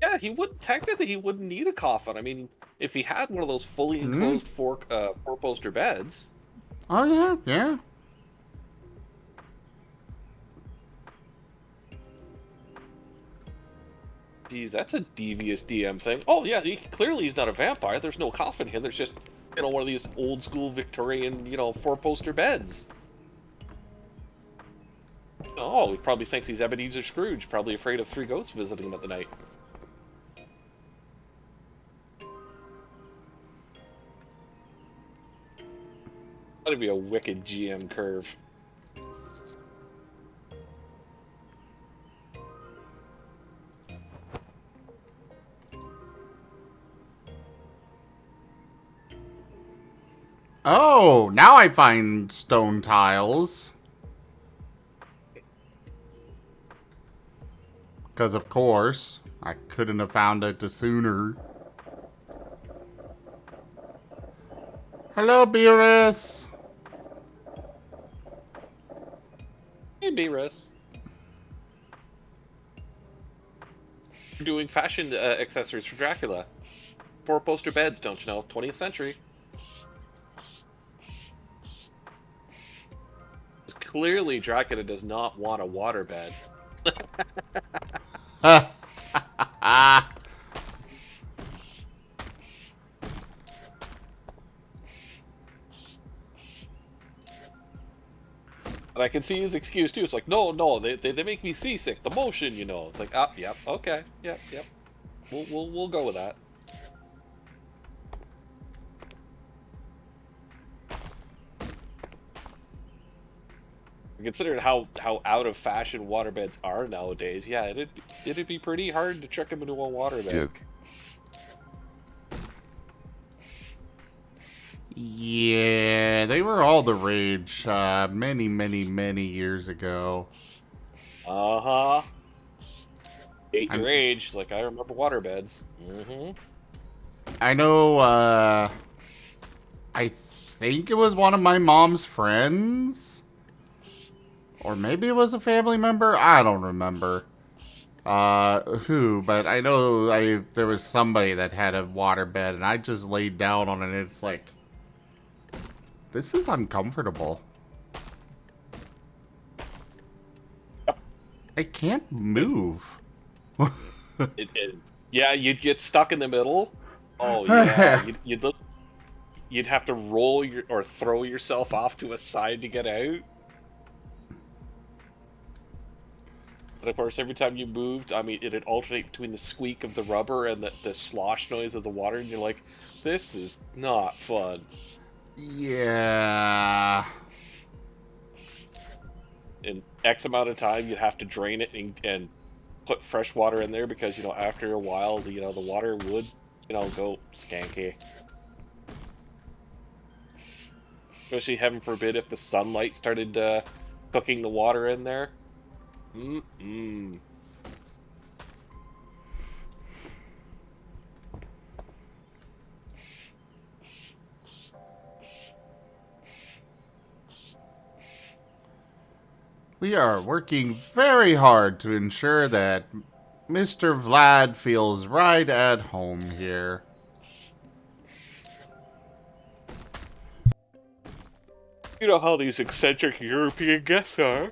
Yeah, technically he wouldn't need a coffin. I mean, if he had one of those fully enclosed four-poster beds. Oh, yeah, yeah. Geez, that's a devious DM thing. Oh, yeah, clearly he's not a vampire. There's no coffin here. There's just, you know, one of these old-school Victorian, you know, four-poster beds. Oh, he probably thinks he's Ebenezer Scrooge, probably afraid of three ghosts visiting him at the night. That'd be a wicked GM curve. Oh, now I find stone tiles. Because, of course, I couldn't have found it sooner. Hello, Beerus. Hey, B-Russ. We're doing fashion accessories for Dracula. 4-poster beds, don't you know? 20th century. Clearly, Dracula does not want a waterbed. And I can see his excuse too. It's like, no, they make me seasick. The motion, you know. It's like, ah, yep, okay, yep. We'll go with that. Considering how out of fashion waterbeds are nowadays, yeah, it'd be pretty hard to trick him into a waterbed. Joke. Yeah, they were all the rage many years ago. Uh-huh. Date your age, like I remember waterbeds. Mm-hmm. I know, I think it was one of my mom's friends. Or maybe it was a family member? I don't remember. Who, but I know there was somebody that had a waterbed, and I just laid down on it, and it's like, this is uncomfortable. I can't move. Yeah, you'd get stuck in the middle. Oh yeah, you'd have to roll or throw yourself off to a side to get out. And of course, every time you moved, I mean, it'd alternate between the squeak of the rubber and the slosh noise of the water, and you're like, this is not fun. Yeah. In X amount of time, you'd have to drain it and put fresh water in there because, you know, after a while, the water would, go skanky. Especially, heaven forbid, if the sunlight started cooking the water in there. Mm-mm. We are working very hard to ensure that Mr. Vlad feels right at home here. You know how these eccentric European guests are.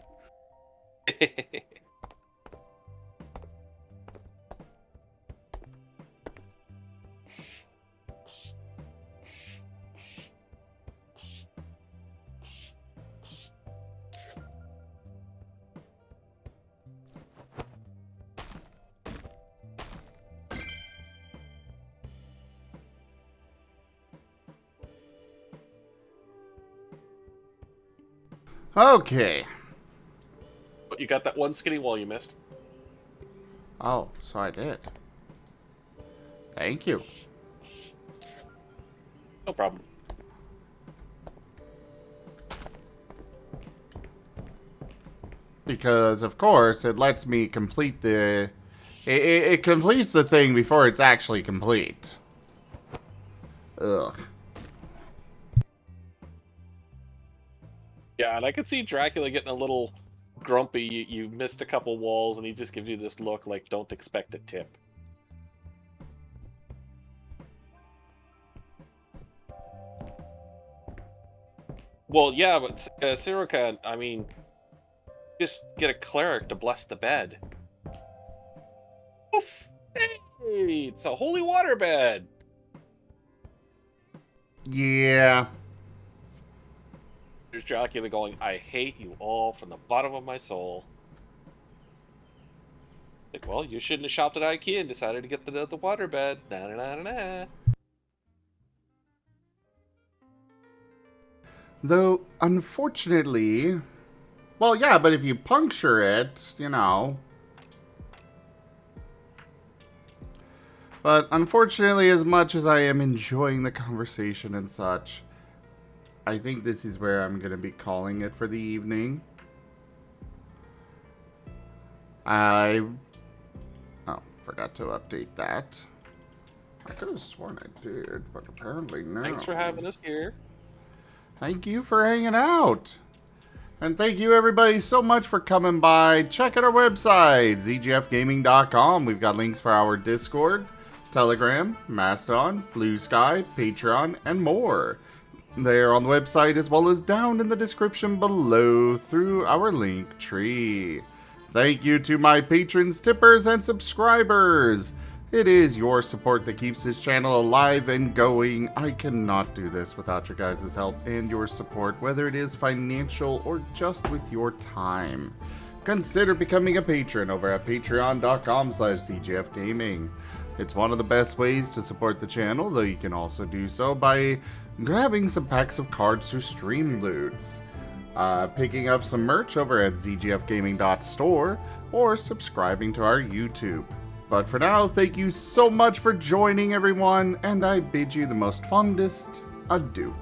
Okay. But you got that one skinny wall you missed. Oh, so I did. Thank you. No problem. Because, of course, it lets me complete the... It completes the thing before it's actually complete. Ugh. Yeah, and I could see Dracula getting a little grumpy. You missed a couple walls, and he just gives you this look like, don't expect a tip. Well, yeah, but Siroka, I mean, just get a cleric to bless the bed. Oof! Hey, it's a holy water bed! Yeah. There's Dracula going, I hate you all from the bottom of my soul. Like, well, you shouldn't have shopped at IKEA and decided to get the water bed. Na na na na na. Though, unfortunately... Well, yeah, but if you puncture it, you know... But unfortunately, as much as I am enjoying the conversation and such, I think this is where I'm going to be calling it for the evening. I forgot to update that. I could have sworn I did, but apparently no. Thanks for having us here. Thank you for hanging out. And thank you everybody so much for coming by. Check out our website, zgfgaming.com. We've got links for our Discord, Telegram, Mastodon, Blue Sky, Patreon, and more. They're on the website as well as down in the description below through our link tree. Thank you to my patrons, tippers, and subscribers. It is your support that keeps this channel alive and going. I cannot do this without your guys' help and your support, whether it is financial or just with your time. Consider becoming a patron over at patreon.com/zgfgaming. It's one of the best ways to support the channel, though you can also do so by grabbing some packs of cards through Stream Loots, picking up some merch over at zgfgaming.store, or subscribing to our YouTube. But for now, thank you so much for joining, everyone, and I bid you the most fondest adieu.